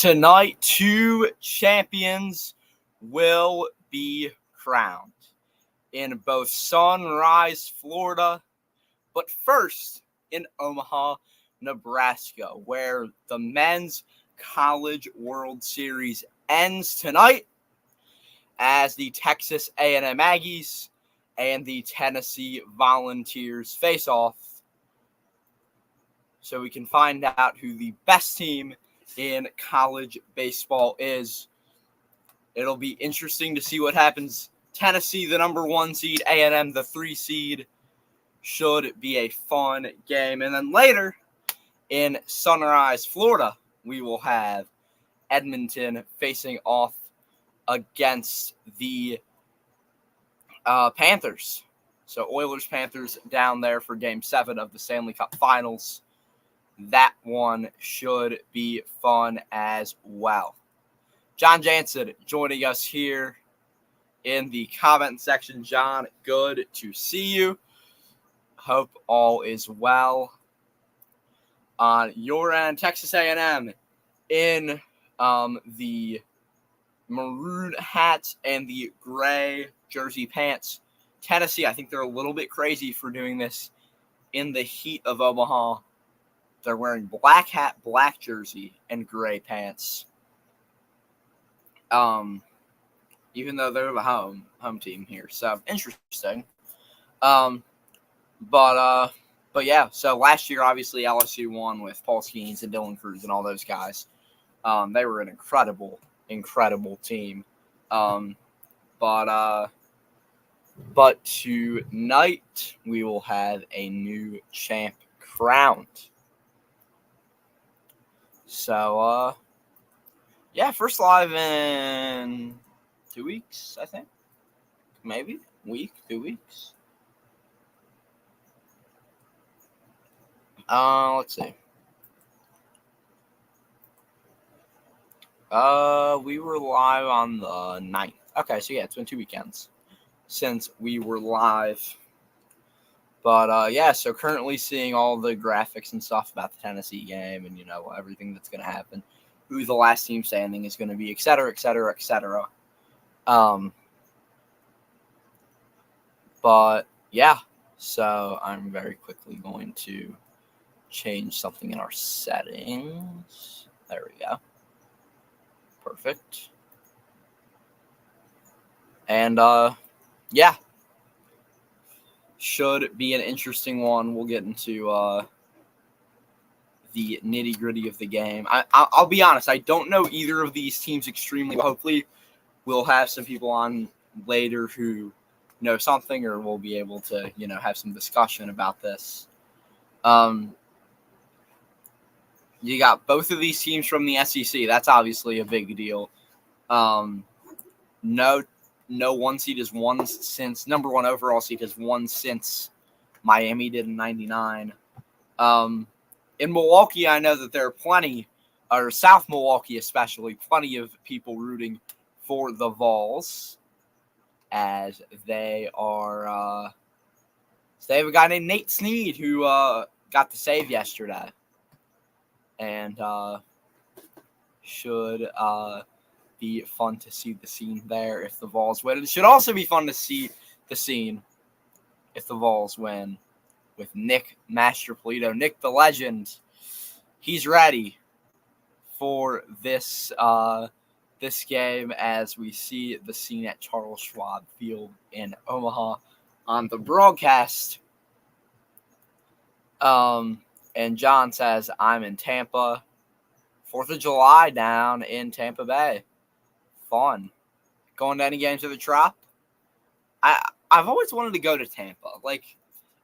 Tonight, two champions will be crowned in both Sunrise, Florida, but first in Omaha, Nebraska, where the Men's College World Series ends tonight as the Texas A&M Aggies and the Tennessee Volunteers face off. So we can find out who the best team in college baseball is. It'll be interesting to see what happens. Tennessee, the number 1 seed, A&M, the 3 seed. Should be a fun game. And then later in Sunrise, Florida, we will have Edmonton facing off against the Panthers. So Oilers-Panthers down there for Game 7 of the Stanley Cup Finals. That one should be fun as well. John Jansen joining us here in the comment section. John, good to see you. Hope all is well on your end. Texas A&M in the maroon hats and the gray jersey pants. Tennessee, I think they're a little bit crazy for doing this in the heat of Omaha. They're wearing black hat, black jersey, and gray pants. Even though they're the home team here. So, interesting. But yeah, so last year, obviously, LSU won with Paul Skeens and Dylan Cruz and all those guys. They were an incredible team. But tonight, we will have a new champ crowned. So, yeah, first live in 2 weeks, I think. Maybe. 2 weeks. Let's see. We were live on the 9th. Okay, so yeah, it's been 2 weekends since we were live. But, yeah, so currently seeing all the graphics and stuff about the Tennessee game and, everything that's going to happen, who the last team standing is going to be, et cetera, et cetera, et cetera. But, yeah, so I'm very quickly going to change something in our settings. There we go. Perfect. And, yeah. Should be an interesting one. We'll get into the nitty-gritty of the game. I'll be honest. I don't know either of these teams extremely well. Hopefully, we'll have some people on later who know something, or we'll be able to, have some discussion about this. You got both of these teams from the SEC. That's obviously a big deal. No one seed has won since number 1 overall seed has won since Miami did in 99. In Milwaukee, I know that there are plenty, or South Milwaukee especially, plenty of people rooting for the Vols, as they are. So they have a guy named Nate Snead who got the save yesterday, and should be fun to see the scene there if the Vols win. It should also be fun to see the scene if the Vols win with Nick Mastropolito. Nick the legend. He's ready for this this game as we see the scene at Charles Schwab Field in Omaha on the broadcast. And John says, I'm in Tampa. 4th of July down in Tampa Bay. Fun. Going to any games of the Trop? I've always wanted to go to Tampa. Like,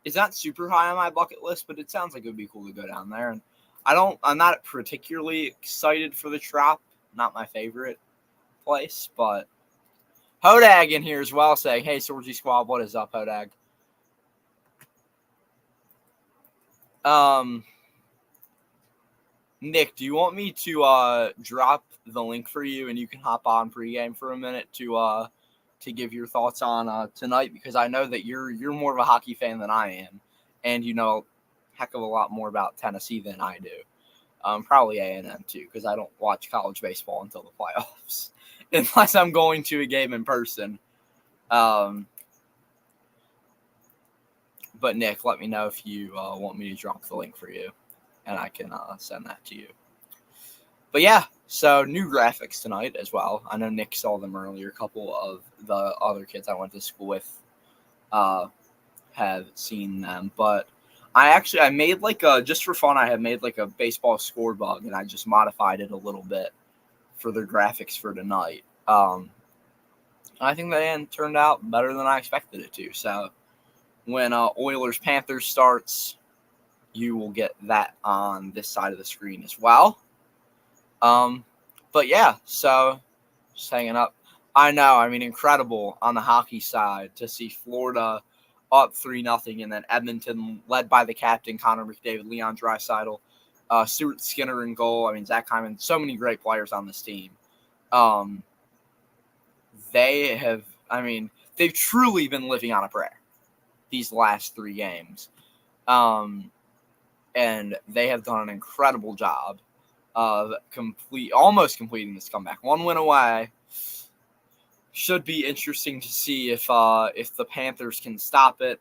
it's not super high on my bucket list, but it sounds like it would be cool to go down there. And I'm not particularly excited for the Trop. Not my favorite place, but Hodag in here as well saying, hey, Sorgy Squad, what is up, Hodag? Nick, do you want me to drop the link for you and you can hop on pregame for a minute to give your thoughts on tonight? Because I know that you're more of a hockey fan than I am, and you know a heck of a lot more about Tennessee than I do. Probably A&M too, because I don't watch college baseball until the playoffs, unless I'm going to a game in person. But Nick, let me know if you want me to drop the link for you, and I can send that to you. But yeah, so new graphics tonight as well. I know Nick saw them earlier. A couple of the other kids I went to school with have seen them, but I made just for fun, I had made like a baseball score bug, and I just modified it a little bit for the graphics for tonight. I think that turned out better than I expected it to. So when Oilers Panthers starts, you will get that on this side of the screen as well. But yeah, so just hanging up. I know, incredible on the hockey side to see Florida up 3-0, and then Edmonton led by the captain, Connor McDavid, Leon Draisaitl, Stuart Skinner in goal. Zach Hyman, so many great players on this team. They've truly been living on a prayer these last 3 games. And they have done an incredible job of almost completing this comeback. 1 win away. Should be interesting to see if the Panthers can stop it.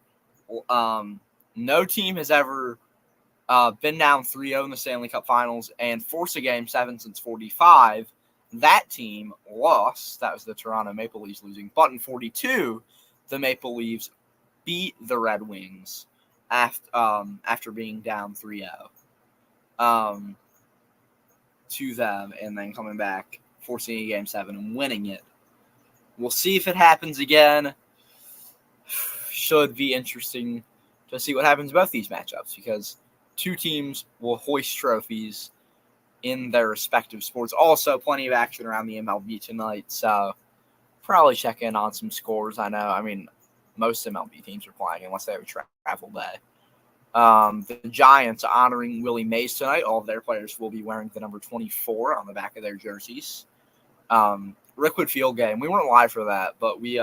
No team has ever been down 3-0 in the Stanley Cup Finals and forced a Game 7 since 45. That team lost. That was the Toronto Maple Leafs losing. But in 42, the Maple Leafs beat the Red Wings after being down 3-0 to them, and then coming back, forcing a Game 7 and winning it. We'll see if it happens again. Should be interesting to see what happens in both these matchups, because 2 teams will hoist trophies in their respective sports. Also, plenty of action around the MLB tonight, so probably check in on some scores. I know, most MLB teams are playing unless they have a travel day. The Giants honoring Willie Mays tonight. All of their players will be wearing the number 24 on the back of their jerseys. Rickwood Field game. We weren't live for that, but we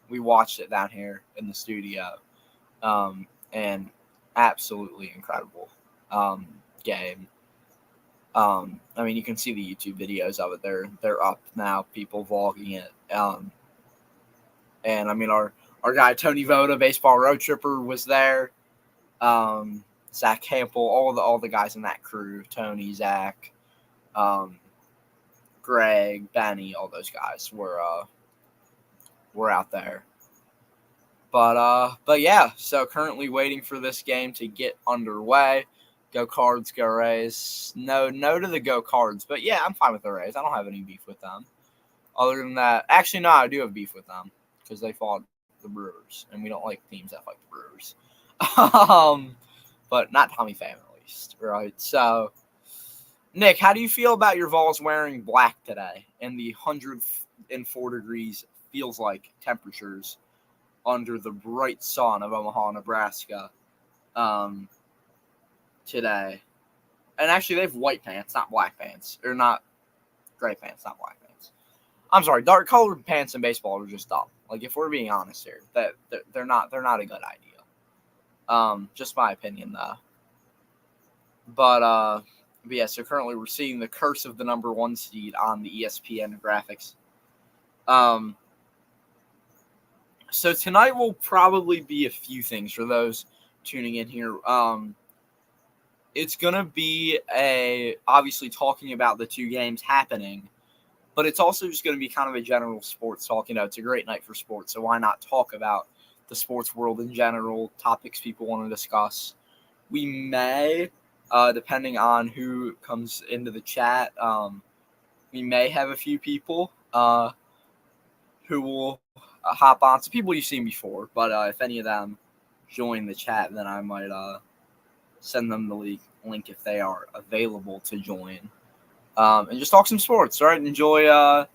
watched it down here in the studio, and absolutely incredible game. You can see the YouTube videos of it. They're up now. People vlogging it. And our guy Tony Voda, baseball road tripper, was there. Zach Campbell, all the guys in that crew, Tony, Zach, Greg, Benny, all those guys were out there. But yeah, so currently waiting for this game to get underway. Go Cards, go Rays. No to the Go Cards, but yeah, I'm fine with the Rays. I don't have any beef with them. Other than that, actually, no, I do have beef with them because they fought the Brewers, and we don't like teams that fight the Brewers. But not Tommy Pham, at least, right? So, Nick, how do you feel about your Vols wearing black today in the 104 degrees feels like temperatures under the bright sun of Omaha, Nebraska, today? And actually, they have white pants, not black pants, or not gray pants, not black pants. I'm sorry, dark colored pants in baseball are just dumb. Like, if we're being honest here, that they're not a good idea. Just my opinion, though. But yeah, so currently we're seeing the curse of the number 1 seed on the ESPN graphics. So tonight will probably be a few things for those tuning in here. It's going to be obviously talking about the 2 games happening, but it's also just going to be kind of a general sports talk. It's a great night for sports, so why not talk about the sports world in general, topics people want to discuss. We may, depending on who comes into the chat, we may have a few people who will hop on. Some people you've seen before, but if any of them join the chat, then I might send them the link if they are available to join, and just talk some sports. All right, enjoy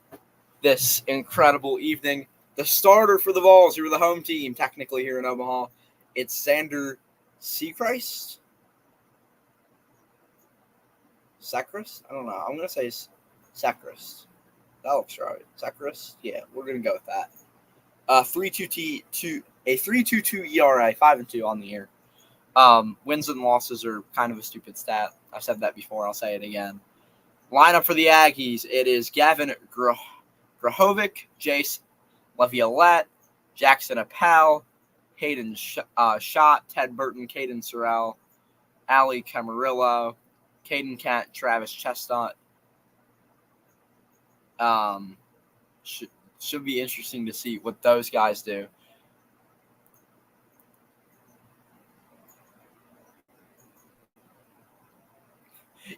this incredible evening. The starter for the Vols, who are the home team technically here in Omaha, it's Sander Sechrist? Sechrist? I don't know. I'm going to say Sechrist. That looks right. Sechrist? Yeah, we're going to go with that. 3.22 ERA, 5-2 on the year. Wins and losses are kind of a stupid stat. I've said that before. I'll say it again. Lineup for the Aggies. It is Gavin Grahovic, Jace Laviolette, Jackson Appel, Hayden Schott, Ted Burton, Caden Sorrell, Ali Camarillo, Caden Kent, Travis Chestnut. Should be interesting to see what those guys do.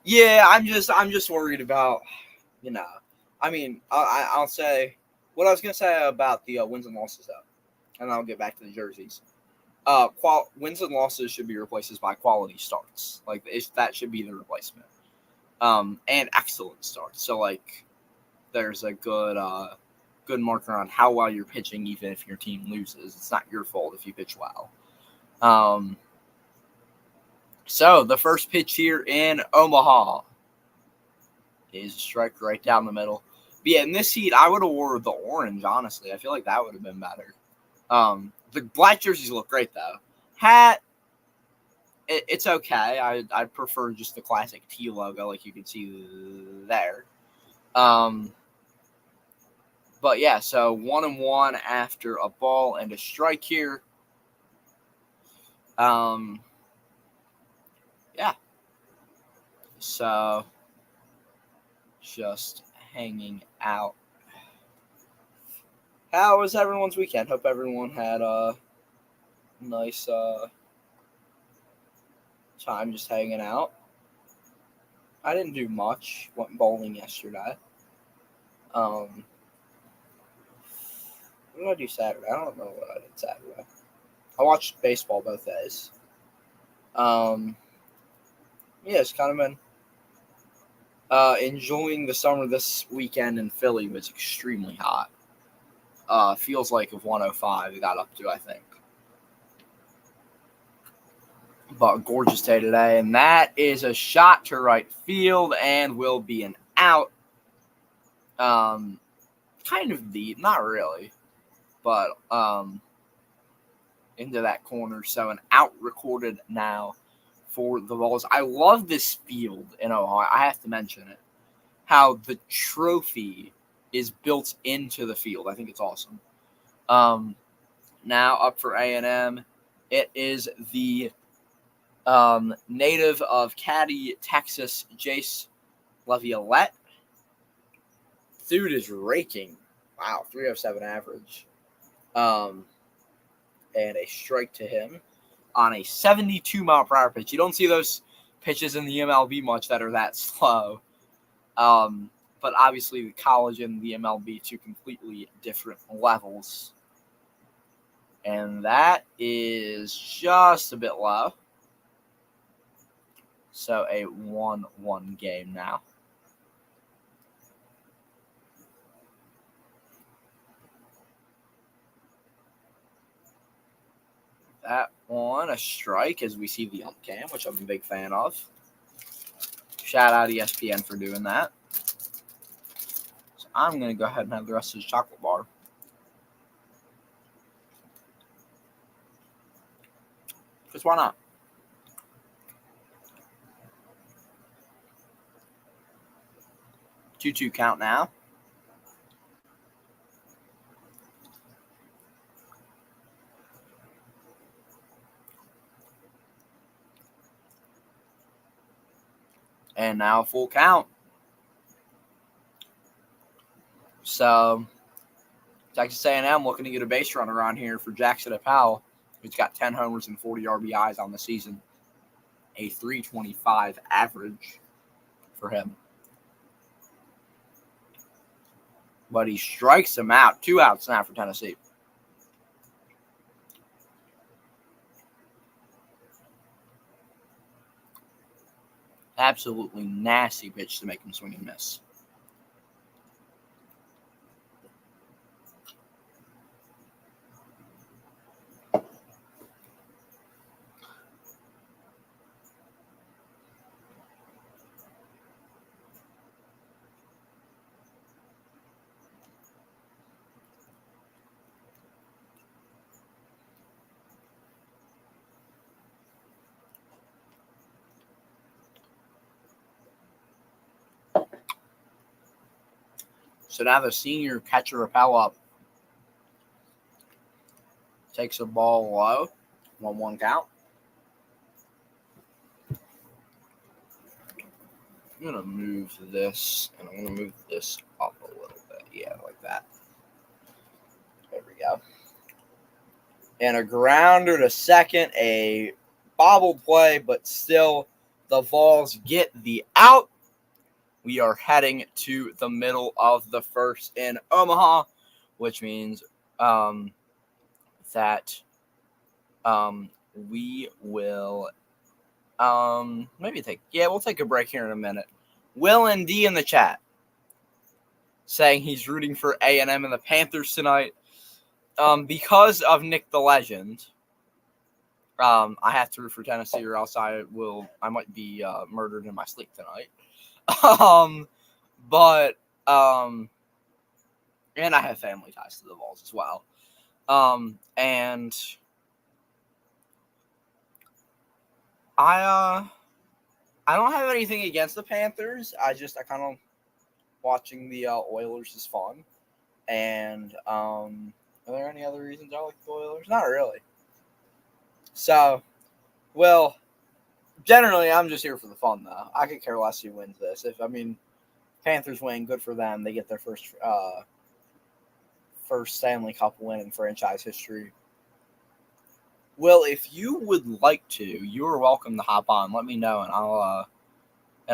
Yeah, I'm just worried about, I mean, I'll say what I was gonna say about the wins and losses though, and I'll get back to the jerseys. Wins and losses should be replaced by quality starts. Like that should be the replacement. And excellent starts. So like, there's a good marker on how well you're pitching, even if your team loses. It's not your fault if you pitch well. So the first pitch here in Omaha is a strike right down the middle. But yeah, in this heat, I would have wore the orange, honestly. I feel like that would have been better. The black jerseys look great, though. Hat, it's okay. I prefer just the classic T logo, like you can see there. But yeah, so 1-1 after a ball and a strike here. Yeah. So just hanging out. How was everyone's weekend? Hope everyone had a nice time just hanging out. I didn't do much. Went bowling yesterday. What did I do Saturday? I don't know what I did Saturday. I watched baseball both days. Yeah, it's kind of been enjoying the summer. This weekend in Philly was extremely hot. Feels like of 105 it got up to, I think. But a gorgeous day today, and that is a shot to right field and will be an out. Kind of deep, not really, but into that corner. So an out recorded now for the Vols. I love this field in Ohio. I have to mention it. How the trophy is built into the field. I think it's awesome. Now up for A&M. It is the native of Caddy, Texas, Jace Laviolette. Dude is raking. Wow, 307 average. And a strike to him on a 72-mile-per-hour pitch. You don't see those pitches in the MLB much that are that slow. But obviously the college and the MLB, two completely different levels. And that is just a bit low. So a 1-1 game now. That one, a strike as we see the ump cam, which I'm a big fan of. Shout out ESPN for doing that. So I'm going to go ahead and have the rest of this chocolate bar. Because why not? 2-2 count now. And now full count. So Texas A&M looking to get a base runner on here for Jackson Appel, who's got 10 homers and 40 RBIs on the season. A 3.25 average for him. But he strikes him out. 2 outs now for Tennessee. Absolutely nasty pitch to make him swing and miss. So now the senior catcher rappel up. Takes the ball low. 1-1 count. I'm going to move this, and I'm going to move this up a little bit. Yeah, like that. There we go. And a grounder to second, a bobble play, but still the Vols get the out. We are heading to the middle of the first in Omaha, which means that we will we'll take a break here in a minute. Will and D in the chat saying he's rooting for A&M and the Panthers tonight. Because of Nick the Legend, I have to root for Tennessee, or else I might be murdered in my sleep tonight. And I have family ties to the Vols as well. And I don't have anything against the Panthers. I kind of watching the Oilers is fun. And are there any other reasons I like the Oilers? Not really. So, well, generally I'm just here for the fun though. I could care less who wins this. Panthers win, good for them. They get their first Stanley Cup win in franchise history. Well, if you would like to, you are welcome to hop on. Let me know, and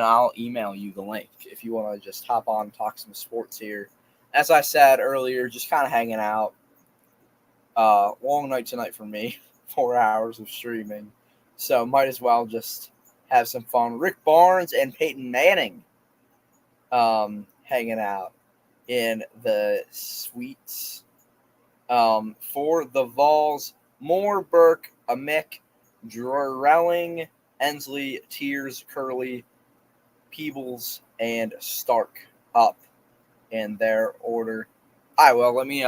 I'll email you the link if you want to just hop on and talk some sports here. As I said earlier, just kind of hanging out. Long night tonight for me, 4 hours of streaming. So might as well just have some fun. Rick Barnes and Peyton Manning hanging out in the suites. For the Vols, Moore, Burke, Amick, Drelling, Ensley, Tears, Curley, Peebles, and Stark up in their order. All right, well, let me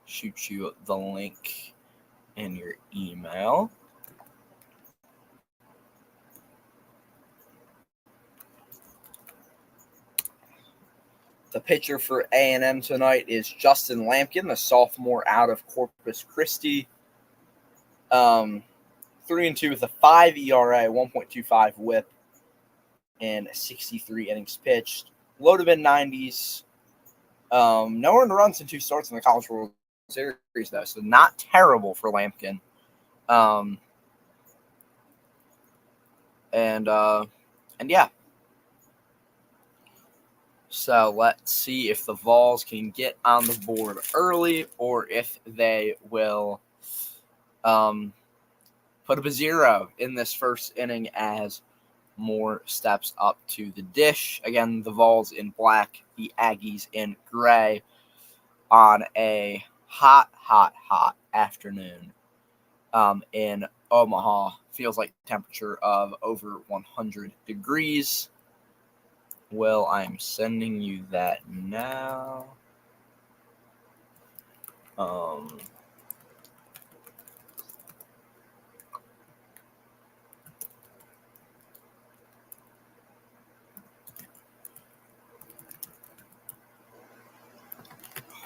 shoot you the link in your email. The pitcher for A&M tonight is Justin Lampkin, the sophomore out of Corpus Christi. 3-2 with a 5 ERA, 1.25 WHIP, and 63 innings pitched. Low to mid-90s. No earned runs in 2 starts in the College World Series, though, so not terrible for Lampkin. And yeah. So let's see if the Vols can get on the board early, or if they will put up a 0 in this first inning as Moore steps up to the dish. Again, the Vols in black, the Aggies in gray on a hot afternoon in Omaha. Feels like temperature of over 100 degrees. Well, I'm sending you that now.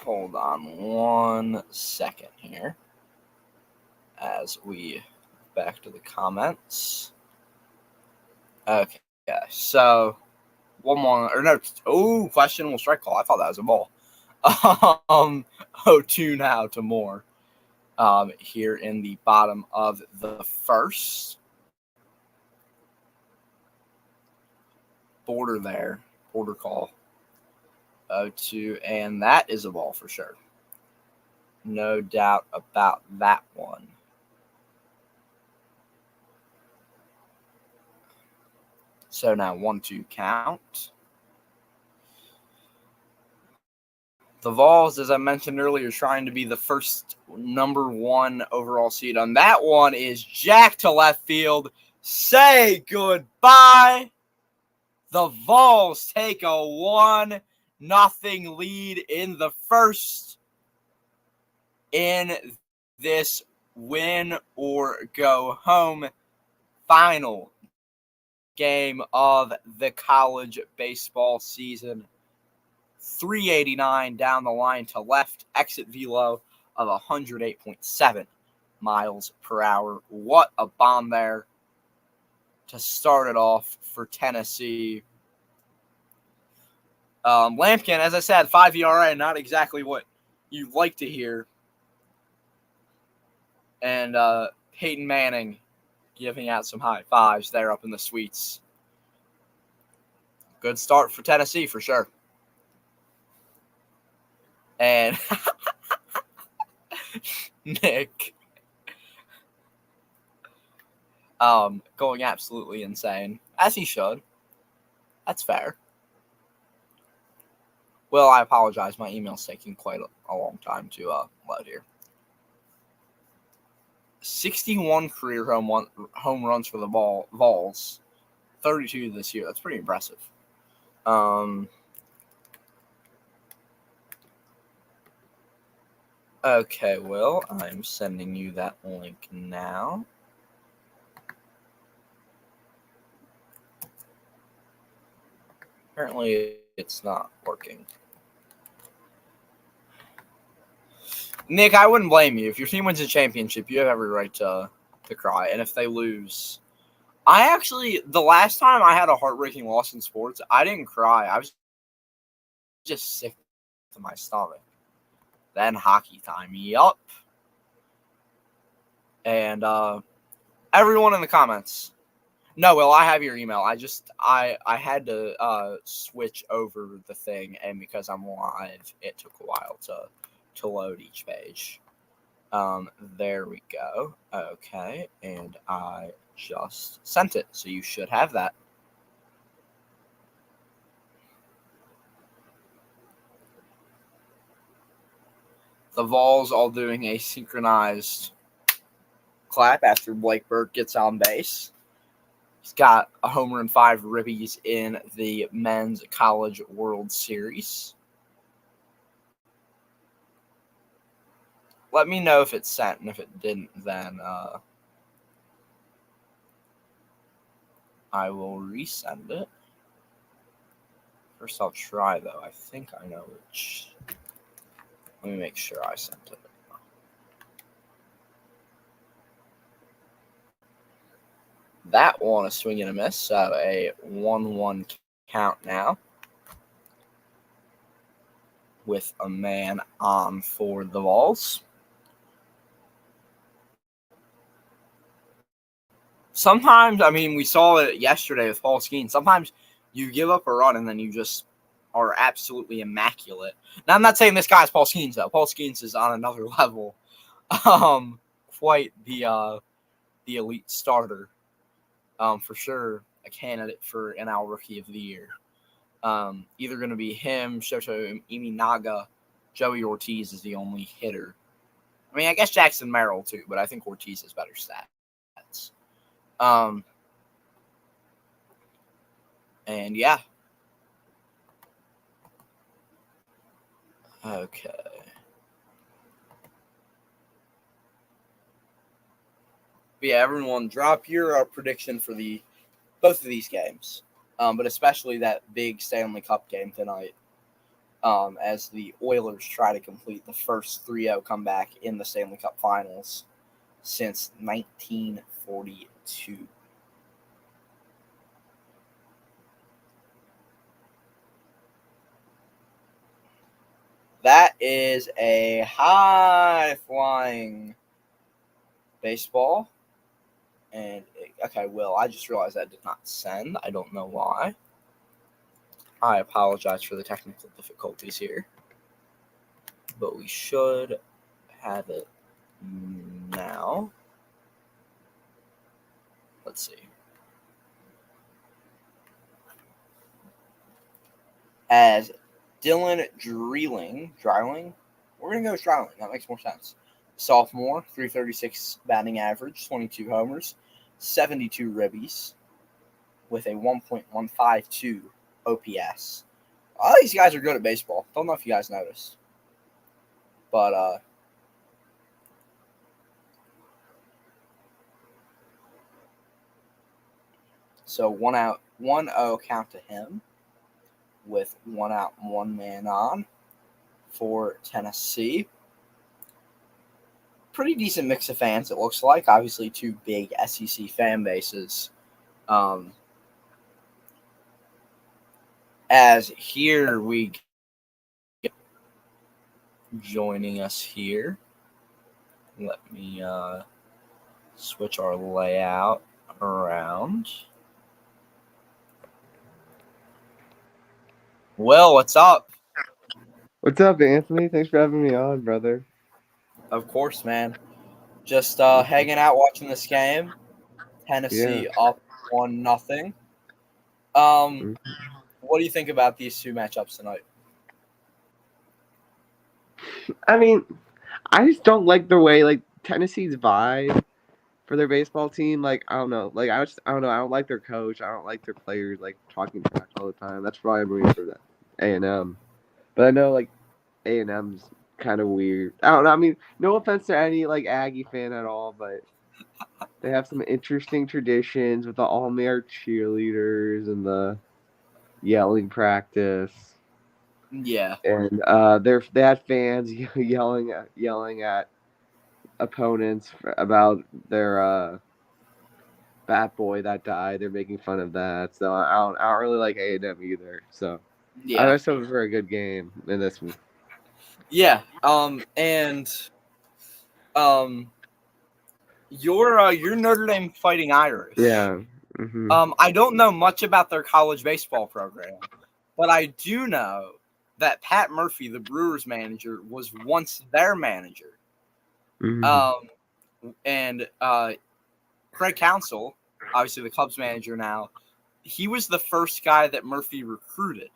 Hold on 1 second here as we back to the comments. Okay, so one more, or no, questionable strike call. I thought that was a ball. 0-2 now to Moore here in the bottom of the first. Border call. 0-2, and that is a ball for sure. No doubt about that one. So now 1-2 count. The Vols, as I mentioned earlier, trying to be the first number 1 overall seed. On that one is jacked to left field. Say goodbye. The Vols take a 1-0 lead in the first in this win or go home final game of the college baseball season. 389 down the line to left, exit velo of 108.7 miles per hour. What a bomb there to start it off for Tennessee. Lampkin, as I said, 5 ERA, not exactly what you'd like to hear. And Peyton Manning giving out some high fives there up in the suites. Good start for Tennessee for sure. And Nick going absolutely insane, as he should. That's fair. Well, I apologize. My email's taking quite a long time to load here. 61 career home runs for the Vols. 32 this year. That's pretty impressive. Okay, Will, I'm sending you that link now. Apparently, it's not working. Nick, I wouldn't blame you. If your team wins a championship, you have every right to cry. And if they lose, the last time I had a heartbreaking loss in sports, I didn't cry. I was just sick to my stomach. Then hockey time. Yup. And everyone in the comments. No, Will, I have your email. I had to switch over the thing, and because I'm live, it took a while to load each page. There we go. Okay, and I just sent it, so you should have that. The Vols all doing a synchronized clap after Blake Burke gets on base. He's got a homer and 5 ribbies in the Men's College World Series. Let me know if it's sent, and if it didn't, then I will resend it. First, I'll try, though. I think I know which. Let me make sure I sent it. That one, a swing and a miss, so a 1-1 count now. With a man on for the Vols. Sometimes, we saw it yesterday with Paul Skeens. Sometimes you give up a run and then you just are absolutely immaculate. Now, I'm not saying this guy's Paul Skeens, though. Paul Skeens is on another level. Quite the elite starter. For sure, a candidate for NL Rookie of the Year. Either going to be him, Shoto Imanaga, Joey Ortiz is the only hitter. I guess Jackson Merrill, too, but I think Ortiz has better stats. And yeah. Okay. But yeah, everyone, drop your prediction for both of these games, but especially that big Stanley Cup game tonight, as the Oilers try to complete the first 3-0 comeback in the Stanley Cup Finals since 1942. That is a high-flying baseball. And, okay, Will, I just realized that did not send. I don't know why. I apologize for the technical difficulties here. But we should have it now. Let's see. As Dylan Dreiling, we're going to go with Dreiling. That makes more sense. Sophomore, 336 batting average, 22 homers, 72 ribbies, with a 1.152 OPS. All these guys are good at baseball. Don't know if you guys noticed. But, so 1-0 count to him. with 1 out, 1 man on for Tennessee. Pretty decent mix of fans, it looks like. Obviously, 2 big SEC fan bases. As here we get joining us here. Let me switch our layout around. Will, what's up? What's up, Anthony? Thanks for having me on, brother. Of course, man. Just hanging out watching this game. Tennessee up 1-0. What do you think about these 2 matchups tonight? I mean, I just don't like the way Tennessee's vibe for their baseball team. I don't know. I don't know. I don't like their coach. I don't like their players talking trash all the time. That's why I'm rooting for that A&M. But I know A&M's kind of weird. I don't know. I mean, no offense to any Aggie fan at all, but they have some interesting traditions with the all-male cheerleaders and the yelling practice. Yeah, And they had fans yelling at opponents about their bat boy that died. They're making fun of that. So I don't really like A&M either. So I just hope it was a very good game in this one. Yeah. You're Notre Dame Fighting Irish. Yeah. Mm-hmm. I don't know much about their college baseball program, but I do know that Pat Murphy, the Brewers manager, was once their manager. Mm-hmm. And Craig Counsell, obviously the Cubs manager now, he was the first guy that Murphy recruited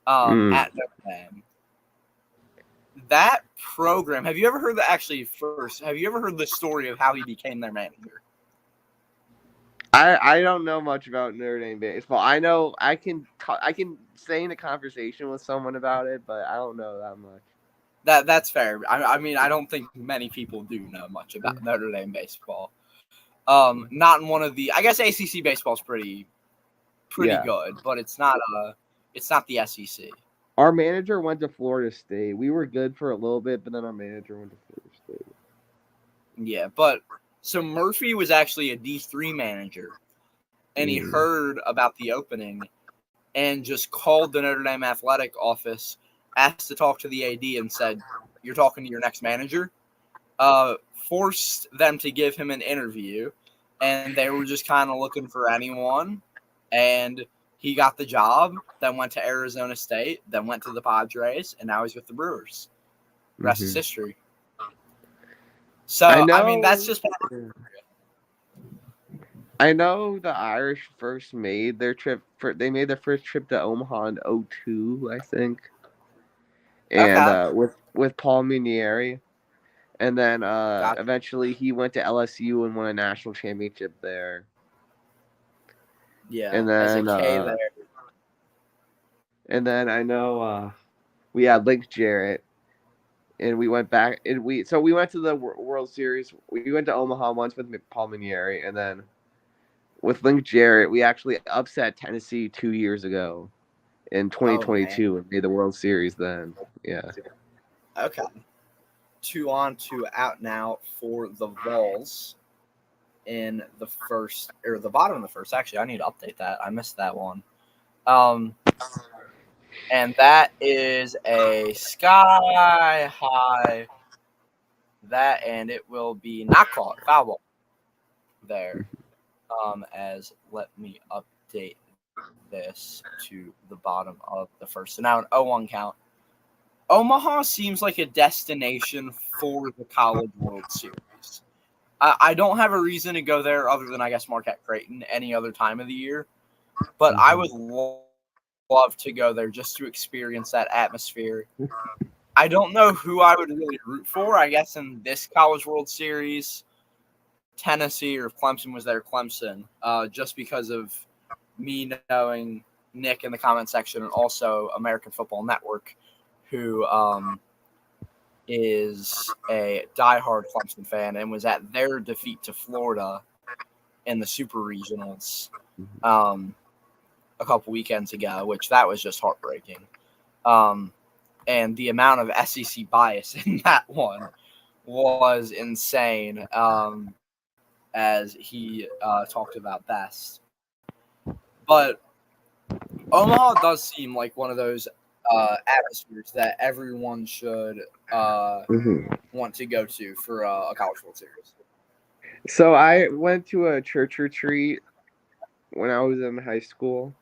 at Notre Dame. That program, have you ever heard the story of how he became their manager? I don't know much about Notre Dame baseball. I know I can stay in a conversation with someone about it, but I don't know that much. That's fair. I mean, I don't think many people do know much about Notre Dame baseball. Not in one of the. I guess ACC baseball is pretty good, but it's not the SEC. Our manager went to Florida State. We were good for a little bit, but then our manager went to Florida State. Yeah, but so Murphy was actually a D3 manager, and he heard about the opening and just called the Notre Dame athletic office, asked to talk to the AD, and said, "You're talking to your next manager." Forced them to give him an interview, and they were just kind of looking for anyone, and he got the job, then went to Arizona State, then went to the Padres, and now he's with the Brewers. The rest is history. So, I mean, that's just... I know the Irish first made their trip. They made their first trip to Omaha in 2002, I think. And with Paul Minieri. And then eventually he went to LSU and won a national championship there. Yeah, and then, as a K there. And then I know we had Link Jarrett, and we went back. And we went to the World Series. We went to Omaha once with Paul Minieri, and then with Link Jarrett, we actually upset Tennessee 2 years ago in 2022 and made the World Series then. Yeah. Okay. 2 on, 2 out now for the Vols in the first, or the bottom of the first. Actually, I need to update that. I missed that one. And that is a sky high. That, and it will be not called foul ball there. As let me update this to the bottom of the first. So now an 0-1 count. Omaha seems like a destination for the College World Series. I don't have a reason to go there other than, I guess, Marquette Creighton any other time of the year. But I would love to go there just to experience that atmosphere. I don't know who I would really root for. I guess in this College World Series, Tennessee, or if Clemson was there, Clemson, just because of me knowing Nick in the comment section and also American Football Network, who is a diehard Clemson fan and was at their defeat to Florida in the Super Regionals. a couple weekends ago, which that was just heartbreaking. And the amount of SEC bias in that one was insane, as he talked about best. But Omaha does seem like one of those atmospheres that everyone should want to go to for a College World Series. So I went to a church retreat when I was in high school.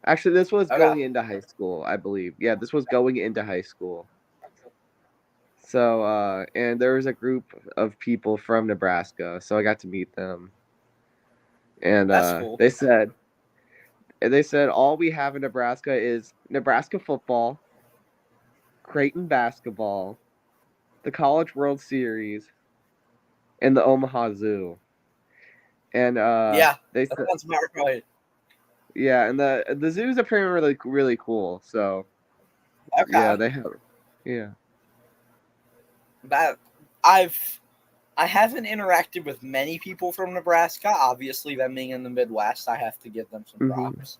Actually, this was going into high school, I believe. Yeah, this was going into high school. So, and there was a group of people from Nebraska, so I got to meet them. And That's cool. they said all we have in Nebraska is Nebraska football, Creighton basketball, the College World Series, and the Omaha Zoo. And Yeah, they that said, sounds about right. yeah, and the zoos apparently really cool. So Okay. yeah, they have, yeah. That I haven't interacted with many people from Nebraska. Obviously, them being in the Midwest, I have to give them some props.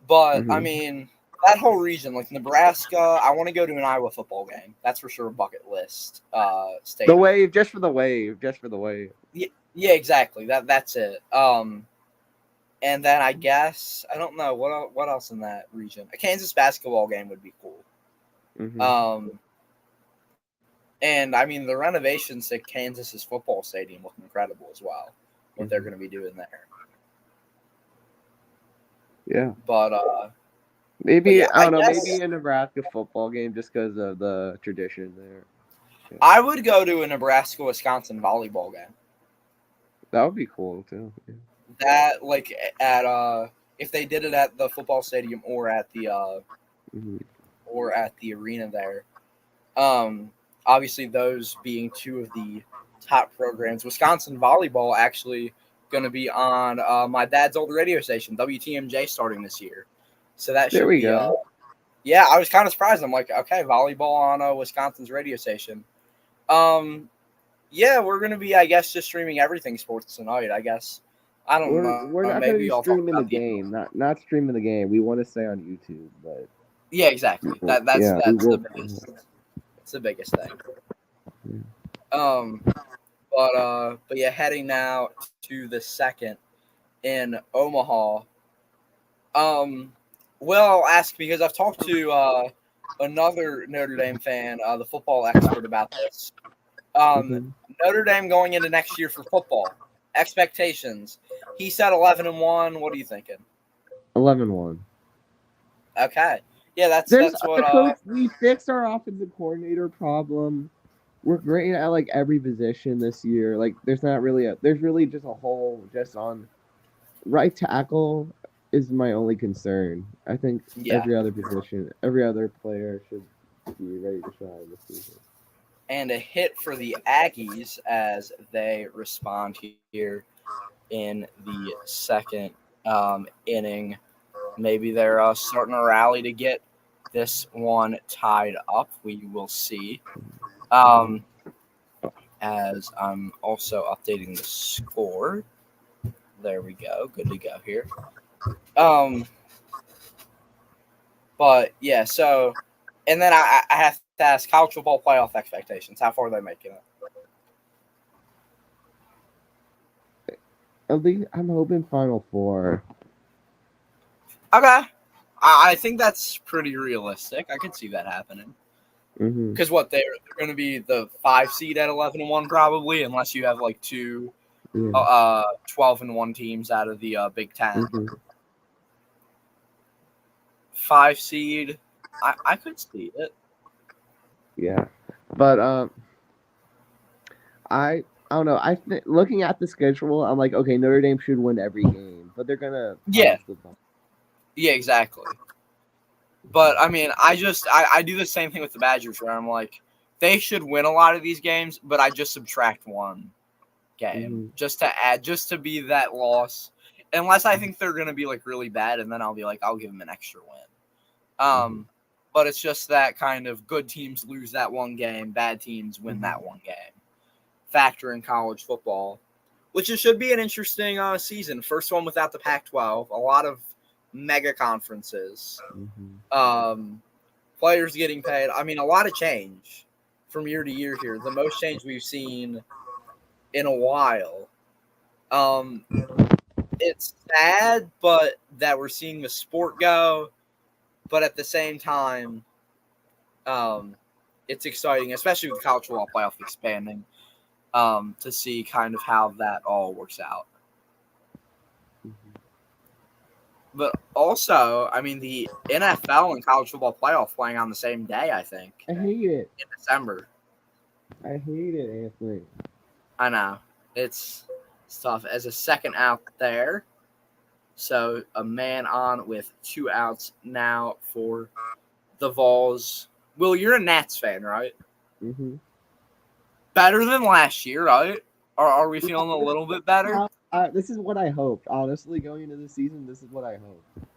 But I mean, that whole region, like Nebraska, I want to go to an Iowa football game. That's for sure a bucket list. Stadium. The wave, just for the wave. Yeah, exactly. That's it. And then I guess I don't know what else in that region. A Kansas basketball game would be cool. And I mean the renovations to Kansas's football stadium look incredible as well. What they're going to be doing there. Yeah. But maybe yeah, I don't know. Maybe a Nebraska football game just because of the tradition there. Yeah. I would go to a Nebraska-Wisconsin volleyball game. That would be cool too. Yeah. That like at if they did it at the football stadium or at the arena there. Obviously those being two of the top programs. Wisconsin volleyball actually going to be on my dad's old radio station, WTMJ, starting this year. So that should be go. Yeah, I was kind of surprised. I'm like, okay, volleyball on Wisconsin's radio station. Yeah, we're going to be, I guess, just streaming everything sports tonight, I guess. I don't know. We're not going to be streaming the game. Not streaming the game. We want to stay on YouTube, but yeah, exactly. That's the biggest. It's the biggest thing. But yeah, heading now to the second in Omaha. Well, I'll ask because I've talked to another Notre Dame fan, the football expert, about this. Notre Dame going into next year for football expectations. He said 11-1. What are you thinking? 11-1. Okay. Yeah, that's what. Coach, we fixed our offensive coordinator problem. We're great at like every position this year. Like, there's really just a hole just on right tackle is my only concern. I think every other position, every other player should be ready to shine this season. And a hit for the Aggies as they respond here in the second inning. Maybe they're starting to rally to get this one tied up. We will see. As I'm also updating the score. There we go. Good to go here. But yeah, so, and then I have to ask college football playoff expectations. How far are they making it? At least I'm hoping Final Four. Okay. I think that's pretty realistic. I can see that happening. Because they're going to be the 5 seed at 11-1 probably, unless you have like two 12-1 teams out of the Big Ten. 5 seed, I could see it. Yeah, but I don't know. Looking at the schedule, I'm like, okay, Notre Dame should win every game, but they're gonna yeah, exactly. But I mean, I do the same thing with the Badgers, where I'm like, they should win a lot of these games, but I just subtract one game just to be that loss, unless I think they're gonna be like really bad, and then I'll be like, I'll give them an extra win. But it's just that kind of good teams lose that one game, bad teams win that one game factor in college football. which it should be an interesting season. First one without the Pac-12. A lot of mega conferences. Players getting paid. I mean, a lot of change from year to year here. The most change we've seen in a while. It's sad, but that we're seeing the sport go. But at the same time, it's exciting, especially with the college football playoff expanding, to see kind of how that all works out. But also, I mean, the NFL and college football playoff playing on the same day, I think. I hate it. In December. I hate it, Anthony. I know. It's tough. As a second out there. So a man on with 2 outs now for the Vols. Will, you're a Nats fan, right? Mm-hmm. Better than last year, right? Or are we feeling a little bit better? This is what I hoped. Honestly, going into the season, this is what I hoped.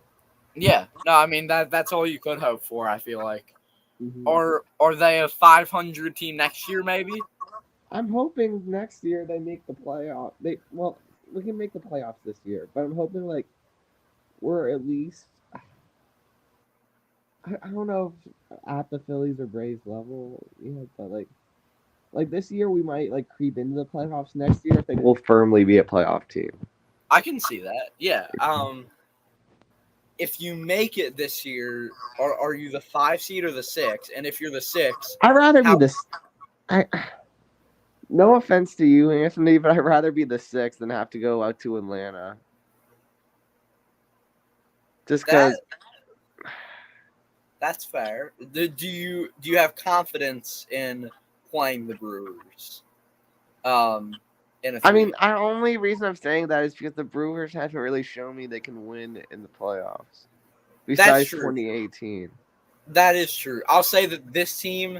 Yeah. No, I mean, that's all you could hope for, I feel like. Mm-hmm. Or are they a 500 team next year, maybe? I'm hoping next year they make the playoff. We can make the playoffs this year, but I'm hoping like we're at least. I don't know if at the Phillies or Braves level, but like this year we might like creep into the playoffs. Next year, I think we'll firmly be a playoff team. I can see that. Yeah. If you make it this year, are you the 5 seed or the 6? And if you're the 6, I'd rather be the. No offense to you, Anthony, but I'd rather be the 6 than have to go out to Atlanta. Just because. That's fair. Do you have confidence in playing the Brewers? I mean, the only reason I'm saying that is because the Brewers haven't really shown me they can win in the playoffs. Besides 2018. That is true. I'll say that this team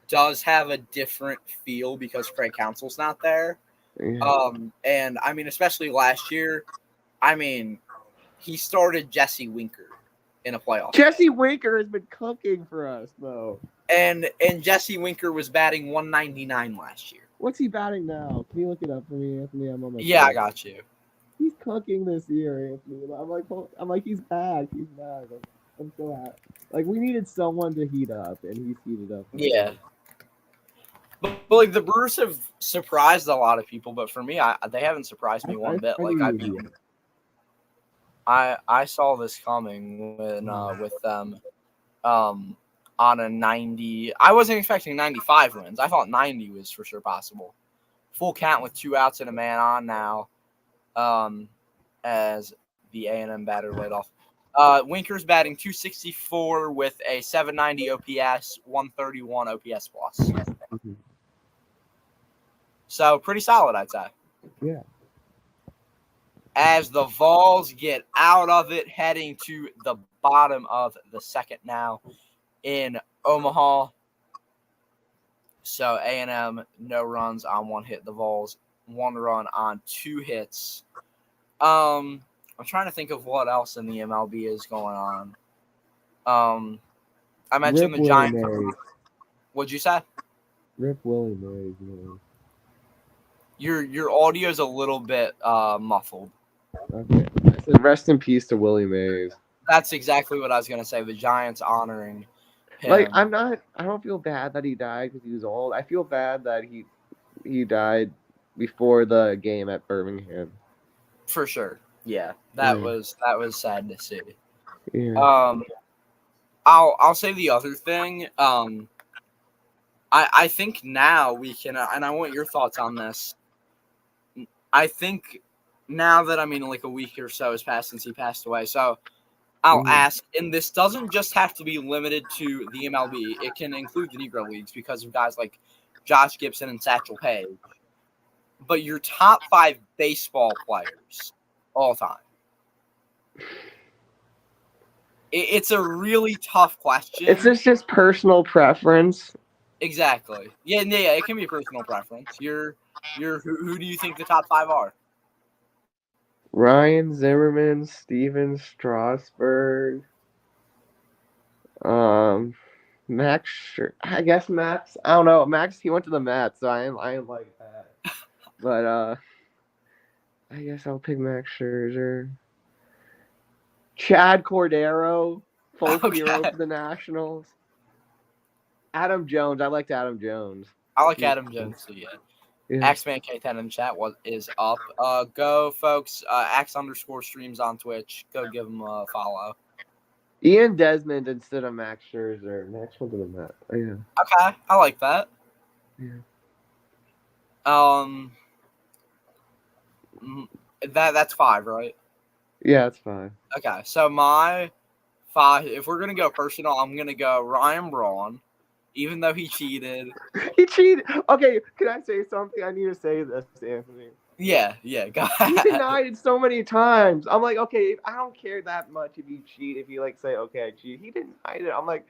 does have a different feel because Craig Counsell's not there. Yeah. And I mean, especially last year, I mean, he started Jesse Winker in a playoff. Jesse Winker has been cooking for us, though. And Jesse Winker was batting 199 last year. What's he batting now? Can you look it up for me, Anthony? I'm on my phone. I got you. He's cooking this year, Anthony. I'm like, he's back. He's back. I'm so happy. Like, we needed someone to heat up, and he's heated up. Yeah. But like the Brewers have surprised a lot of people, but for me, they haven't surprised me one bit. Like I saw this coming when with them on a 90. I wasn't expecting 95 wins. I thought 90 was for sure possible. Full count with 2 outs and a man on now, as the A&M batter laid off. Winker's batting .264 with a 790 OPS, 131 OPS plus. Mm-hmm. So pretty solid, I'd say. Yeah. As the Vols get out of it, heading to the bottom of the second now in Omaha. So A&M, no runs on 1 hit. The Vols, 1 run on 2 hits. I'm trying to think of what else in the MLB is going on. I mentioned the Giants. What'd you say? Rip Willie Mays. Your audio's a little bit muffled. Okay. I said rest in peace to Willie Mays. That's exactly what I was gonna say. The Giants honoring him. Like I don't feel bad that he died because he was old. I feel bad that he died before the game at Birmingham. For sure. Yeah. That was sad to see. Yeah. I'll say the other thing. I think now we can, and I want your thoughts on this. I think now that, like a week or so has passed since he passed away. So I'll ask, and this doesn't just have to be limited to the MLB. It can include the Negro Leagues because of guys like Josh Gibson and Satchel Paige. But your top 5 baseball players all time. It's a really tough question. It's just personal preference. Exactly. Yeah, it can be personal preference. Who do you think the top 5 are? Ryan Zimmerman, Steven Strasburg, Max. I guess Max. I don't know. Max. He went to the Mets, so I am like that. But I guess I'll pick Max Scherzer. Chad Cordero, folk hero Okay. for the Nationals. Adam Jones. I liked Adam Jones. I like He was Adam cool. Jones too, yeah. Yeah. Axeman K10 in the chat is up. Go, folks. Axe_streams on Twitch. Go give him a follow. Ian Desmond instead of Max Scherzer. Max wasn't in that. Oh, yeah. Okay, I like that. Yeah. That's 5, right? Yeah, that's fine. Okay, so my 5. If we're gonna go personal, I'm gonna go Ryan Braun, even though he cheated. He cheated. Okay, can I say something? I need to say this, Anthony. Yeah, go He ahead. denied it so many times. I'm like, okay, I don't care that much if you cheat. If you like say, okay, I cheated. He denied it. I'm like,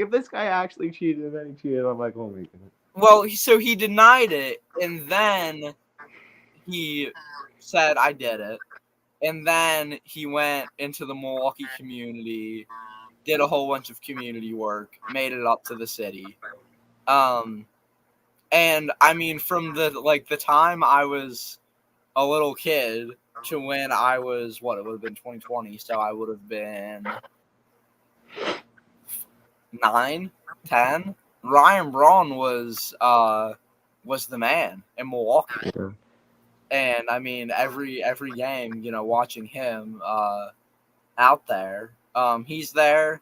if this guy actually cheated and then he cheated, I'm like, oh my god. Well, so he denied it, and then he said, "I did it," and then he went into the Milwaukee community, did a whole bunch of community work, made it up to the city. And I mean, from the time I was a little kid to when I was, it would have been 2020, so I would have been 9, 10. Ryan Braun was the man in Milwaukee. Yeah. And I mean, every game, watching him out there, he's there.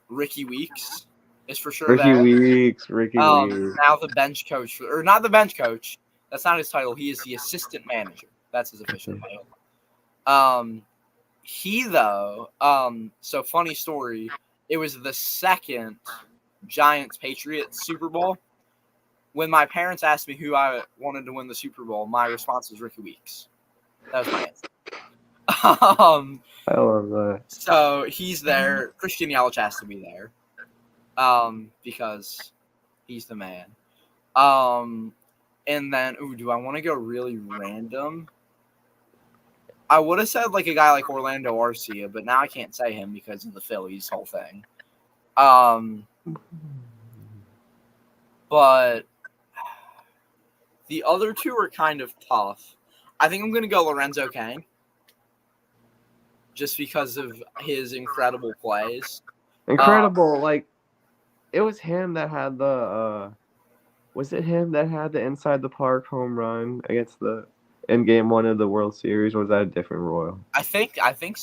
Ricky Weeks is for sure there. Ricky Weeks. Now the bench coach, or not the bench coach. That's not his title. He is the assistant manager. That's his official title. So funny story. It was the second Giants-Patriots Super Bowl. When my parents asked me who I wanted to win the Super Bowl, my response was Ricky Weeks. That was my answer. I love that. So he's there. Christian Yelich has to be there, because he's the man. And then, do I want to go really random? I would have said like a guy like Orlando Arcia, but now I can't say him because of the Phillies whole thing. But the other two are kind of tough. I think I'm going to go Lorenzo Kang, just because of his incredible plays. Incredible. Like, it was him that had the was it him that had the inside the park home run against in game 1 of the World Series, or was that a different Royal? I think so. I think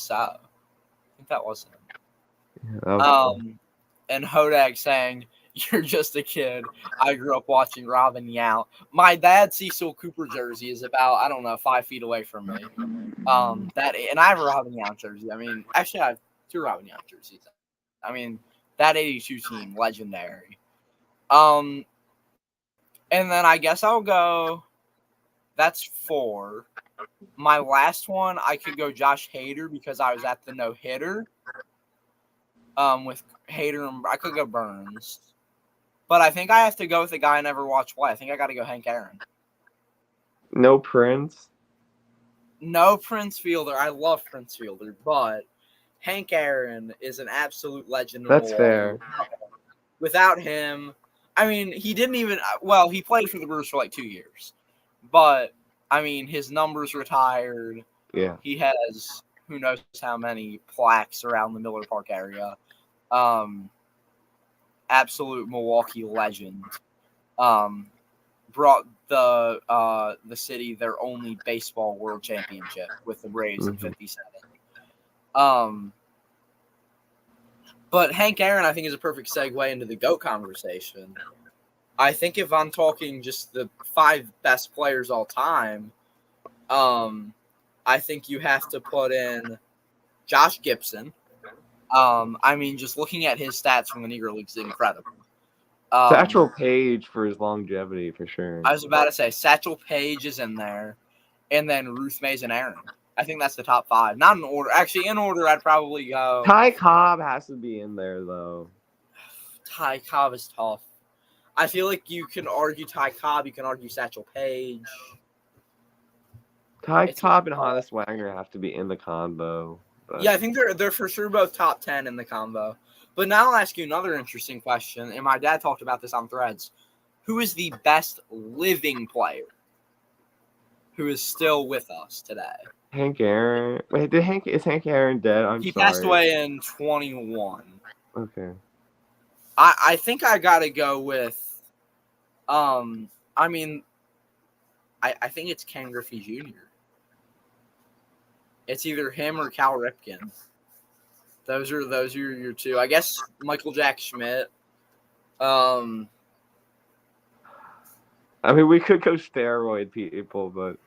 that was him. Yeah, that was cool. And Hodag saying, "You're just a kid. I grew up watching Robin Yount. My dad's Cecil Cooper jersey is about, 5 feet away from me. And I have a Robin Yount jersey. I mean, actually, I have 2 Robin Yount jerseys. I mean, that 82 team, legendary. And then I guess I'll go. That's 4. My last one, I could go Josh Hader because I was at the no-hitter. With Hader, and I could go Burns. But I think I have to go with the guy I never watched play. I think I got to go Hank Aaron. No Prince? No Prince Fielder. I love Prince Fielder, but Hank Aaron is an absolute legend. That's fair. Without him, I mean, he didn't even – well, he played for the Brewers for like 2 years. But, I mean, his numbers retired. Yeah. He has who knows how many plaques around the Miller Park area. Absolute Milwaukee legend. Brought the city their only baseball world championship with the Braves in '57. But Hank Aaron, I think, is a perfect segue into the GOAT conversation. I think if I'm talking just the 5 best players all time, I think you have to put in Josh Gibson. I mean, just looking at his stats from the Negro League is incredible. Satchel Paige for his longevity, for sure. I was about to say Satchel Paige is in there, and then Ruth Mays and Aaron. I think that's the top 5. Not in order. Actually, in order, I'd probably go. Ty Cobb has to be in there, though. Ty Cobb is tough. I feel like you can argue Ty Cobb. You can argue Satchel Paige. Ty Cobb and Honus Wagner have to be in the combo. But... yeah, I think they're for sure both top 10 in the combo. But now I'll ask you another interesting question, and my dad talked about this on Threads. Who is the best living player? who is still with us today. Hank Aaron. Wait, is Hank Aaron dead? I'm He sorry. passed away in 21. Okay. I think I gotta go with I think it's Ken Griffey Jr. It's either him or Cal Ripken. Those are your two. I guess Michael Jack Schmidt. I mean, we could go steroid people, but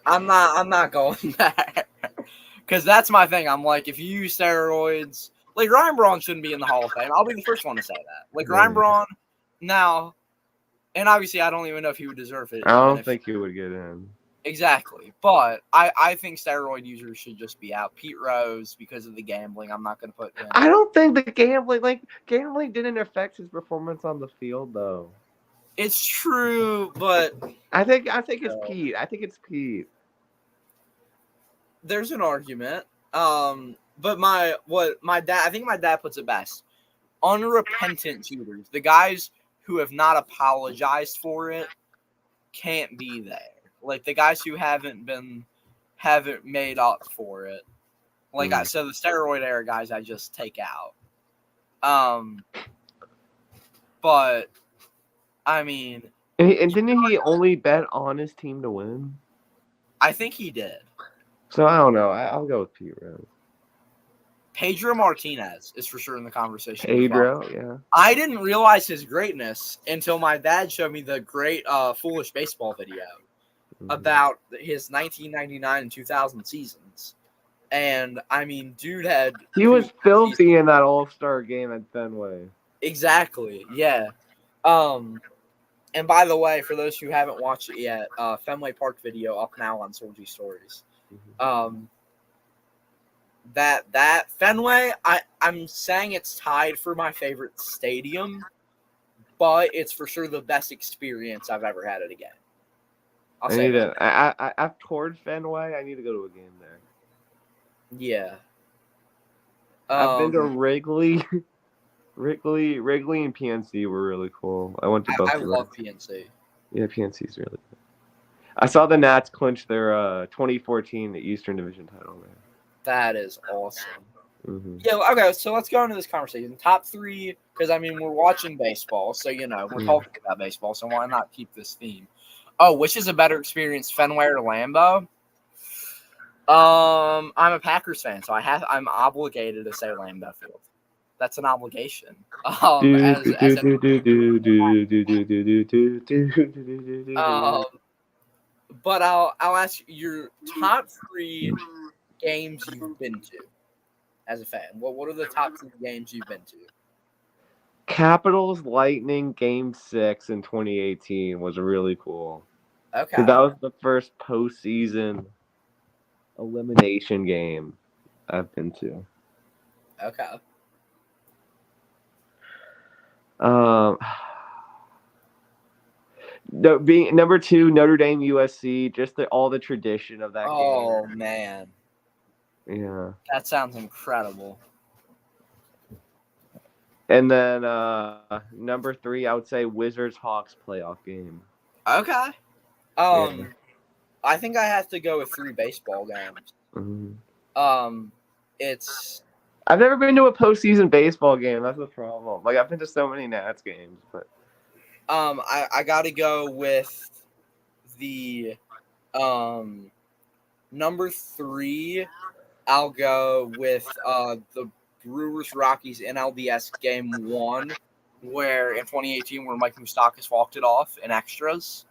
I'm not going there because that's my thing. I'm like, if you use steroids, like Ryan Braun shouldn't be in the Hall of Fame. I'll be the first one to say that. Like Ryan Braun now, and obviously I don't even know if he would deserve it. I don't think he would get in. Exactly, but I think steroid users should just be out. Pete Rose, because of the gambling, I'm not going to put him. I don't think the gambling didn't affect his performance on the field though. It's true, but I think it's Pete. I think it's Pete. There's an argument. But my dad, I think my dad puts it best. Unrepentant cheaters, the guys who have not apologized for it, can't be there. Like the guys who haven't made up for it. Like so the steroid era guys I just take out. But I mean, and didn't he only bet on his team to win? I think he did. So I don't know. I'll go with Pete Rose. Pedro Martinez is for sure in the conversation. Pedro, yeah. I didn't realize his greatness until my dad showed me the great Foolish Baseball video about his 1999 and 2000 seasons. And, I mean, dude had... He was filthy in that All-Star game at Fenway. Exactly, yeah. And by the way, for those who haven't watched it yet, Fenway Park video up now on Soldier Stories. That Fenway, I'm saying it's tied for my favorite stadium, but it's for sure the best experience I've ever had at a game. I've toured Fenway. I need to go to a game there. Yeah. I've been to Wrigley. Wrigley and PNC were really cool. I went to both. I love PNC. Yeah, PNC's really good. I saw the Nats clinch their 2014 Eastern Division title there. That is awesome. Mm-hmm. Yeah, okay, so let's go into this conversation. Top three, because, I mean, we're watching baseball, so, you know, we're talking about baseball, so why not keep this theme? Oh, which is a better experience, Fenway or Lambeau? I'm a Packers fan, so I'm obligated to say Lambeau Field. That's an obligation. But I'll ask you your top three games you've been to as a fan. What are the top three games you've been to? Capitals Lightning Game 6 in 2018 was really cool. Okay. That was the first postseason elimination game I've been to. Okay. Being number 2, Notre Dame USC, just all the tradition of that game. Oh man. Yeah. That sounds incredible. And then number 3, I would say Wizards Hawks playoff game. Okay. I think I have to go with 3 baseball games. Mm-hmm. I've never been to a postseason baseball game. That's the problem. Like I've been to so many Nats games, but I got to go with the number 3. I'll go with the Brewers Rockies NLDS game 1, where in 2018 where Mike Moustakas walked it off in extras.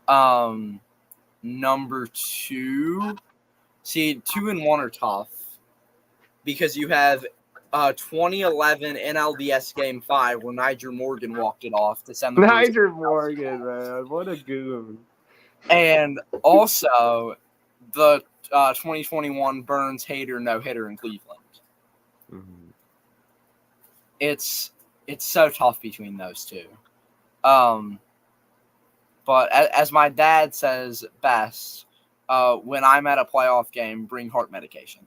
Number 2. See, 2 and 1 are tough because you have 2011 NLDS Game 5 where Niger Morgan walked it off to send the Niger Morgan, man, what a goon! And also the 2021 Burns Hader no hitter in Cleveland. Mm-hmm. It's so tough between those two. But as my dad says best, when I'm at a playoff game, bring heart medication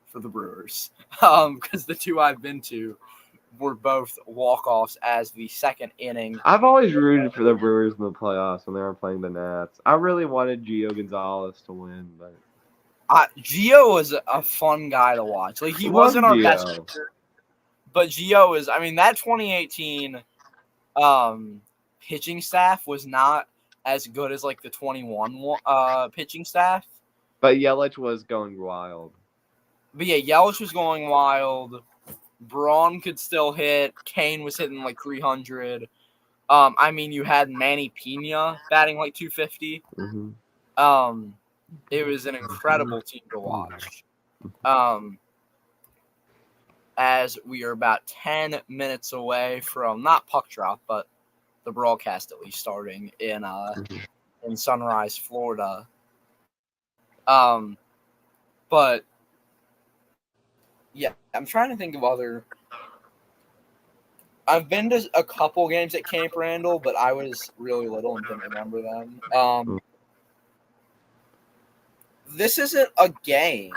for the Brewers. Because the 2 I've been to were both walk-offs as the second inning. I've always rooted for the Brewers in the playoffs when they were playing the Nats. I really wanted Gio Gonzalez to win, but Gio was a fun guy to watch. Like, he love wasn't our best Gio. pitcher, but Gio is. I mean, that 2018 pitching staff was not as good as like the 21 pitching staff. But Yelich was going wild. But yeah, Yelich was going wild. Braun could still hit. Kane was hitting like 300. I mean, you had Manny Pena batting like 250. Mm-hmm. It was an incredible team to watch. As we are about 10 minutes away from not puck drop, but the broadcast at least starting in Sunrise, Florida. But yeah, I'm trying to think of other. I've been to a couple games at Camp Randall, but I was really little and didn't remember them. This isn't a game,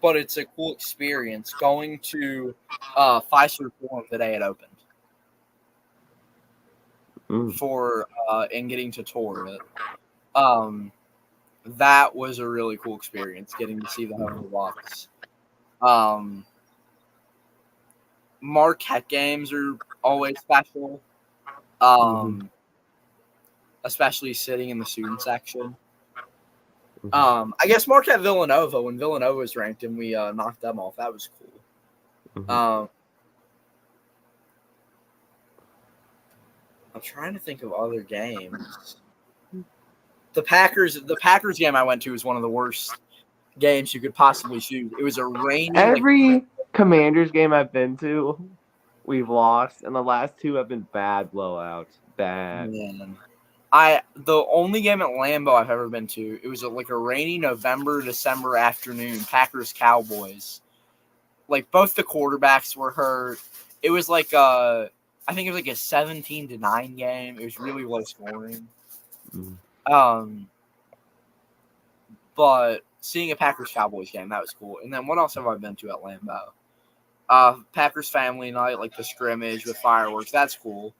but it's a cool experience going to Fiserv Forum the day it opened and getting to tour it. That was a really cool experience, getting to see the home Bucks. Marquette games are always special, especially sitting in the student section. I guess Marquette Villanova, when Villanova was ranked and we knocked them off, that was cool. I'm trying to think of other games. The Packers game I went to was one of the worst games you could possibly shoot. It was a rainy. Every Commanders game I've been to, we've lost, and the last two have been bad blowouts. Bad. Man. The only game at Lambeau I've ever been to, it was like a rainy December afternoon, Packers Cowboys. Like, both the quarterbacks were hurt. It was like I think it was like a 17-9 game. It was really low scoring. But seeing a Packers Cowboys game, that was cool. And then what else have I been to at Lambeau? Packers family night, like the scrimmage with fireworks. That's cool.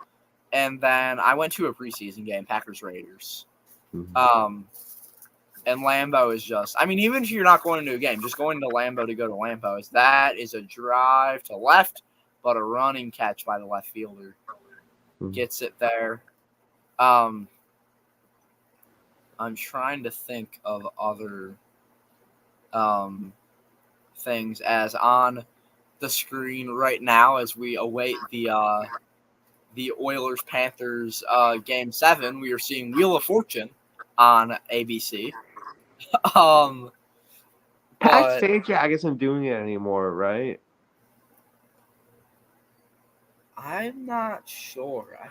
And then I went to a preseason game, Packers Raiders. And Lambeau is just, I mean, even if you're not going to a game, just going to Lambeau to go to Lambeau, that is a drive to left, but a running catch by the left fielder. Gets it there. I'm trying to think of other things as on the screen right now as we await the Oilers-Panthers Game 7. We are seeing Wheel of Fortune on ABC. Pat Sajak isn't doing it anymore, right? I'm not sure. I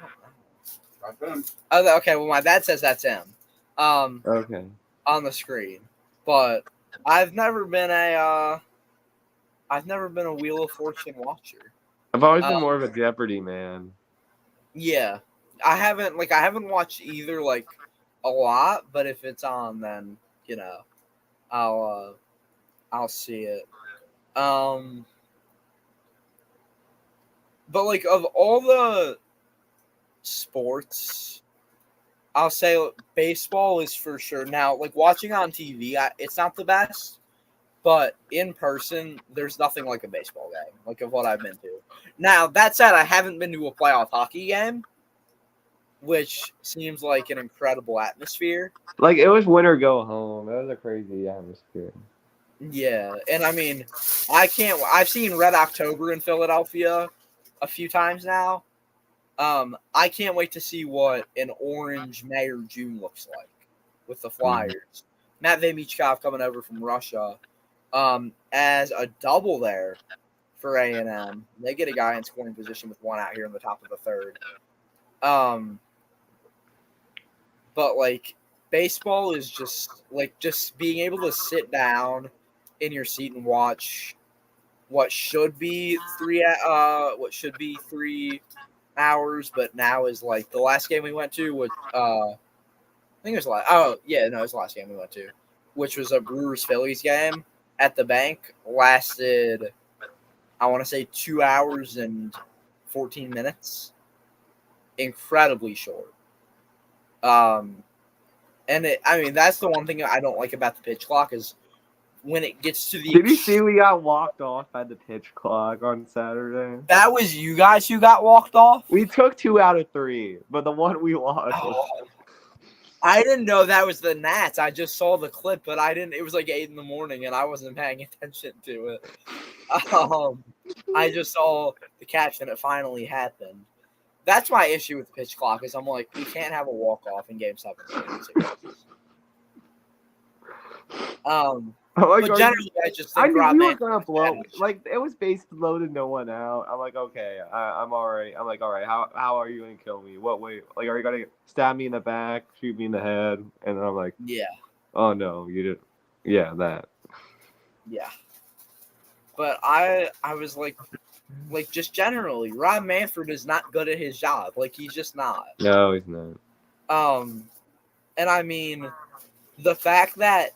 don't know. Oh, okay, well, my dad says that's him. Okay. On the screen, but I've never been a Wheel of Fortune watcher. I've always been more of a Jeopardy man. Yeah, I haven't watched either like a lot, but if it's on, then I'll see it. But like of all the sports, I'll say baseball is for sure. Now, like watching on TV, it's not the best, but in person, there's nothing like a baseball game, like of what I've been to. Now, that said, I haven't been to a playoff hockey game, which seems like an incredible atmosphere. Like, it was win or go home. It was a crazy atmosphere. Yeah, and I mean, I've seen Red October in Philadelphia a few times now. I can't wait to see what an orange May or June looks like with the Flyers. Matvey Michkov coming over from Russia as a double there for A&M. They get a guy in scoring position with one out here in the top of the third. But like baseball is just being able to sit down in your seat and watch what should be 3 hours, but now is like the last game we went to was I think it was it was the last game we went to, which was a Brewers Phillies game at the bank. Lasted, I want to say 2 hours and 14 minutes. Incredibly short. And that's the one thing I don't like about the pitch clock is when it gets to the. Did you see we got walked off at the pitch clock on Saturday? That was you guys who got walked off? We took 2 out of 3, but the one we lost was. I didn't know that was the Nats. I just saw the clip, but I didn't. It was like 8 a.m. and I wasn't paying attention to it. I just saw the caption. It finally happened. That's my issue with the pitch clock is I'm like, we can't have a walk-off in Game 7. But generally, I just think I knew we were going to blow. Like, it was base loaded, no one out. I'm like, okay, I'm all right. I'm like, all right, how are you going to kill me? What way? Like, are you going to stab me in the back, shoot me in the head? And then I'm like, yeah. Oh, no, you didn't. Yeah, that. Yeah. But I was like, just generally, Rob Manfred is not good at his job. Like, he's just not. No, he's not. And I mean, the fact that,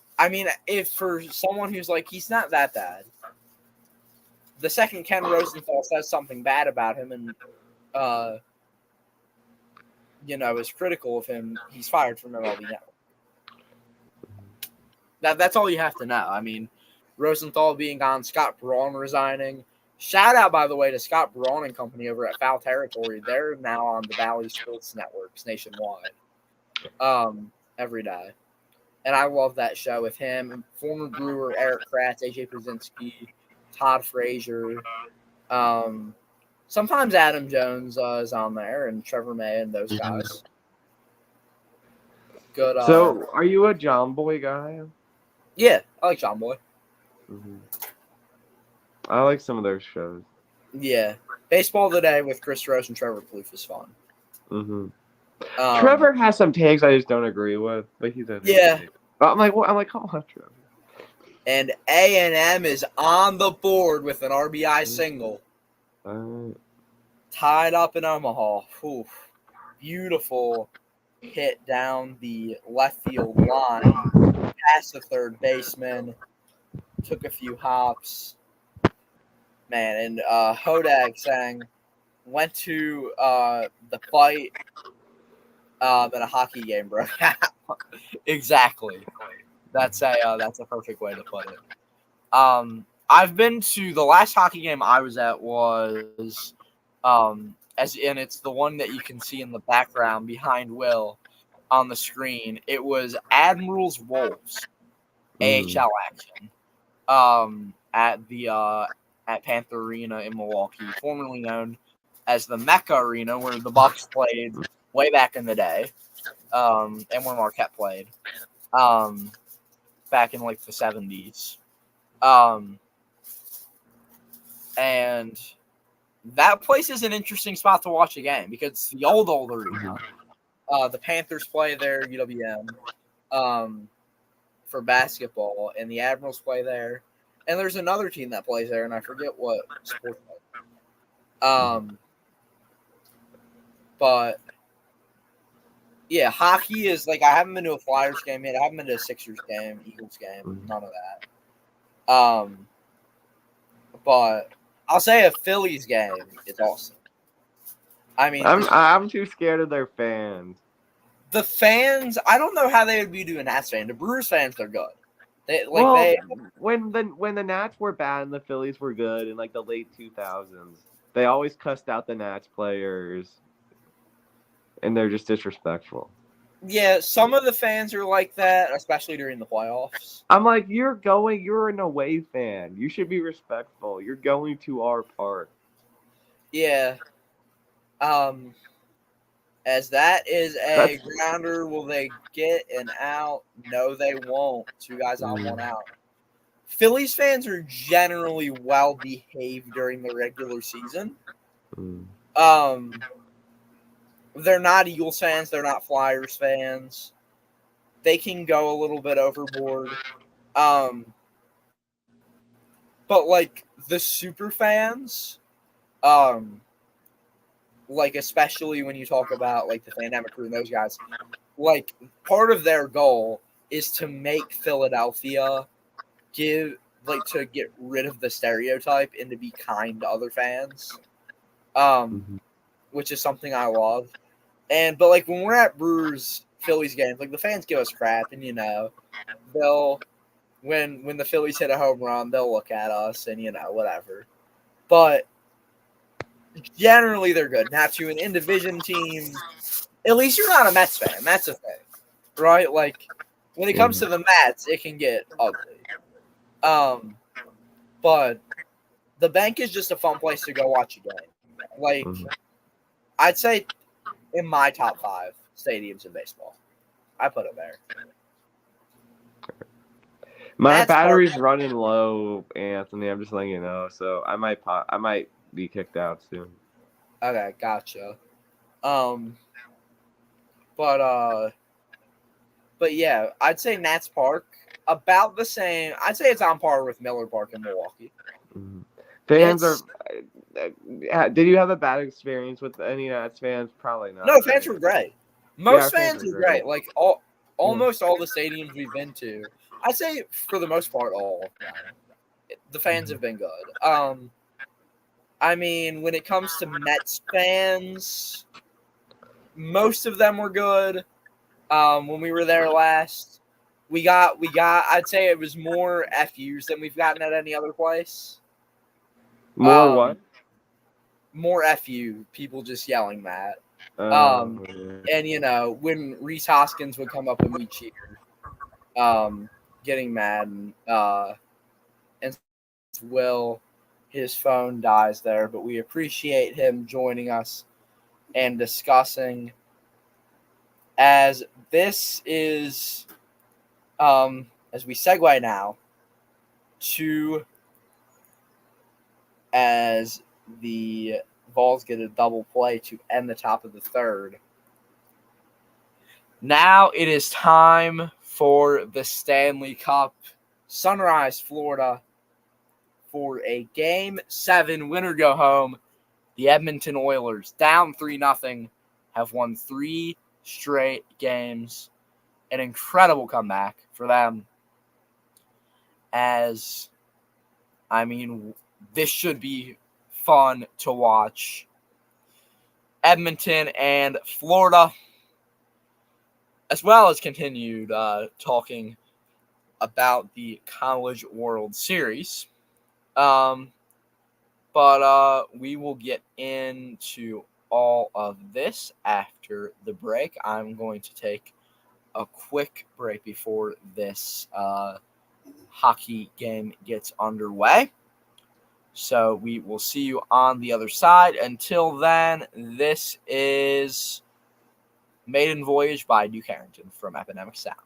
if for someone who's like, he's not that bad, the second Ken Rosenthal says something bad about him and, is critical of him, he's fired from MLB Network. That's all you have to know. I mean, Rosenthal being gone, Scott Braun resigning. Shout out, by the way, to Scott Braun and company over at Foul Territory. They're now on the Valley Sports Networks nationwide every day. And I love that show with him. Former Brewer Eric Kratz, AJ Brzezinski, Todd Frazier. Sometimes Adam Jones is on there, and Trevor May and those guys. Good. So, are you a John Boy guy? Yeah, I like John Boy. Mm-hmm. I like some of their shows. Yeah. Baseball Today with Chris Rose and Trevor Plouffe is fun. Mm-hmm. Trevor has some takes I just don't agree with, but he's a I'm like, come on, Trevor. And A&M is on the board with an RBI single. Tied up in Omaha. Oof. Beautiful hit down the left field line. Past the third baseman. Took a few hops. Man, and Hodag sang, went to the fight, and a hockey game broke out. Exactly. That's a perfect way to put it. I've been to the last hockey game I was at was, it's the one that you can see in the background behind Will on the screen. It was Admirals Wolves AHL action at Panther Arena in Milwaukee, formerly known as the Mecca Arena, where the Bucks played way back in the day, and where Marquette played back in like the 70s. And that place is an interesting spot to watch a game because it's the old arena. The Panthers play there, UWM, for basketball, and the Admirals play there. And there's another team that plays there, and I forget what sport. But yeah, hockey is like, I haven't been to a Flyers game yet. I haven't been to a Sixers game, Eagles game, none of that. But I'll say a Phillies game is awesome. I mean, I'm too scared of their fans. The fans, I don't know how they would be doing Nats fans. The Brewers fans, they're good. When the Nats were bad and the Phillies were good in like the late 2000s, they always cussed out the Nats players, and they're just disrespectful. Yeah, some of the fans are like that, especially during the playoffs. I'm like, you're an away fan. You should be respectful. You're going to our park. Yeah. As that is a grounder, will they get an out? No, they won't. 2 guys on, 1 out. Phillies fans are generally well behaved during the regular season. They're not Eagles fans. They're not Flyers fans. They can go a little bit overboard. But like the super fans, like especially when you talk about like the Pandemic Crew and those guys, like part of their goal is to make Philadelphia to get rid of the stereotype and to be kind to other fans. Mhm. which is something I love. But like when we're at Brewers Phillies games, like the fans give us crap, and they'll when the Phillies hit a home run, they'll look at us and whatever. But generally, they're good. Now to an in division team, at least you're not a Mets fan. That's a thing, right? Like when it comes to the Mets, it can get ugly. But the bank is just a fun place to go watch a game. Like I'd say in my top 5 stadiums in baseball, I put it there. My Mets battery's Park. running low, Anthony. I'm just letting you know. So I might be kicked out soon. Okay, gotcha. But yeah, I'd say Nats Park about the same. I'd say it's on par with Miller Park in Milwaukee. Fans are. Did you have a bad experience with any Nats fans? Probably not. No, fans were great. Most fans were great. Like almost all the stadiums we've been to, I'd say for the most part, all the fans have been good. I mean, when it comes to Mets fans, most of them were good. When we were there last, we got. I'd say it was more FUs than we've gotten at any other place. More what? More FU, people just yelling that. Yeah. And when Reese Hoskins would come up and we cheered, getting mad, and Will, his phone dies there, but we appreciate him joining us and discussing. As this is, as we segue now to as the Vols get a double play to end the top of the third. Now it is time for the Stanley Cup. Sunrise, Florida, for a Game 7 winner go home. The Edmonton Oilers, down 3-0, have won 3 straight games. An incredible comeback for them. As, I mean, this should be fun to watch. Edmonton and Florida, as well as continued talking about the College World Series. But we will get into all of this after the break. I'm going to take a quick break before this hockey game gets underway. So we will see you on the other side. Until then, this is Maiden Voyage by Duke Harrington from Epidemic Sound.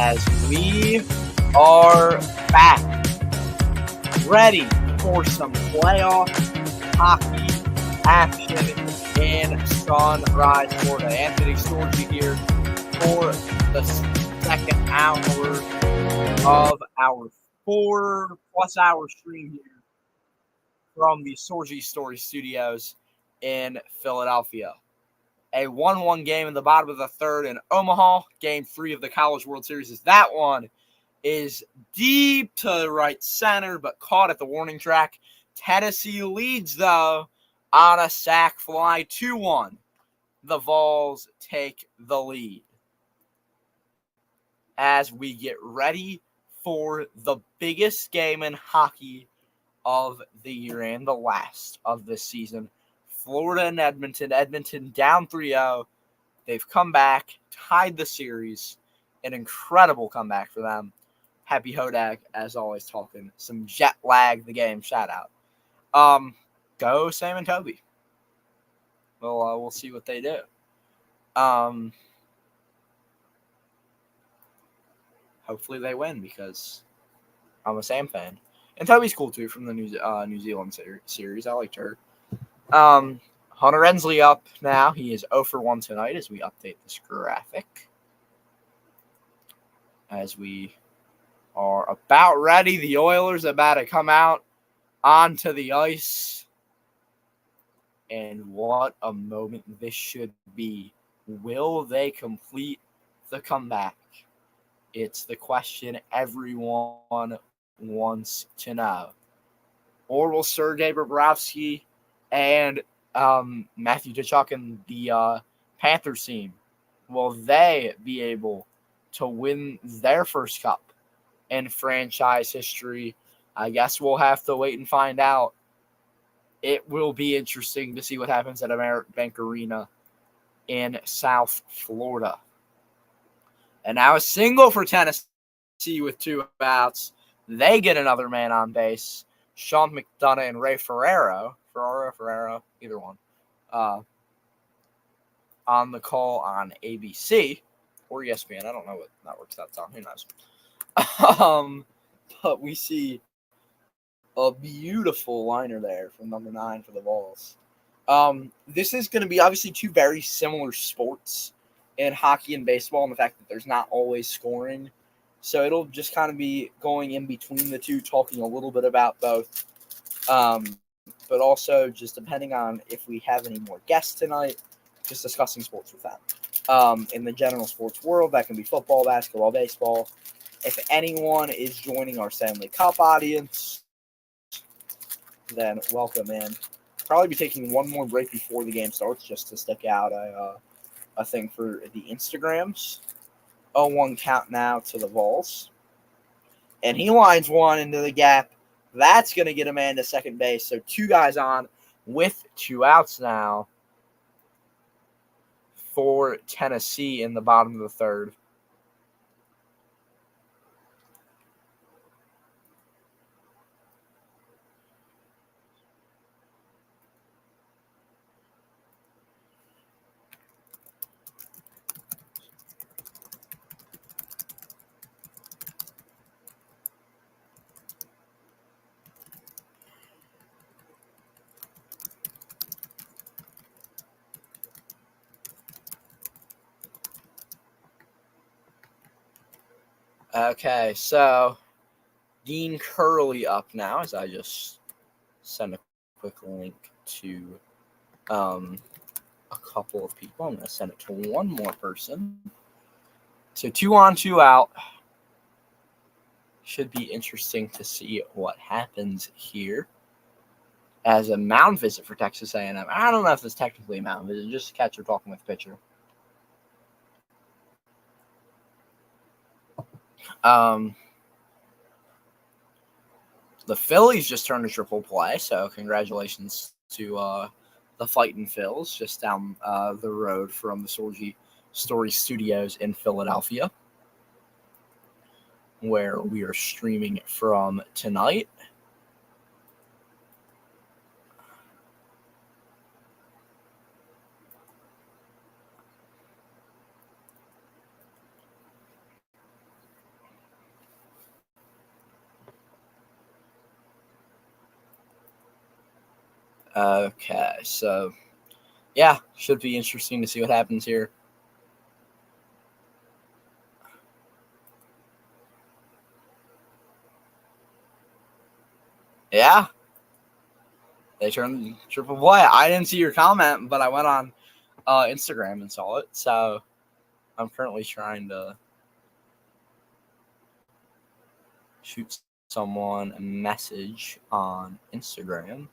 as we are back, ready for some playoff hockey action in Sunrise, Florida. Anthony Storgy here for the second hour of our 4+ hour stream here from the Sorgi Story Studios in Philadelphia. A 1-1 game in the bottom of the third in Omaha. Game 3 of the College World Series is that one is deep to the right center, but caught at the warning track. Tennessee leads, though, on a sac fly 2-1. The Vols take the lead. As we get ready for the biggest game in hockey of the year and the last of the season, Florida and Edmonton. Edmonton down 3-0. They've come back, tied the series. An incredible comeback for them. Happy Hodag, as always, talking some jet lag the game. Shout out. Go Sam and Toby. We'll see what they do. Hopefully they win because I'm a Sam fan. And Toby's cool too from the New Zealand series. I liked her. Hunter Ensley up now. He is 0 for 1 tonight as we update this graphic. As we are about ready, the Oilers about to come out onto the ice. And what a moment this should be. Will they complete the comeback? It's the question everyone wants to know. Or will Sergei Bobrovsky and Matthew Tkachuk and the Panthers team, will they be able to win their first cup in franchise history? I guess we'll have to wait and find out. It will be interesting to see what happens at American Bank Arena in South Florida. And now a single for Tennessee with 2 outs. They get another man on base. Sean McDonough and Ray Ferraro, either one, on the call on ABC or ESPN. I don't know what networks that's on. Who knows? But we see a beautiful liner there from number 9 for the Vols. This is going to be obviously 2 very similar sports in hockey and baseball, and the fact that there's not always scoring. So it'll just kind of be going in between the two, talking a little bit about both. But also just depending on if we have any more guests tonight, just discussing sports with them. In the general sports world, that can be football, basketball, baseball. If anyone is joining our Stanley Cup audience, then welcome in. Probably be taking one more break before the game starts just to stick out a thing for the Instagrams. 0-1 count now to the Vols. And he lines one into the gap. That's going to get a man to second base. So 2 guys on with 2 outs now for Tennessee in the bottom of the third. Okay, so Dean Curley up now, as I just send a quick link to a couple of people. I'm going to send it to one more person. So 2 on, 2 out. Should be interesting to see what happens here. As a mound visit for Texas A&M. I don't know if it's technically a mound visit, just a catcher talking with the pitcher. The Phillies just turned a triple play, so congratulations to the Fightin' Phils just down the road from the Sorgi Story Studios in Philadelphia, where we are streaming from tonight. Okay, so yeah, should be interesting to see what happens here. Yeah, they turned triple play. I didn't see your comment, but I went on Instagram and saw it. So I'm currently trying to shoot someone a message on Instagram.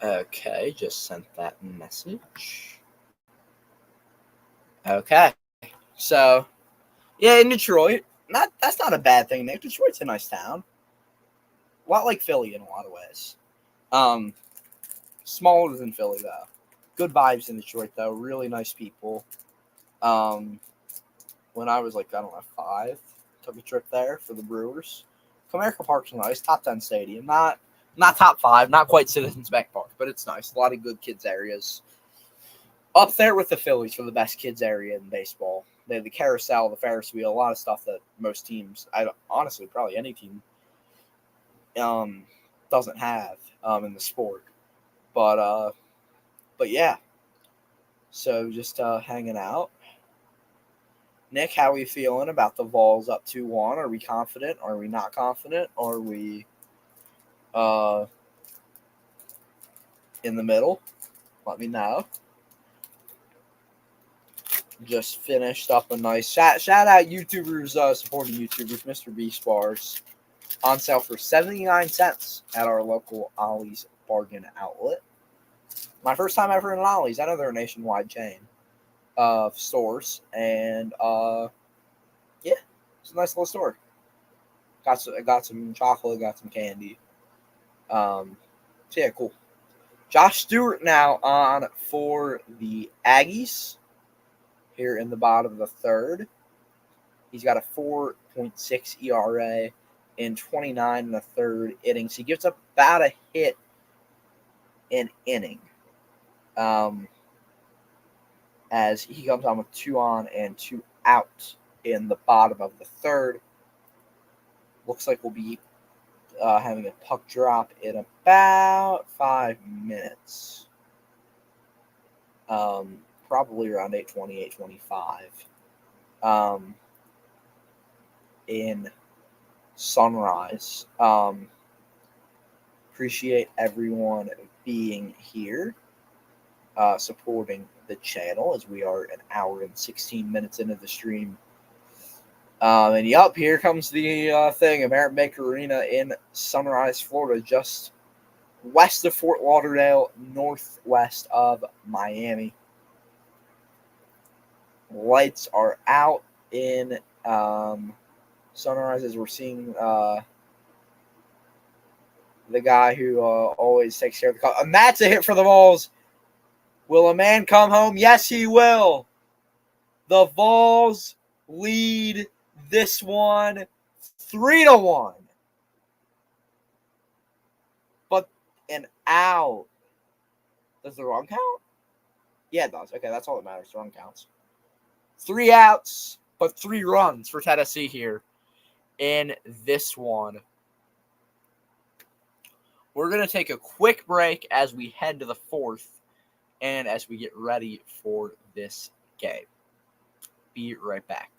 Okay, just sent that message. Okay, so yeah, in Detroit, that's not a bad thing, Nick. Detroit's a nice town, a lot like Philly in a lot of ways. Um, Smaller than Philly though. Good vibes in Detroit though. Really nice people. Um, when I was like I don't know 5, took a trip there for the Brewers. Comerica Park's nice, top 10 stadium. Not top 5, not quite Citizens Bank Park, but it's nice. A lot of good kids areas. Up there with the Phillies for the best kids area in baseball. They have the carousel, the Ferris wheel, a lot of stuff that most teams, honestly probably any team, doesn't have in the sport. But yeah. So just hanging out. Nick, how are we feeling about the Vols up 2-1? Are we confident? Are we not confident? Are we in the middle? Let me know. Just finished up a nice shout out YouTubers supporting YouTubers, Mr. Beast Bars. On sale for 79 cents at our local Ollie's Bargain Outlet. My first time ever in an Ollie's. I know they're a nationwide chain of stores. And yeah, it's a nice little store. Got some chocolate, got some candy. So yeah, cool. Josh Stewart now on for the Aggies here in the bottom of the third. He's got a 4.6 ERA in 29 and a third innings. He gives up about a hit an inning. As he comes on with 2 on and 2 out in the bottom of the third. Looks like we'll be having a puck drop in about 5 minutes. Probably around 8:20, 8:25. In Sunrise. Appreciate everyone being here, supporting the channel as we are an hour and 16 minutes into the stream. And yup, here comes the thing. American Bank Arena in Sunrise, Florida, just west of Fort Lauderdale, northwest of Miami. Lights are out in Sunrise as we're seeing the guy who always takes care of the call. And that's a hit for the Vols. Will a man come home? Yes, he will. The Vols lead this one 3-1. But an out. Does the run count? Yeah, it does. Okay, that's all that matters. The run counts. 3 outs, but 3 runs for Tennessee here in this one. We're going to take a quick break as we head to the 4th and as we get ready for this game. Be right back.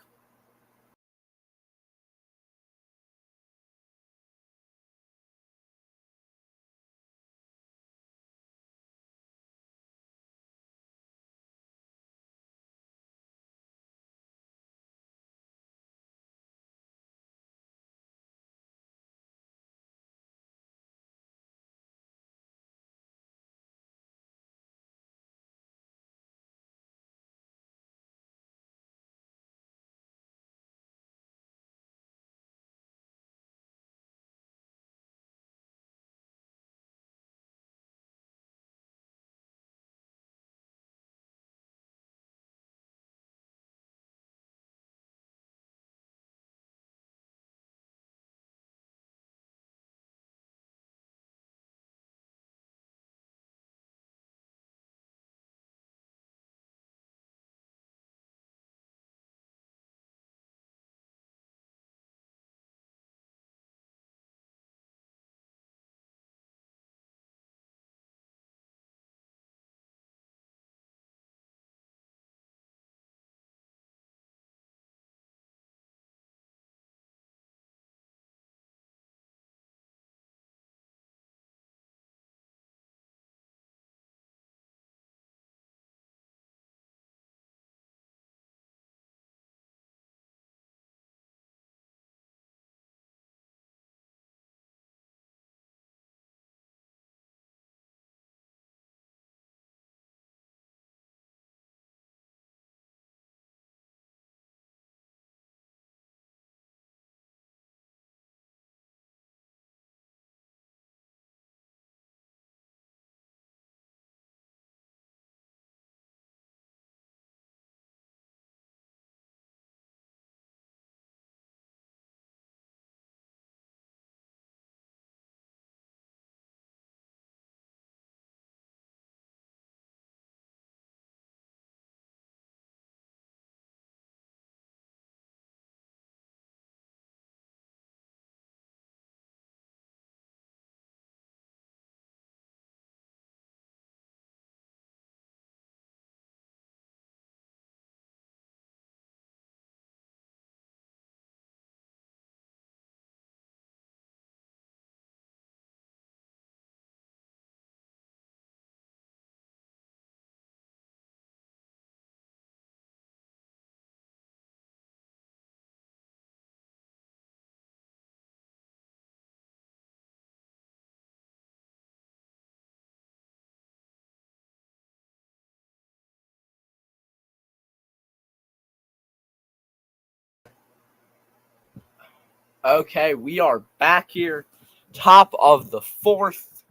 Okay, we are back here. Top of the fourth.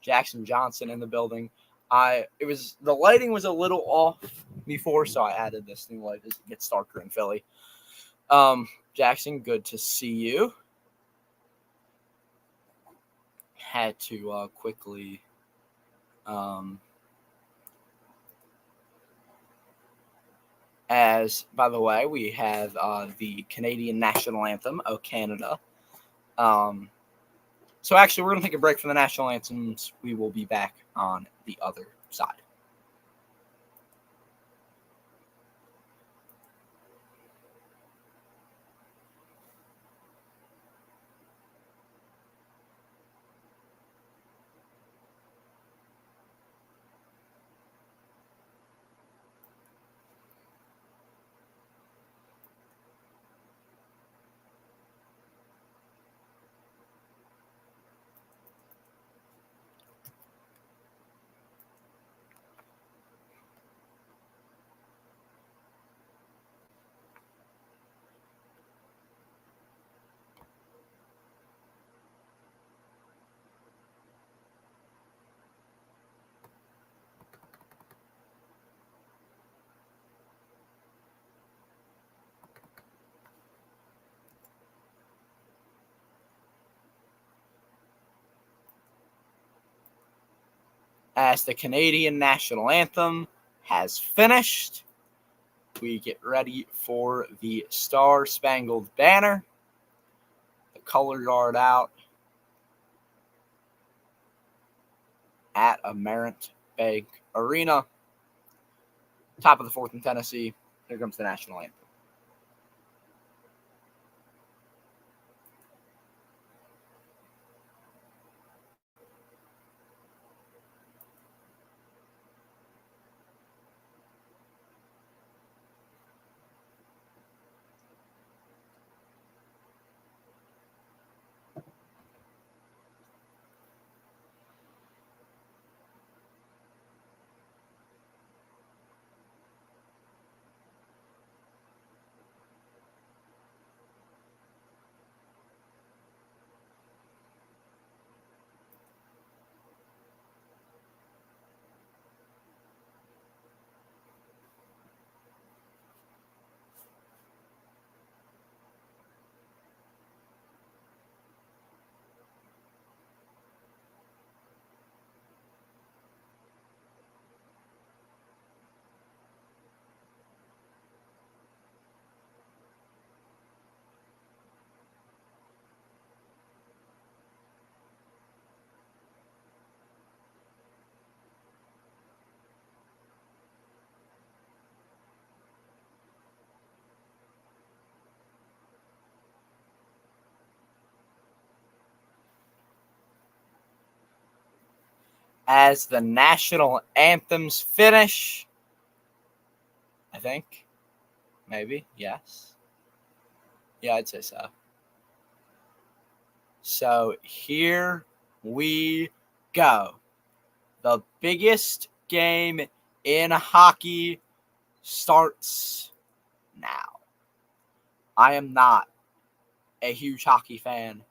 Jackson Johnson in the building. The lighting was a little off before, so I added this new light as it gets darker in Philly. Jackson, good to see you. Had to quickly as by the way, we have the Canadian national anthem, "O Canada." So actually, we're going to take a break from the national anthems. We will be back on the other side. As the Canadian national anthem has finished, we get ready for the Star-Spangled Banner. The color guard out at Amerant Bank Arena. Top of the fourth in Tennessee. Here comes the national anthem. As the national anthems finish, I think, maybe, yes. Yeah, I'd say so. So here we go. The biggest game in hockey starts now. I am not a huge hockey fan,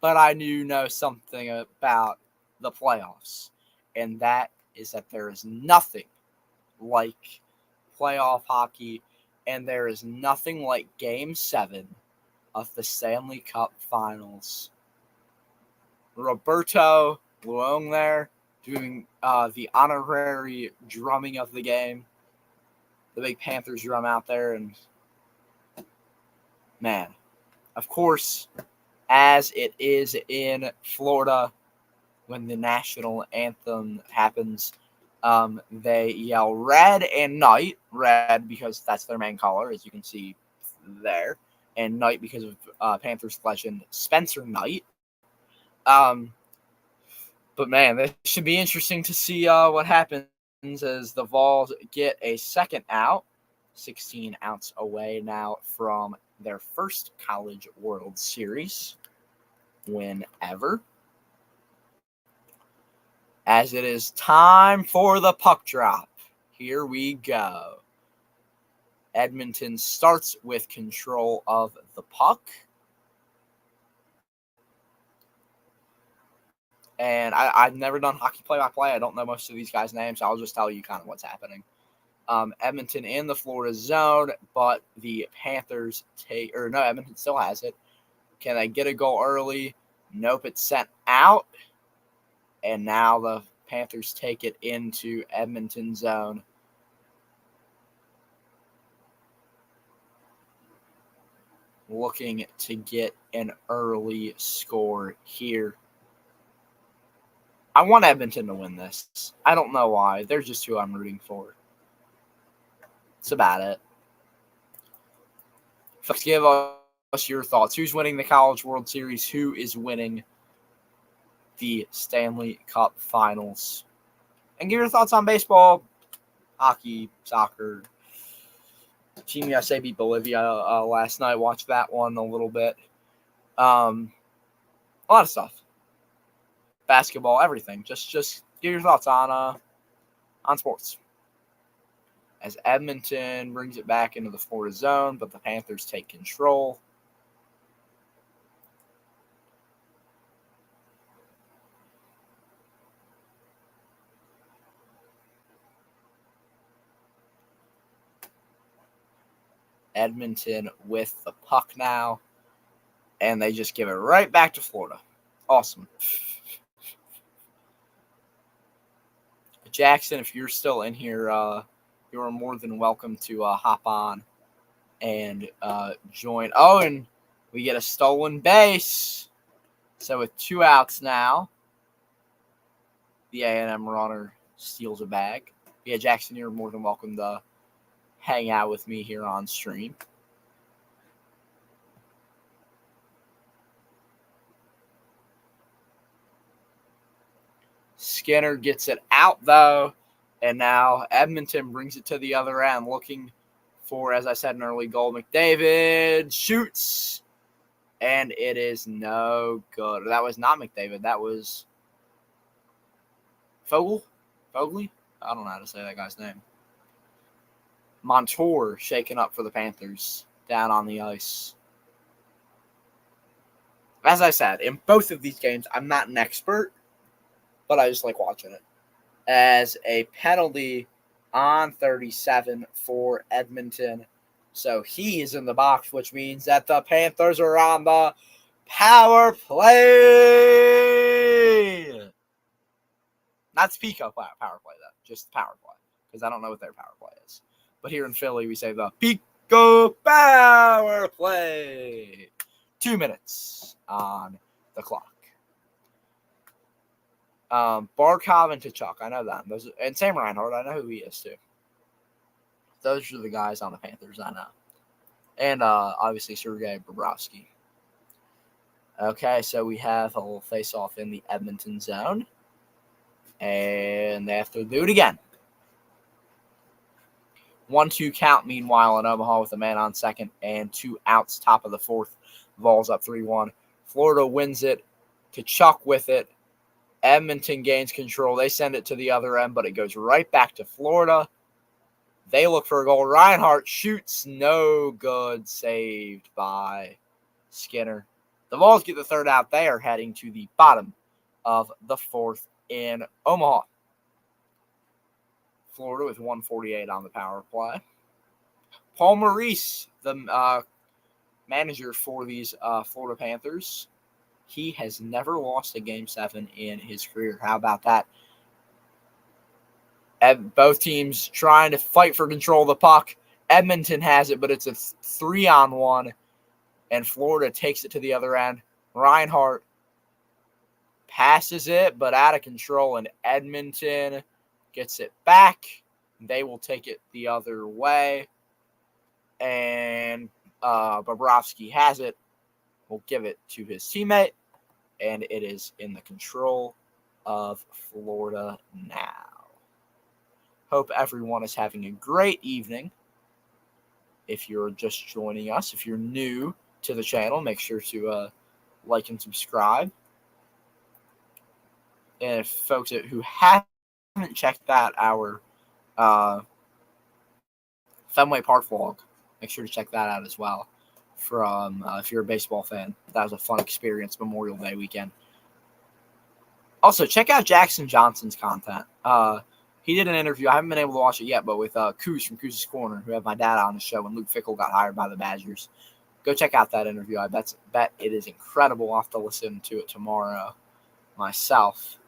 but I do know something about the playoffs, and that is that there is nothing like playoff hockey, and there is nothing like Game 7 of the Stanley Cup Finals. Roberto Luong there doing the honorary drumming of the game. The big Panthers drum out there, and man, of course, as it is in Florida, when the national anthem happens, they yell red and night. Red because that's their main color, as you can see there, and night because of Panthers legend Spencer Knight. But man, this should be interesting to see what happens as the Vols get a second out, 16 outs away now from their first College World Series win ever. As it is time for the puck drop. Here we go. Edmonton starts with control of the puck. And I've never done hockey play-by-play. I don't know most of these guys' names. So I'll just tell you kind of what's happening. Edmonton in the Florida zone, but the Panthers Edmonton still has it. Can they get a goal early? Nope, it's sent out. And now the Panthers take it into Edmonton zone. Looking to get an early score here. I want Edmonton to win this. I don't know why. They're just who I'm rooting for. That's about it. Let's give us your thoughts. Who's winning the College World Series? Who is winning the Stanley Cup Finals? And give your thoughts on baseball, hockey, soccer. Team USA beat Bolivia last night. Watched that one a little bit. A lot of stuff. Basketball, everything. Just give your thoughts on sports. As Edmonton brings it back into the Florida zone, but the Panthers take control. Edmonton with the puck now, and they just give it right back to Florida. Awesome. Jackson, if you're still in here, you are more than welcome to hop on and join. Oh, and we get a stolen base. So with 2 outs now, the A&M runner steals a bag. Yeah, Jackson, you're more than welcome to hang out with me here on stream. Skinner gets it out, though. And now Edmonton brings it to the other end, looking for, as I said, an early goal. McDavid shoots, and it is no good. That was not McDavid. That was Fogley? I don't know how to say that guy's name. Montour shaken up for the Panthers down on the ice. As I said, in both of these games, I'm not an expert, but I just like watching it. As a penalty on 37 for Edmonton. So he is in the box, which means that the Panthers are on the power play. Not Pico power play, though. Just power play. Because I don't know what their power play is. But here in Philly, we say the Pico power play. 2 minutes on the clock. Barkov and Tkachuk, I know that. And Sam Reinhart, I know who he is too. Those are the guys on the Panthers I know. And obviously Sergei Bobrovsky. Okay, so we have a little face-off in the Edmonton zone. And they have to do it again. 1-2 count, meanwhile, in Omaha with a man on second and 2 outs, top of the fourth. Vols up 3-1. Florida wins it. Tkachuk with it. Edmonton gains control. They send it to the other end, but it goes right back to Florida. They look for a goal. Reinhart shoots. No good. Saved by Skinner. The Vols get the third out. They are heading to the bottom of the fourth in Omaha. Florida with 1:48 on the power play. Paul Maurice, the manager for these Florida Panthers, he has never lost a Game 7 in his career. How about that? Both teams trying to fight for control of the puck. Edmonton has it, but it's a 3-on-1, and Florida takes it to the other end. Reinhart passes it, but out of control, and Edmonton gets it back. They will take it the other way, and Bobrovsky has it. Will give it to his teammate, and it is in the control of Florida now. Hope everyone is having a great evening. If you're just joining us, if you're new to the channel, make sure to like and subscribe. And if folks who haven't checked out our Fenway Park vlog, make sure to check that out as well. From if you're a baseball fan, that was a fun experience Memorial Day weekend. Also, check out Jackson Johnson's content. He did an interview. I haven't been able to watch it yet, but with Coos from Coos's Corner, who had my dad on the show when Luke Fickell got hired by the Badgers. Go check out that interview. I bet it is incredible. I'll have to listen to it tomorrow myself.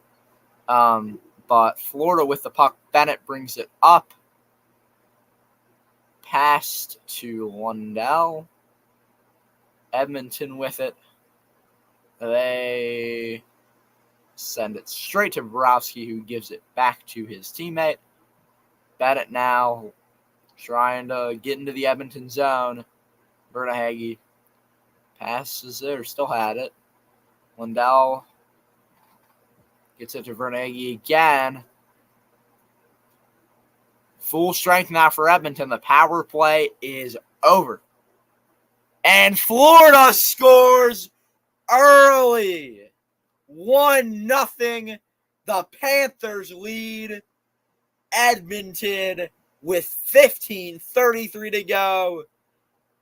But Florida with the puck. Bennett brings it up. Passed to Lundell. Edmonton with it. They send it straight to Borowski, who gives it back to his teammate. Bennett now trying to get into the Edmonton zone. Vertahage passes it, or still had it. Lundell gets it to Vertahage again. Full strength now for Edmonton. The power play is over. And Florida scores early. 1-0. The Panthers lead Edmonton with 15:33 to go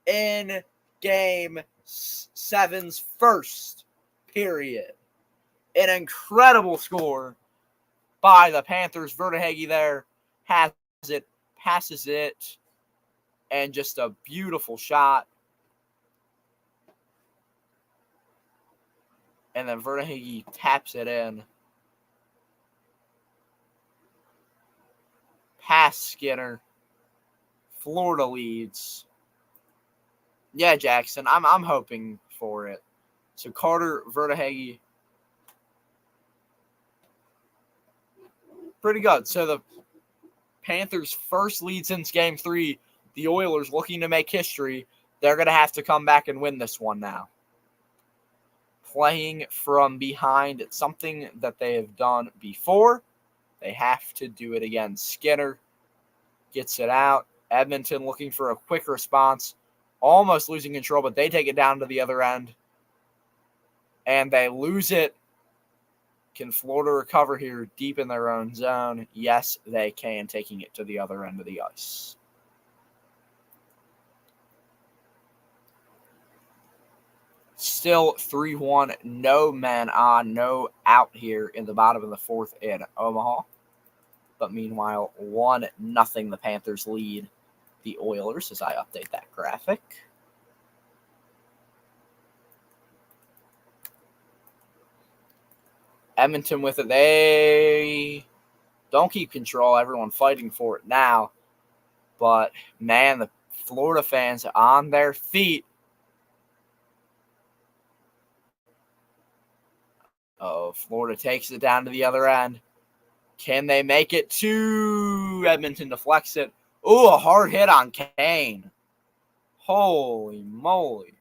in Game 7's first period. An incredible score by the Panthers. Vertahage there has it, passes it, and just a beautiful shot. And then Vertahage taps it in. Pass Skinner. Florida leads. Yeah, Jackson, I'm hoping for it. So Carter, Vertahage. Pretty good. So the Panthers' first lead since Game 3. The Oilers looking to make history. They're going to have to come back and win this one now. Playing from behind, it's something that they have done before. They have to do it again. Skinner gets it out. Edmonton looking for a quick response. Almost losing control, but they take it down to the other end. And they lose it. Can Florida recover here deep in their own zone? Yes, they can, taking it to the other end of the ice. Still 3-1, no men on, no out here in the bottom of the fourth in Omaha. But meanwhile, 1-0 the Panthers lead the Oilers as I update that graphic. Edmonton with it. They don't keep control. Everyone fighting for it now. But, man, the Florida fans on their feet. Oh, Florida takes it down to the other end. Can they make it to Edmonton to flex it? Ooh, a hard hit on Kane. Holy moly.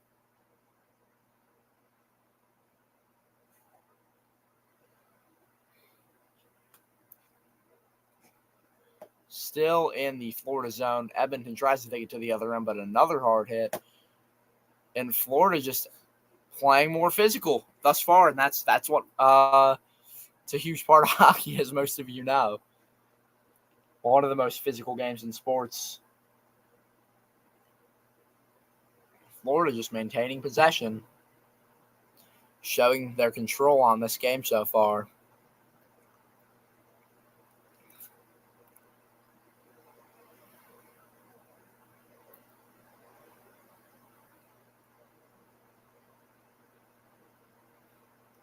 Still in the Florida zone. Edmonton tries to take it to the other end, but another hard hit. And Florida just playing more physical thus far, and that's what it's a huge part of hockey, as most of you know. One of the most physical games in sports. Florida just maintaining possession, showing their control on this game so far.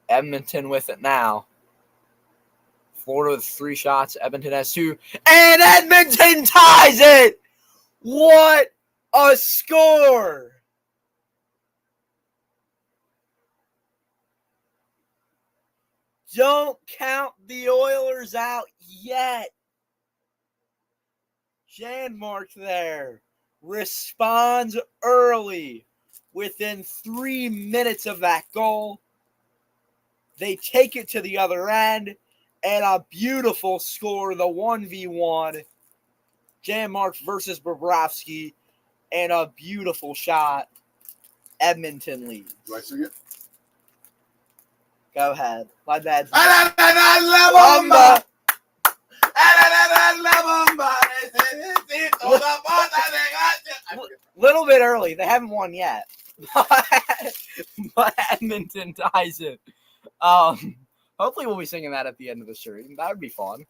Edmonton with it now. Florida with 3 shots. Edmonton has 2. And Edmonton ties it! What a score! Don't count the Oilers out yet. Janmark there responds early. Within 3 minutes of that goal, they take it to the other end, and a beautiful score, the 1v1. Janmark versus Bobrovsky, and a beautiful shot. Edmonton leads. Do I sing it? Go ahead. My dad's... Little bit early. They haven't won yet. But Edmonton ties it. Hopefully we'll be singing that at the end of the stream. That would be fun.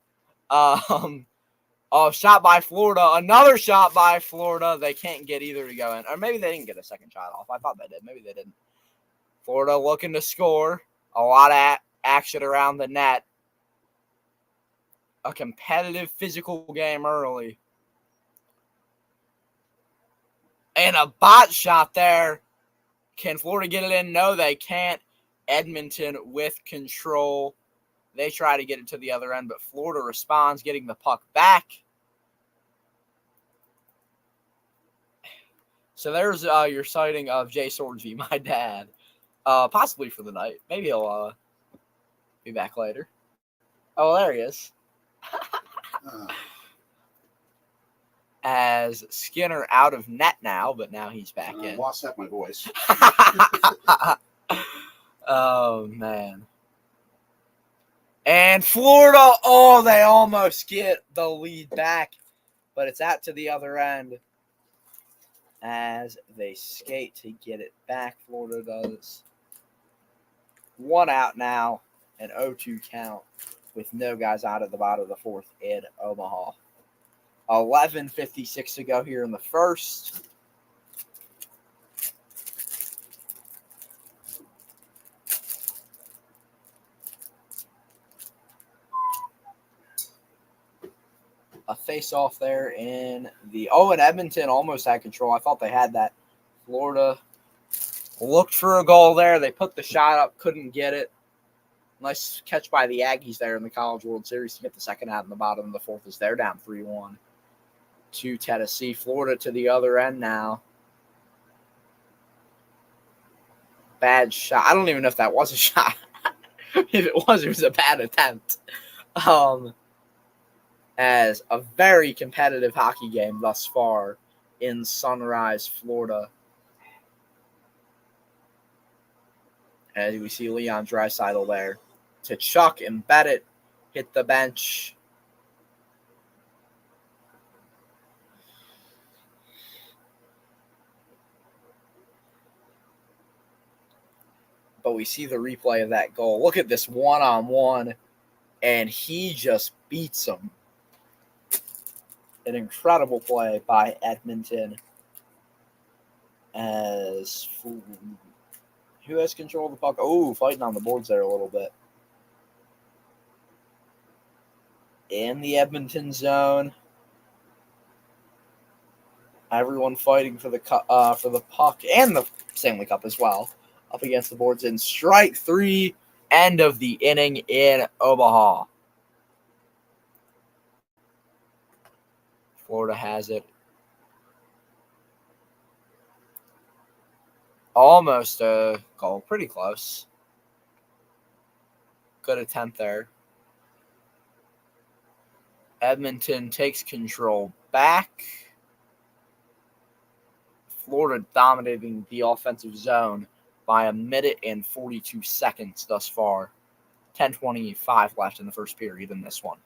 Shot by Florida. Another shot by Florida. They can't get either to go in. Or maybe they didn't get a second shot off. I thought they did. Maybe they didn't. Florida looking to score. A lot of action around the net. A competitive physical game early. And a bot shot there. Can Florida get it in? No, they can't. Edmonton with control. They try to get it to the other end, but Florida responds, getting the puck back. So there's your sighting of Jay Swordsby, my dad. Possibly for the night. Maybe he'll be back later. Oh, there he is. As Skinner out of net now, but now he's back in. I lost half my voice. Oh, man. And Florida, they almost get the lead back, but it's out to the other end as they skate to get it back. Florida does. 1 out now, an 0-2 count with no guys out of the bottom of the fourth in Omaha. 11:56 to go here in the first. A face-off there in the... and Edmonton almost had control. I thought they had that. Florida looked for a goal there. They put the shot up, couldn't get it. Nice catch by the Aggies there in the College World Series to get the second out in the bottom of the fourth as they're down 3-1 to Tennessee. Florida to the other end now. Bad shot. I don't even know if that was a shot. If it was a bad attempt. As a very competitive hockey game thus far in Sunrise, Florida. As we see Leon Draisaitl there to Chuck, embed it, hit the bench. But we see the replay of that goal. Look at this one-on-one, and he just beats him. An incredible play by Edmonton. As who has control of the puck? Fighting on the boards there a little bit. In the Edmonton zone. Everyone fighting for the puck and the Stanley Cup as well. Up against the boards in strike 3. End of the inning in Omaha. Florida has it. Almost a goal. Pretty close. Good attempt there. Edmonton takes control back. Florida dominating the offensive zone by 1 minute and 42 seconds thus far. 10:25 left in the first period in this one.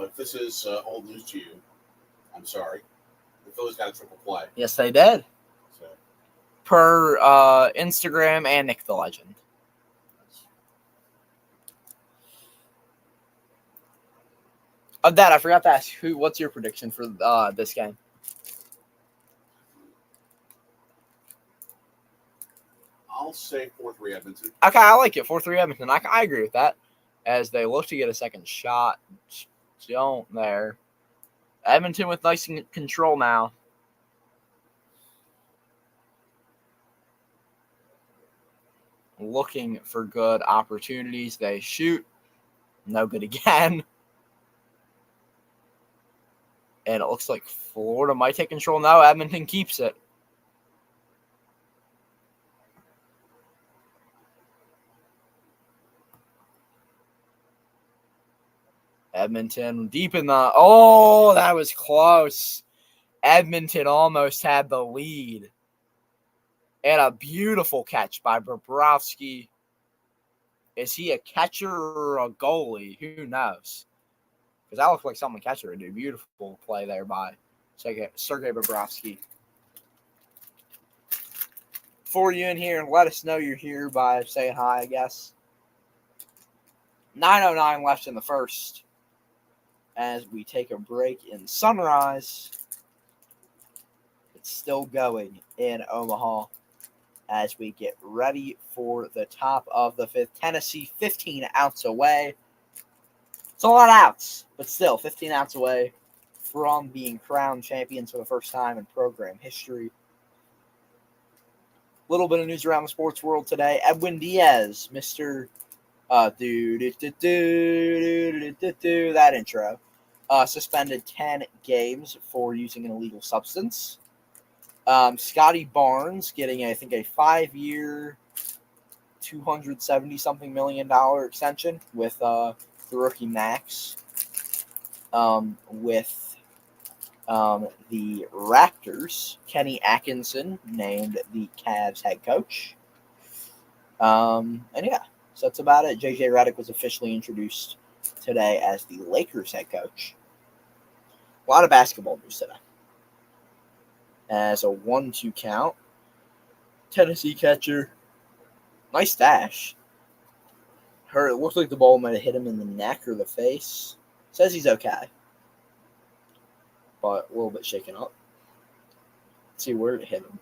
If this is old news to you, I'm sorry. The Phillies got a triple play. Yes, they did. So. Per Instagram and Nick the Legend. Of that, I forgot to ask, what's your prediction for this game? I'll say 4-3 Edmonton. Okay, I like it. 4-3 Edmonton. I agree with that. As they look to get a second shot. Don't there. Edmonton with nice control now. Looking for good opportunities. They shoot. No good again. And it looks like Florida might take control now. Edmonton keeps it. Edmonton deep in the... that was close. Edmonton almost had the lead. And a beautiful catch by Bobrovsky. Is he a catcher or a goalie? Who knows? Because that looked like something a catcher would do. Beautiful play there by Sergei Bobrovsky. Before you in here, let us know you're here by saying hi, I guess. 9:09 left in the first as we take a break in Sunrise. It's still going in Omaha as we get ready for the top of the fifth. Tennessee 15 outs away. It's a lot of outs, but still 15 outs away from being crowned champions for the first time in program history. Little bit of news around the sports world today. Edwin Diaz, Mr. That intro. Suspended 10 games for using an illegal substance. Scotty Barnes getting, I think, a 5-year, $270-something million extension with the rookie max. With the Raptors, Kenny Atkinson named the Cavs head coach. And yeah, so that's about it. JJ Redick was officially introduced today as the Lakers head coach. A lot of basketball news today. As a 1-2 count, Tennessee catcher, nice dash. It looked like the ball might have hit him in the neck or the face. Says he's okay, but a little bit shaken up. Let's see where it hit him.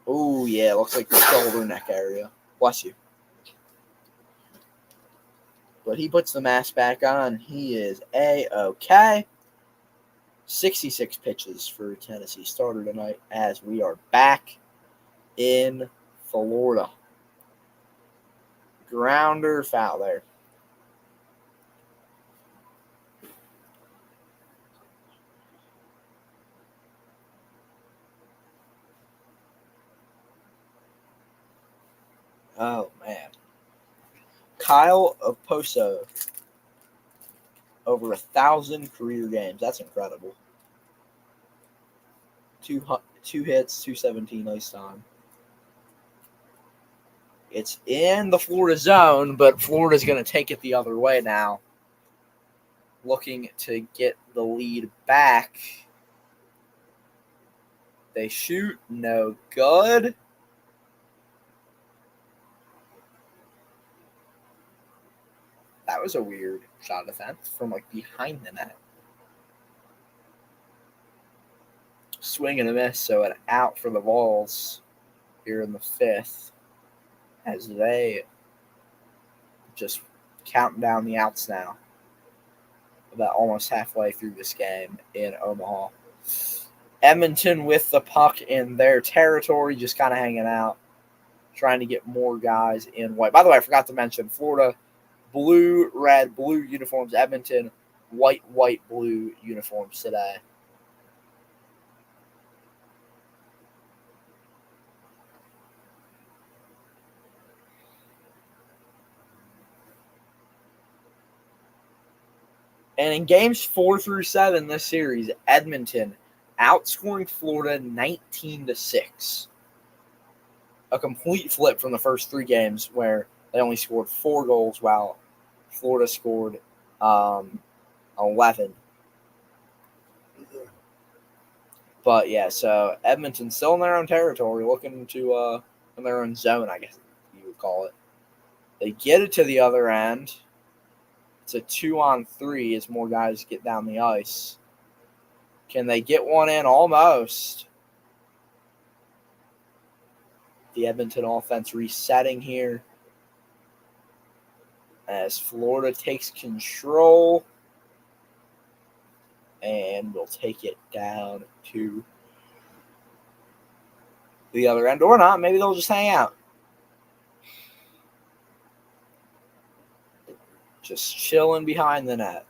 Oh, yeah, looks like the shoulder neck area. Bless you. But he puts the mask back on. He is A-okay. 66 pitches for Tennessee starter tonight as we are back in Florida. Grounder foul there. Oh, man. Kyle Oposo. Over 1,000 career games. That's incredible. Two hits, 217 ice time. It's in the Florida zone, but Florida's going to take it the other way now. Looking to get the lead back. They shoot. No good. That was a weird shot attempt from behind the net. Swing and a miss, so an out for the Vols here in the fifth as they just counting down the outs now. About almost halfway through this game in Omaha. Edmonton with the puck in their territory, just kind of hanging out, trying to get more guys in white. By the way, I forgot to mention Florida, blue, red, blue uniforms. Edmonton, white, blue uniforms today. And in games 4 through 7 this series, Edmonton outscoring Florida 19-6. A complete flip from the first 3 games where they only scored 4 goals while Florida scored 11. But yeah, so Edmonton still in their own territory, looking to in their own zone, I guess you would call it. They get it to the other end. It's a 2-on-3 as more guys get down the ice. Can they get one in? Almost. The Edmonton offense resetting here as Florida takes control and will take it down to the other end. Or not. Maybe they'll just hang out. Just chilling behind the net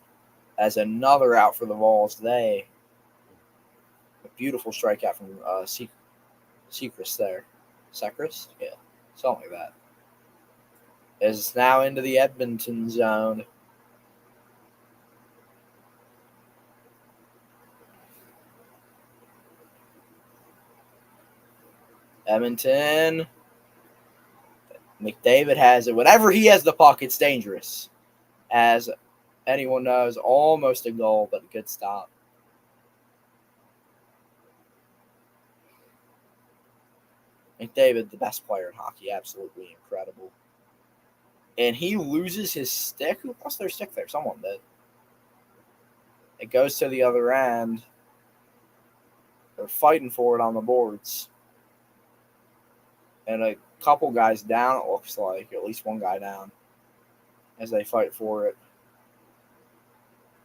as another out for the Vols. A beautiful strikeout from Sechrist there. Sechrist? Yeah, something like that. Is now into the Edmonton zone. Edmonton. McDavid has it. Whenever he has the puck, it's dangerous. As anyone knows, almost a goal, but a good stop. McDavid, the best player in hockey, absolutely incredible. And he loses his stick. Who lost their stick there? Someone did. It goes to the other end. They're fighting for it on the boards. And a couple guys down, it looks like. At least one guy down as they fight for it.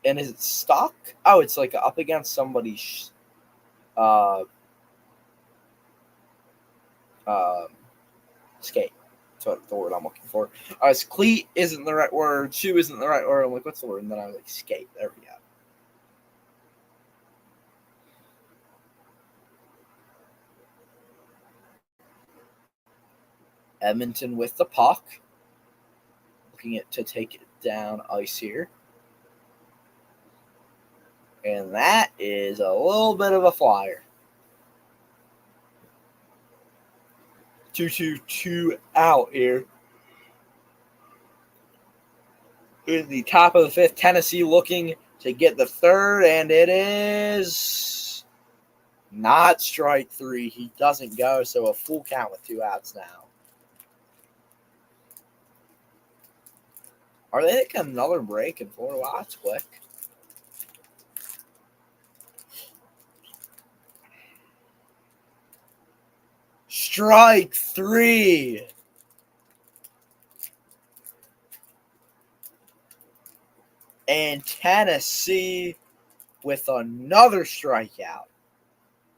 And is it stuck? Oh, it's like up against somebody's skate. That's the word I'm looking for. Cleat isn't the right word. Shoe isn't the right word. I'm like, what's the word? And then I was like, skate. There we go. Edmonton with the puck. Looking to take it down ice here. And that is a little bit of a flyer. 2-2-2 out here. In the top of the fifth, Tennessee looking to get the third, and it is not strike three. He doesn't go, so a full count with 2 outs now. Are they taking another break in Florida? Wow, that's quick. Strike three. And Tennessee with another strikeout.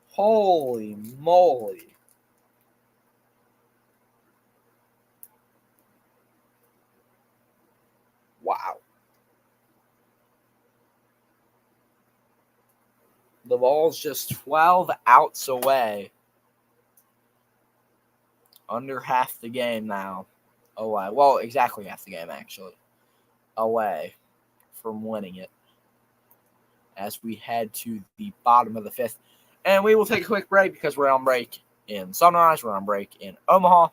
Holy moly. Wow. The ball's just 12 outs away. Under half the game now. Away. Well, exactly half the game, actually. Away from winning it. As we head to the bottom of the fifth. And we will take a quick break because we're on break in Sunrise. We're on break in Omaha.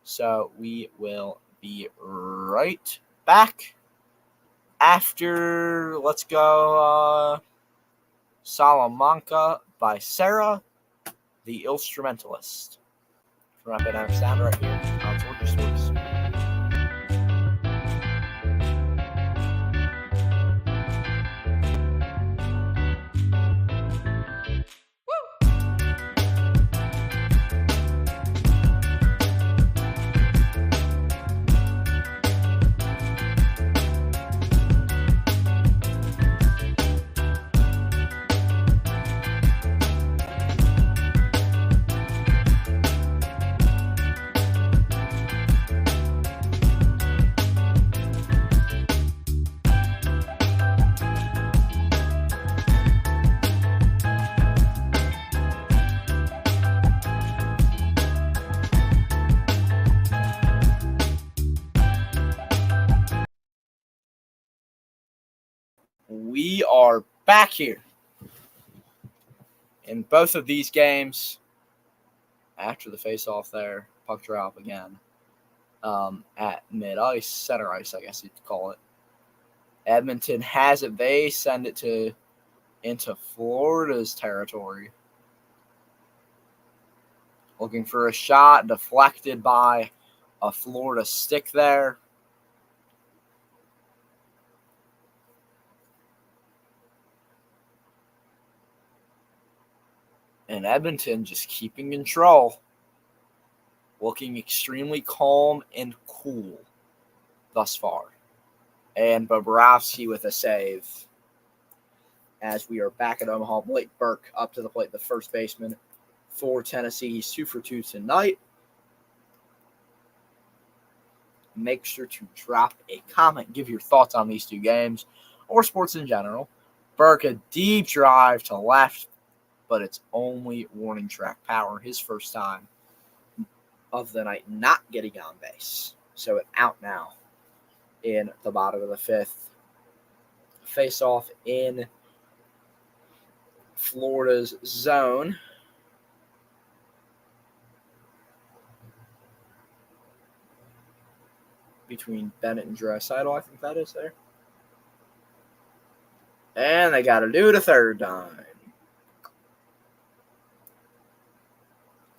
So we will be right back after, let's go, Salamanca by Sarah, the Instrumentalist. Wrap it out sound right here on Georgia Sports. We are back here. In both of these games, after the face-off there, puck drop again at mid-ice, center ice, I guess you'd call it. Edmonton has it. They send it into Florida's territory. Looking for a shot, deflected by a Florida stick there. And Edmonton just keeping control. Looking extremely calm and cool thus far. And Bobrovsky with a save. As we are back at Omaha, Blake Burke up to the plate, the first baseman for Tennessee. He's 2 for 2 tonight. Make sure to drop a comment. Give your thoughts on these two games or sports in general. Burke, a deep drive to left, but it's only warning track power. His first time of the night not getting on base. So it's out now in the bottom of the fifth. Face off in Florida's zone. Between Bennett and Draisaitl, I think that is there. And they got to do it a third time.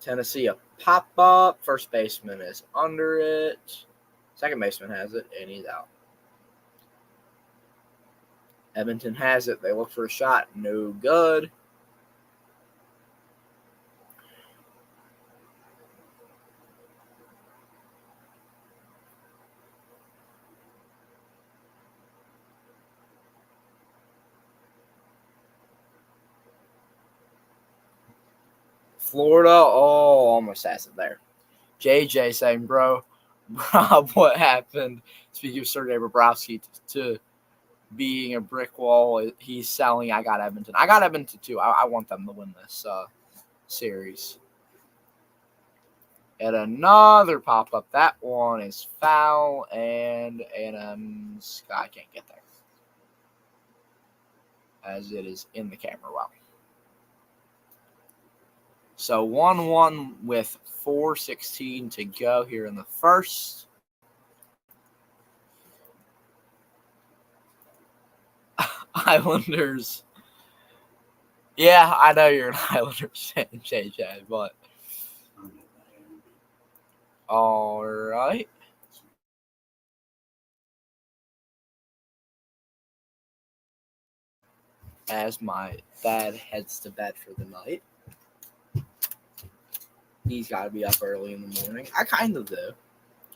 Tennessee, a pop-up. First baseman is under it. Second baseman has it, and he's out. Edmonton has it. They look for a shot. No good. Florida, almost has it there. JJ saying, bro, Rob, what happened? Speaking of Sergei Bobrovsky to being a brick wall, he's selling. I got Edmonton. I got Edmonton too. I want them to win this series. And another pop-up. That one is foul, and A&M's guy can't get there. As it is in the camera well. So 1-1 with 4:16 to go here in the first. Islanders. Yeah, I know you're an Islanders fan, JJ, but all right. As my dad heads to bed for the night. He's got to be up early in the morning. I kind of do.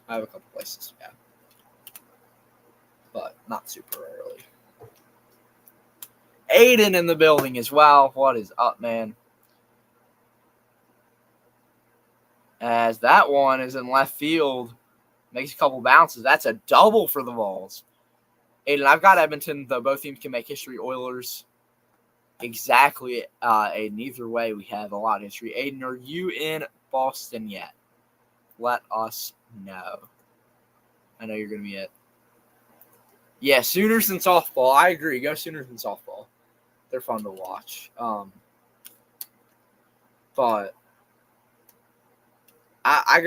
I have a couple places to go. But not super early. Aiden in the building as well. What is up, man? As that one is in left field. Makes a couple bounces. That's a double for the Vols. Aiden, I've got Edmonton, though both teams can make history. Oilers, exactly. Aiden, either way, we have a lot of history. Aiden, are you in Boston yet? Let us know. I know you're going to be it. Yeah, Sooners and softball. I agree. Go Sooners and softball. They're fun to watch. But I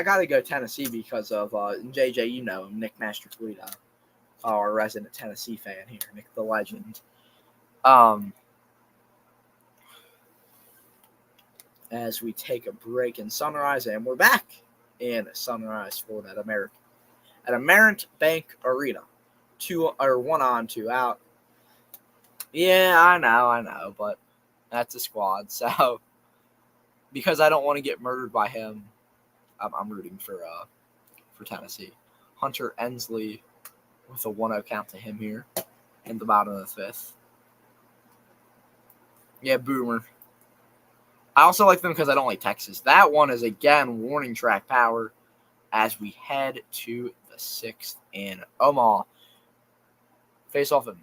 gotta go Tennessee because of JJ. You know him, Nick Mastroclito, our resident Tennessee fan here, Nick the Legend. As we take a break in Sunrise, and we're back in Sunrise, Florida at Amerant Bank Arena. 1 on, 2 out. Yeah, I know, but that's a squad. So because I don't want to get murdered by him, I'm rooting for Tennessee. Hunter Ensley with a 1-0 count to him here in the bottom of the 5th. Yeah, Boomer. I also like them because I don't like Texas. That one is, again, warning track power as we head to the 6th in Omaha. Face off in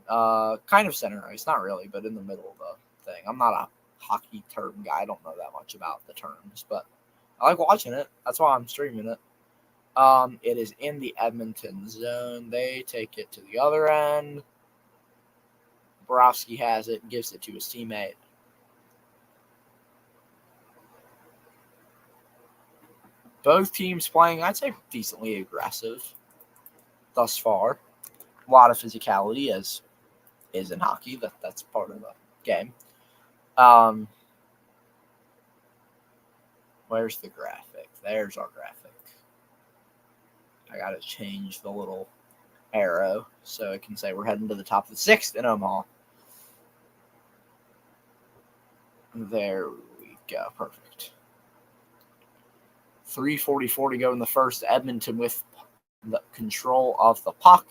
kind of center ice. Not really, but in the middle of the thing. I'm not a hockey term guy. I don't know that much about the terms, but I like watching it. That's why I'm streaming it. It is in the Edmonton zone. They take it to the other end. Borowski has it, gives it to his teammate. Both teams playing, I'd say, decently aggressive thus far. A lot of physicality, as is in hockey. That's part of the game. Where's the graphic? There's our graphic. I got to change the little arrow so it can say we're heading to the top of the 6th in Omaha. There we go. Perfect. 3:44 to go in the first. Edmonton with the control of the puck.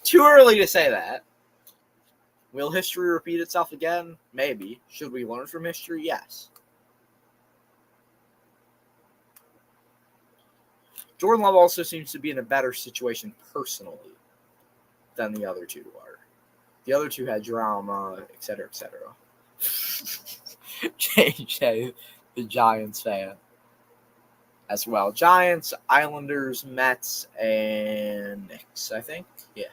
Too early to say that. Will history repeat itself again? Maybe. Should we learn from history? Yes. Jordan Love also seems to be in a better situation personally than the other two are. The other two had drama, et cetera, et cetera. JJ, the Giants fan, as well. Giants, Islanders, Mets, and Knicks, I think. Yeah.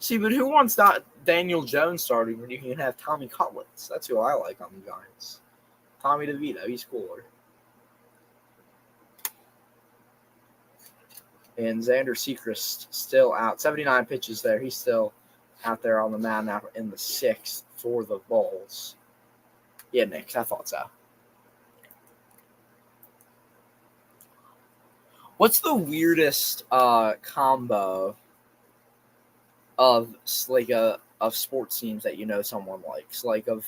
See, but who wants not Daniel Jones starting when you can have Tommy Cutlets? That's who I like on the Giants. Tommy DeVito, he's cooler. And Xander Sechrist still out. 79 pitches there. He's still out there on the mound now in the 6th for the Bulls. Yeah, Nick, I thought so. What's the weirdest combo of of sports teams that you know someone likes? Like of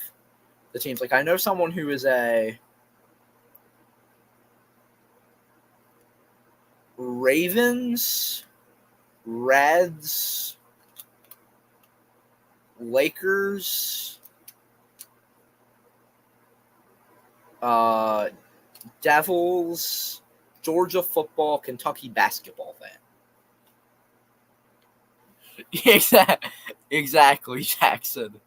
the teams, like I know someone who is a Ravens, Reds, Lakers, Devils, Georgia football, Kentucky basketball fan. Exactly, Jackson.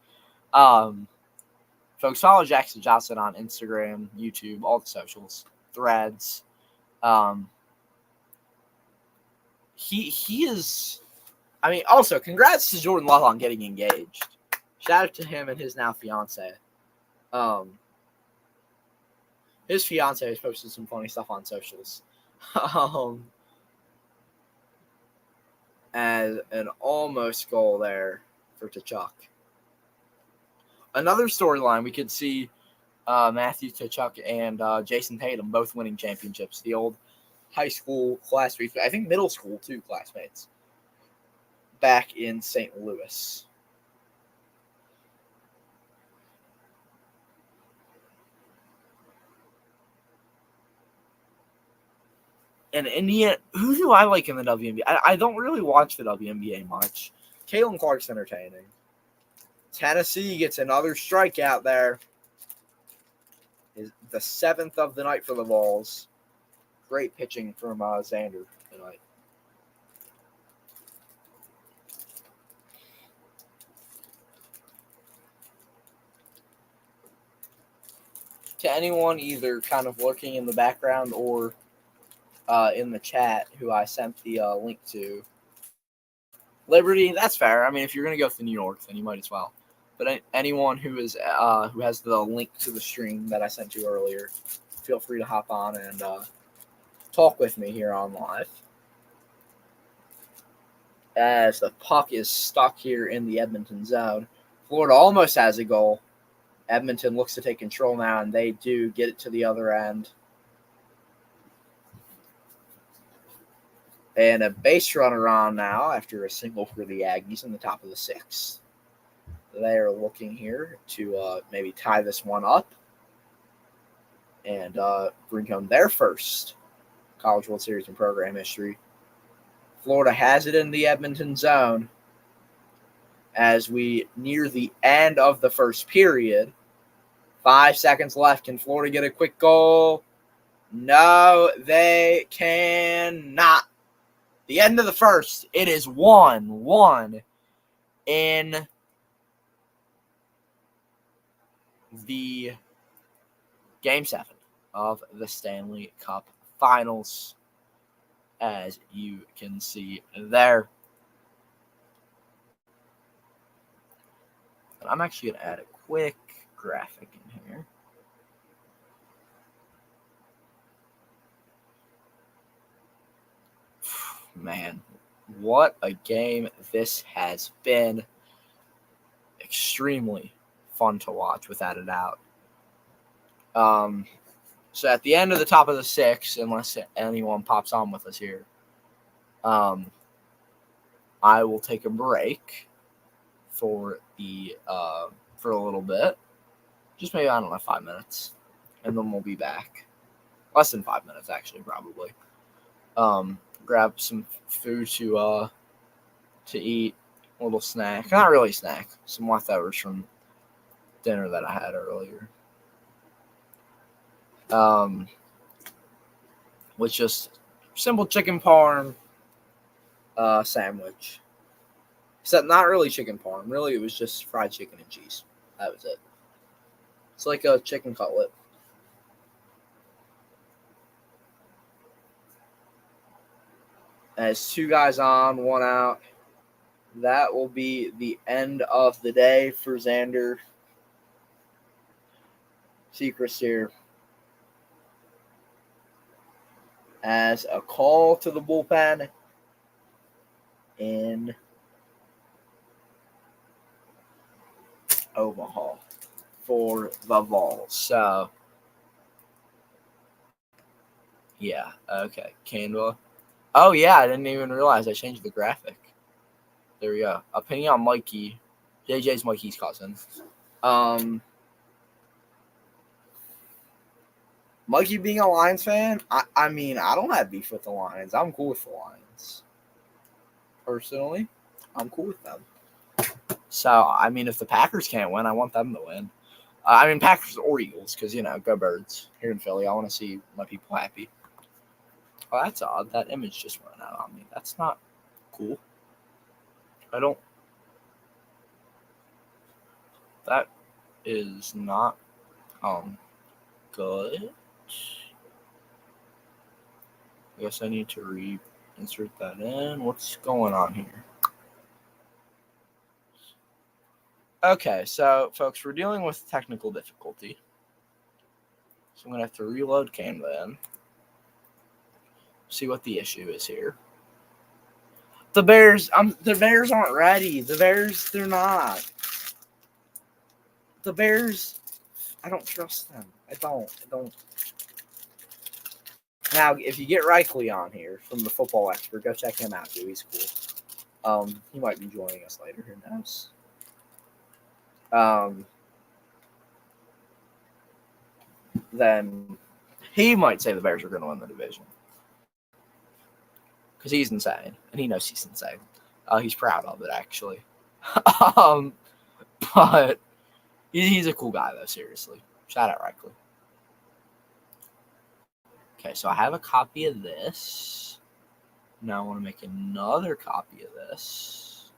Folks, follow Jackson Johnson on Instagram, YouTube, all the socials, Threads. He is. I mean, also congrats to Jordan Love on getting engaged. Shout out to him and his now fiance. His fiance has posted some funny stuff on socials. As an almost goal there for Tkachuk. Another storyline we could see Matthew Tkachuk and Jason Tatum both winning championships. The old high school classmates, I think middle school too, classmates, back in St. Louis. And Indiana, who do I like in the WNBA? I don't really watch the WNBA much. Caitlin Clark's entertaining. Tennessee gets another strikeout there. Is the 7th of the night for the Vols. Great pitching from Xander tonight. To anyone either kind of lurking in the background or in the chat who I sent the link to, Liberty, that's fair. I mean, if you're going to go to New York, then you might as well. But anyone who is who has the link to the stream that I sent you earlier, feel free to hop on and talk with me here on live. As the puck is stuck here in the Edmonton zone. Florida almost has a goal. Edmonton looks to take control now, and they do get it to the other end. And a base runner on now after a single for the Aggies in the top of the 6th. They are looking here to maybe tie this one up and bring home their first College World Series in program history. Florida has it in the Edmonton zone as we near the end of the first period. 5 seconds left. Can Florida get a quick goal? No, they cannot. The end of the first. It is 1-1 in the Game 7 of the Stanley Cup Finals, as you can see there. And I'm actually going to add a quick graphic in here. Man, what a game this has been. Extremely fun to watch, without a doubt. So at the end of the top of the 6th, unless anyone pops on with us here, I will take a break for a little bit. Just maybe, I don't know, 5 minutes. And then we'll be back. Less than 5 minutes, actually, probably. Grab some food to eat, a little snack. Not really snack. Some leftovers from dinner that I had earlier. With just simple chicken parm sandwich. Except not really chicken parm. Really, it was just fried chicken and cheese. That was it. It's like a chicken cutlet. As 2 guys on, 1 out. that will be the end of the day for Xander Secrets here. As a call to the bullpen in Omaha for the Vols. So, yeah, okay. Canva. Oh, yeah, I didn't even realize I changed the graphic. There we go. Opinion on Mikey. JJ's Mikey's cousin. Mikey being a Lions fan, I mean, I don't have beef with the Lions. I'm cool with the Lions. Personally, I'm cool with them. So, I mean, if the Packers can't win, I want them to win. I mean, Packers or Eagles, because, go Birds. Here in Philly, I want to see my people happy. Oh, that's odd. That image just went out on me. That's not cool. That is not good. I guess I need to reinsert that in. What's going on here? Okay, so, folks, we're dealing with technical difficulty. So I'm going to have to reload Canva and see what the issue is here. The Bears aren't ready. They're not. The Bears, I don't trust them. I don't. Now, if you get Reichley on here from the football expert, go check him out, too. He's cool. He might be joining us later. Who knows? Then he might say the Bears are going to win the division. Because he's insane, and he knows he's insane. He's proud of it, actually. But he's a cool guy, though, seriously. Shout out Reichley. Okay, so I have a copy of this. Now I want to make another copy of this.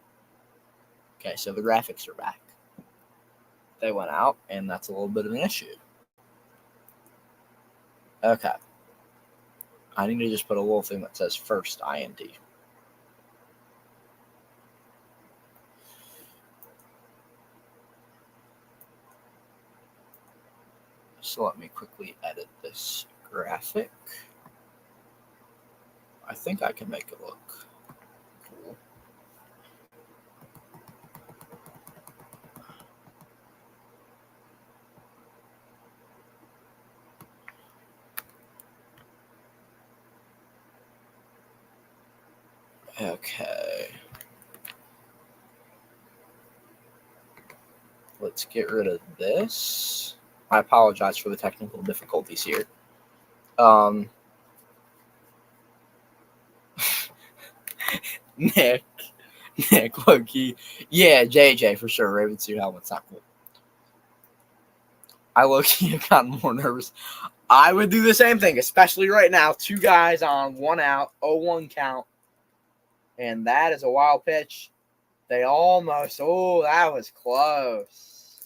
Okay, so the graphics are back. They went out, and that's a little bit of an issue. Okay. I need to just put a little thing that says first INT. So let me quickly edit this graphic. I think I can make it look cool. Okay. Let's get rid of this. I apologize for the technical difficulties here. Nick, Loki. Yeah, JJ for sure. Raven suit helmet's not cool. I low-key have gotten more nervous. I would do the same thing, especially right now. 2 guys on 1 out, 0-1 count. And that is a wild pitch. They almost, that was close.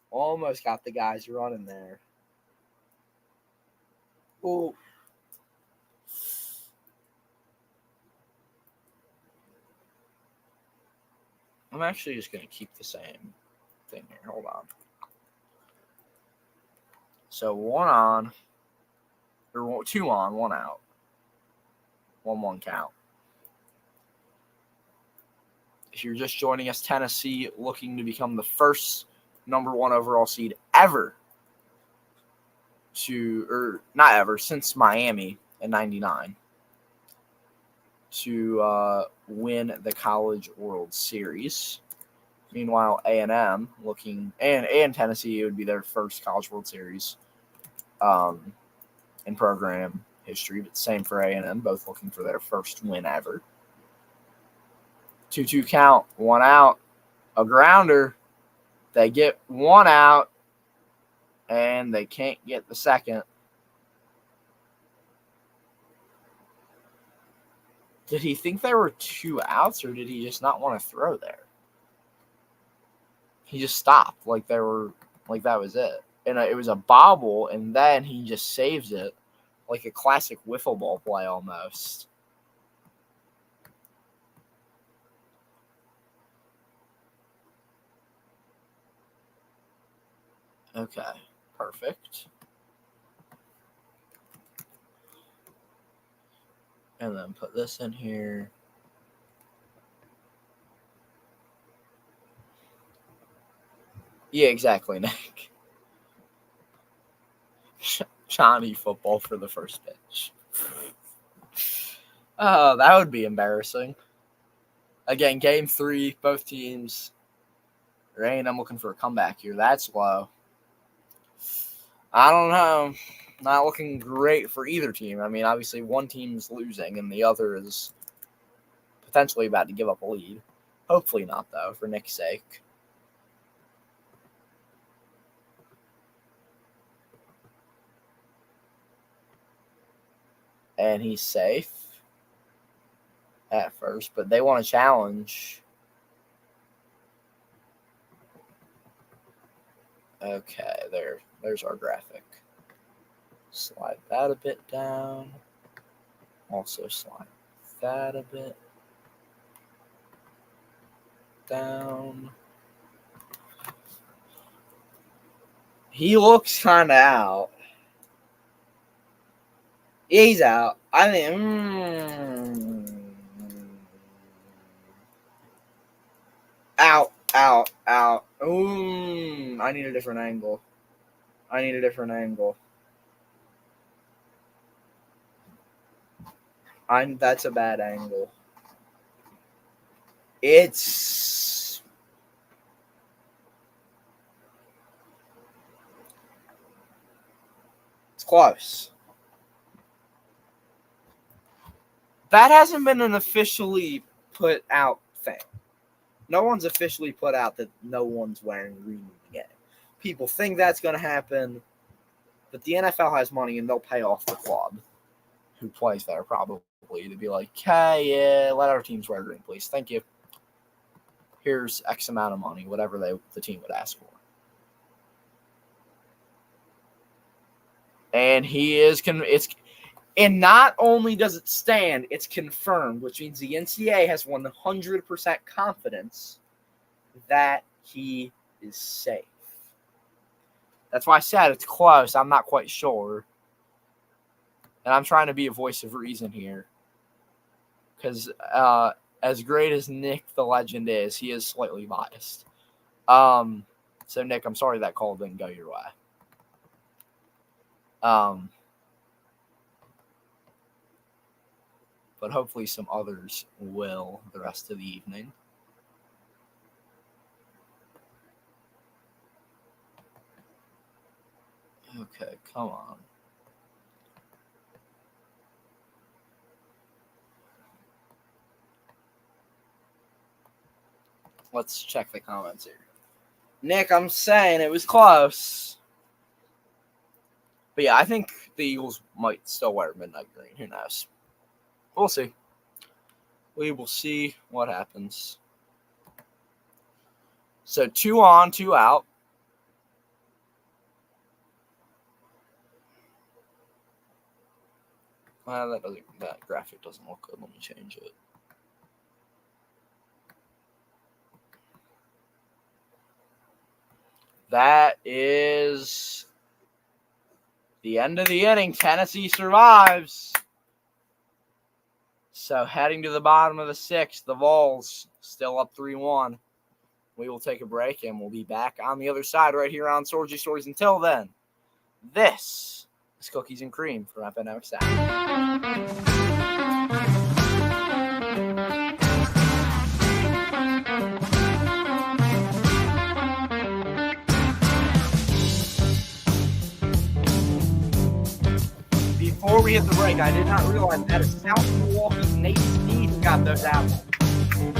Almost got the guys running there. Ooh. I'm actually just going to keep the same thing here. Hold on. So 1 on, or 2 on, 1 out. 1-1 count. If you're just joining us, Tennessee looking to become the first number 1 overall seed ever not ever, since Miami in 99 to win the College World Series. Meanwhile, A&M looking, and Tennessee, it would be their first College World Series in program history, but same for A&M, both looking for their first win ever. 2-2 count, 1 out, a grounder. They get 1 out, and they can't get the second. Did he think there were 2 outs, or did he just not want to throw there? He just stopped like that was it. And it was a bobble, and then he just saves it like a classic wiffle ball play almost. Okay, perfect. And then put this in here. Yeah, exactly, Nick. Johnny football for the first pitch. Oh, that would be embarrassing. Again, game 3, both teams. I'm looking for a comeback here. That's low. I don't know. Not looking great for either team. I mean, obviously one team's losing and the other is potentially about to give up a lead. Hopefully not, though, for Nick's sake. And he's safe at first, but they want to challenge. Okay, there's our graphic. Slide that a bit down. Also slide that a bit down. He looks kind of out. He's out. I mean, out. I need a different angle. That's a bad angle. It's close. That hasn't been an officially put out thing. No one's officially put out that no one's wearing green in the game. People think that's going to happen, but the NFL has money and they'll pay off the club who plays there probably to be like, hey, yeah, let our teams wear green, please. Thank you. Here's X amount of money, whatever the team would ask for. And and not only does it stand, it's confirmed, which means the NCAA has 100% confidence that he is safe. That's why I said it's close. I'm not quite sure. And I'm trying to be a voice of reason here. Because as great as Nick the Legend is, he is slightly biased. So, Nick, I'm sorry that call didn't go your way. But hopefully some others will the rest of the evening. Okay, come on. Let's check the comments here. Nick, I'm saying it was close. But yeah, I think the Eagles might still wear midnight green. Who knows? We'll see. We will see what happens. So 2 on, 2 out. Well, that graphic doesn't look good. Let me change it. That is the end of the inning. Tennessee survives. So heading to the bottom of the 6th, the Vols still up 3-1. We will take a break and we'll be back on the other side right here on Sorgy Stories. Until then, this is Cookies and Cream from Epidemic Sound. Before we hit the break, I did not realize that is South Milwaukee's Nate Steve got those out.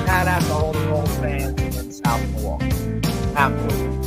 Shout out to all the Bulls fans in South Milwaukee. Absolutely.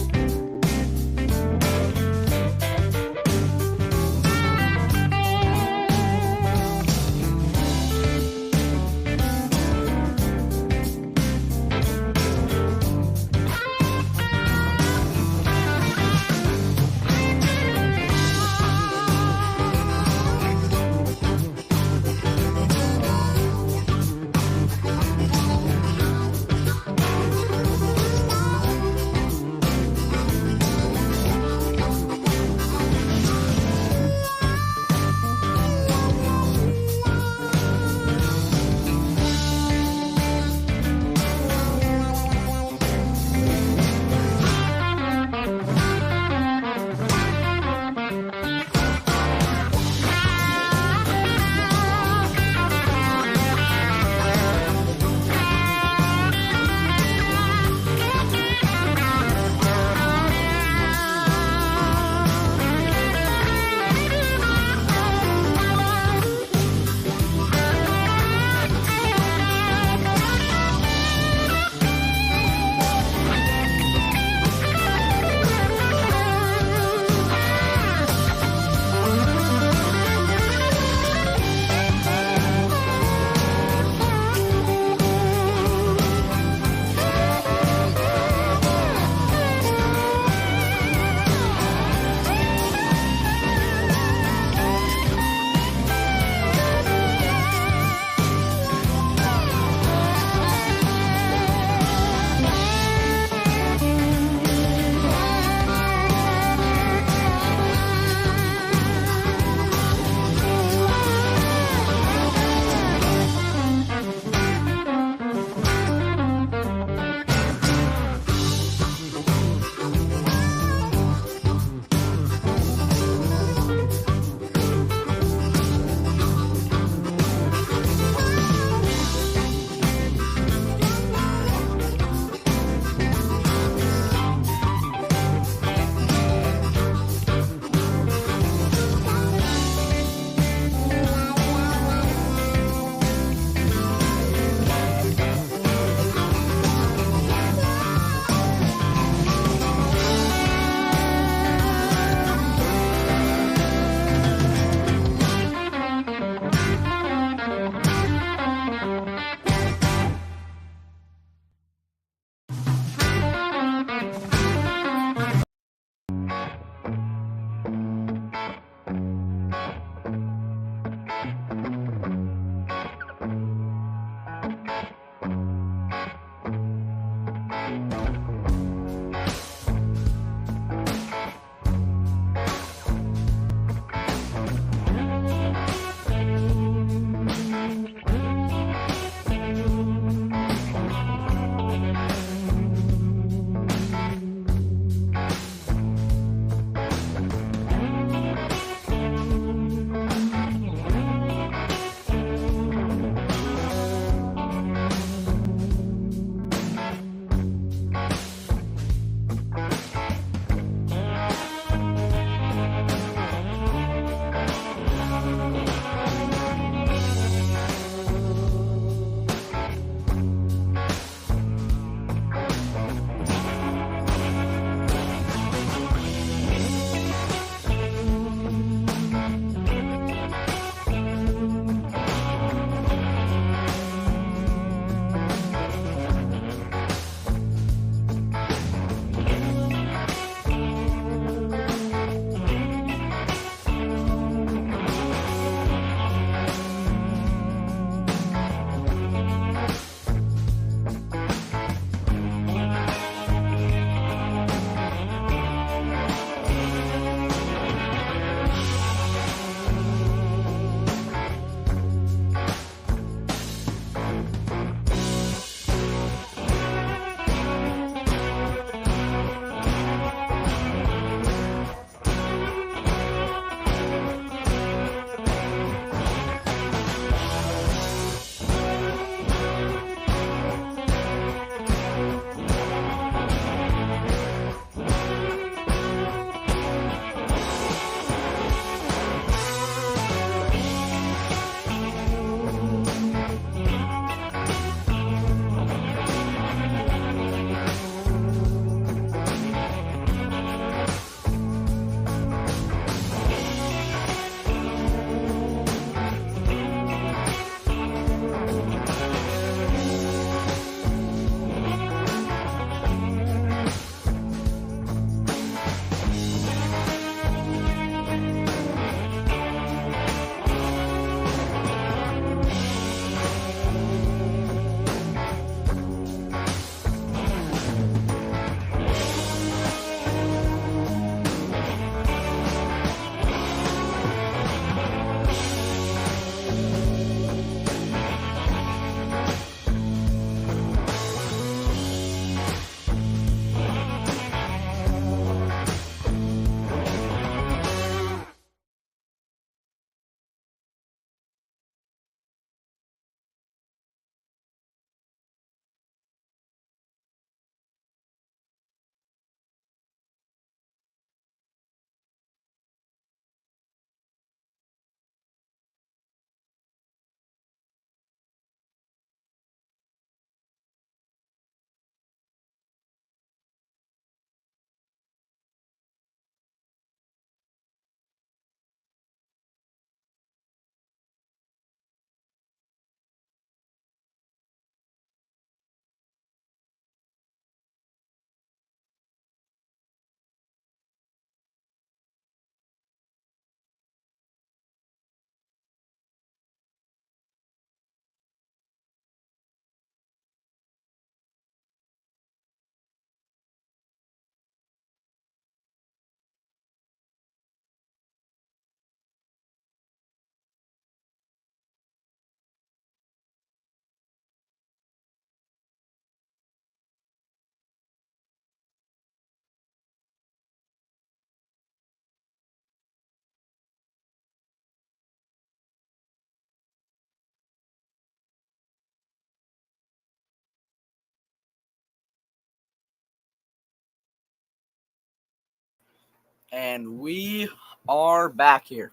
And we are back here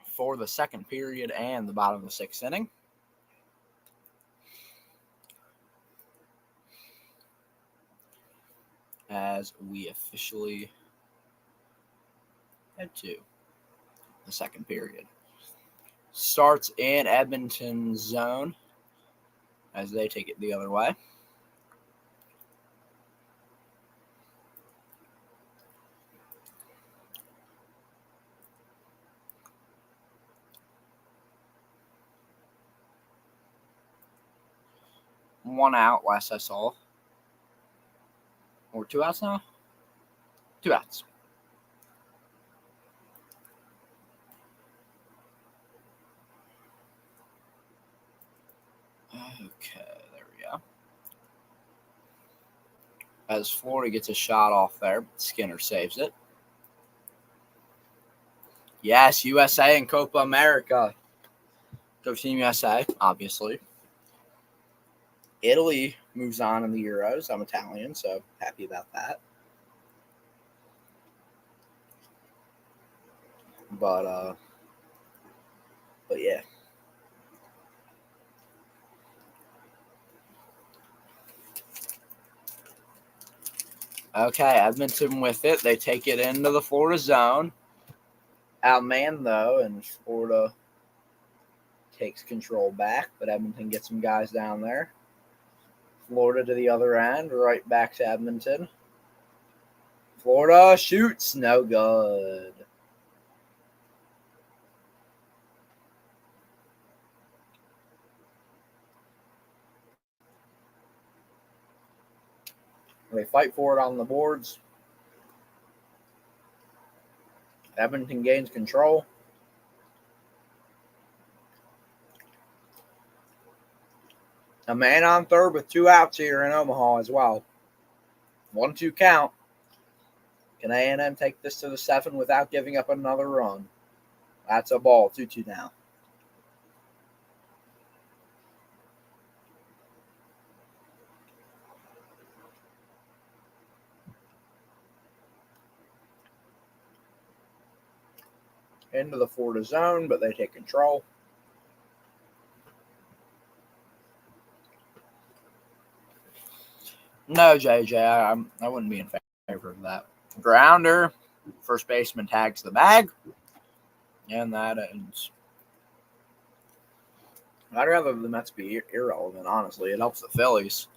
for the second period and the bottom of the sixth inning. As we officially head to the second period. Starts in Edmonton's zone as they take it the other way. One out, last I saw. Or 2 outs now? 2 outs. Okay, there we go. As Florida gets a shot off there, Skinner saves it. Yes, USA and Copa America. Go Team USA, obviously. Italy moves on in the Euros. I'm Italian, so happy about that. But yeah. Okay, Edmonton with it. They take it into the Florida zone. Outmanned, though, and Florida takes control back, but Edmonton gets some guys down there. Florida to the other end, right back to Edmonton. Florida shoots, no good. They fight for it on the boards. Edmonton gains control. A man on third with 2 outs here in Omaha as well. 1-2 count. Can A&M take this to the 7 without giving up another run? That's a ball. 2-2 now. Into the Florida zone, but they take control. No, JJ, I wouldn't be in favor of that. Grounder, first baseman tags the bag, and that ends. I'd rather the Mets be irrelevant, honestly. It helps the Phillies.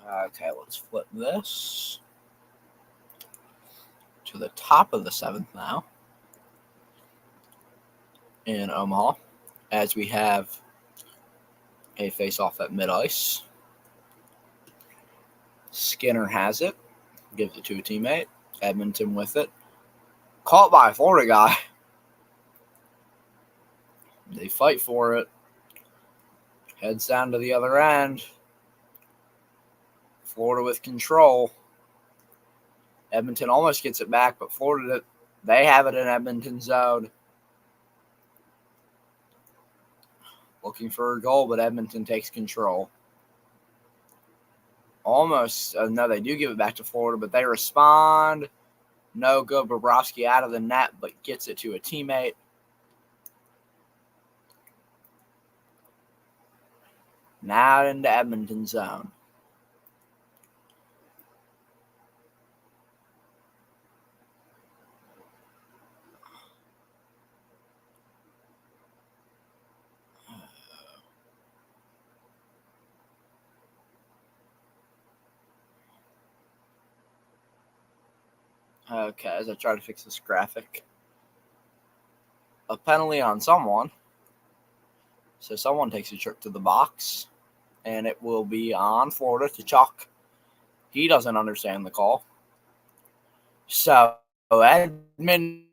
Okay, let's flip this to the top of the 7th now in Omaha, as we have a face-off at mid-ice. Skinner has it, gives it to a teammate. Edmonton with it. Caught by a Florida guy. They fight for it. Heads down to the other end. Florida with control. Edmonton almost gets it back, but Florida, they have it in Edmonton zone. Looking for a goal, but Edmonton takes control. Almost, no, they do give it back to Florida, but they respond. No good. Bobrovsky out of the net, but gets it to a teammate. Now into Edmonton zone. Okay, as I try to fix this graphic. A penalty on someone. So someone takes a trip to the box. and it will be on Florida to Chuck. He doesn't understand the call. So Edmonton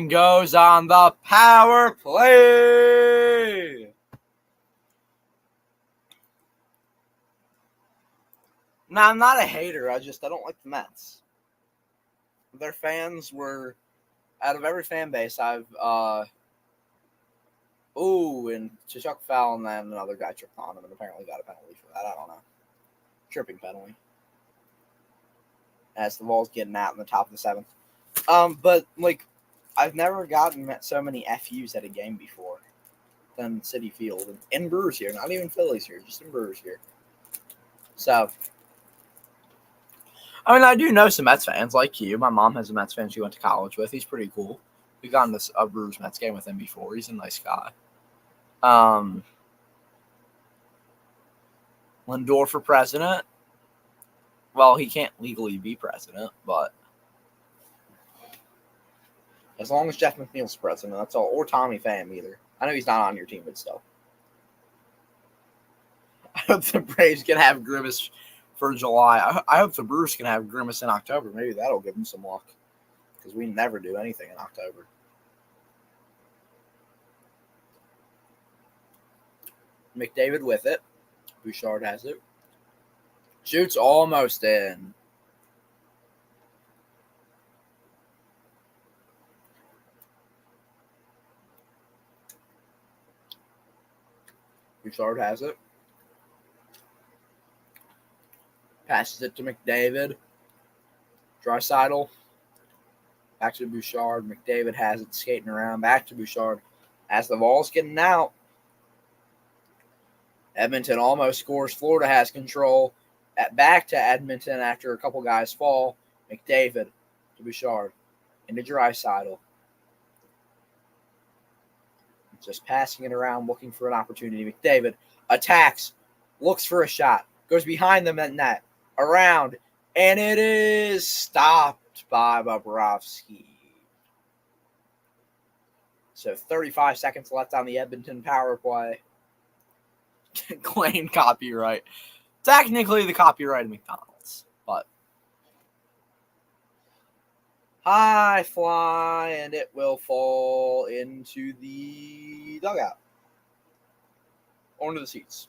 goes on the power play. Now, I'm not a hater. I don't like the Mets. Their fans were, out of every fan base, and Chuck foul, and then another guy tripped on him and apparently got a penalty for that. I don't know. Tripping penalty. As the ball's getting out in the top of the seventh. But, I've never gotten so many FUs at a game before than Citi Field. In Brewers here, not even Phillies here, just in Brewers here. So, I do know some Mets fans like you. My mom has a Mets fan she went to college with. He's pretty cool. We've gone to a Brewers Mets game with him before. He's a nice guy. Lindor for president. Well, he can't legally be president, but as long as Jeff McNeil's president, that's all. Or Tommy Pham either. I know he's not on your team, but still. I hope the Braves can have Grimace for July. I hope the Brewers can have Grimace in October. Maybe that'll give them some luck. Because we never do anything in October. McDavid with it. Bouchard has it. Shoots almost in. Bouchard has it. Passes it to McDavid. Draisaitl. Back to Bouchard. McDavid has it skating around. Back to Bouchard. As the ball's getting out. Edmonton almost scores. Florida has control. Back to Edmonton after a couple guys fall. McDavid to Bouchard. Into Draisaitl. Just passing it around, looking for an opportunity. McDavid attacks. Looks for a shot. Goes behind them at net. Around. And it is stopped by Bobrovsky. So 35 seconds left on the Edmonton power play. Claim copyright. Technically the copyright of McDonald's. But high fly, and it will fall into the dugout. Or into the seats.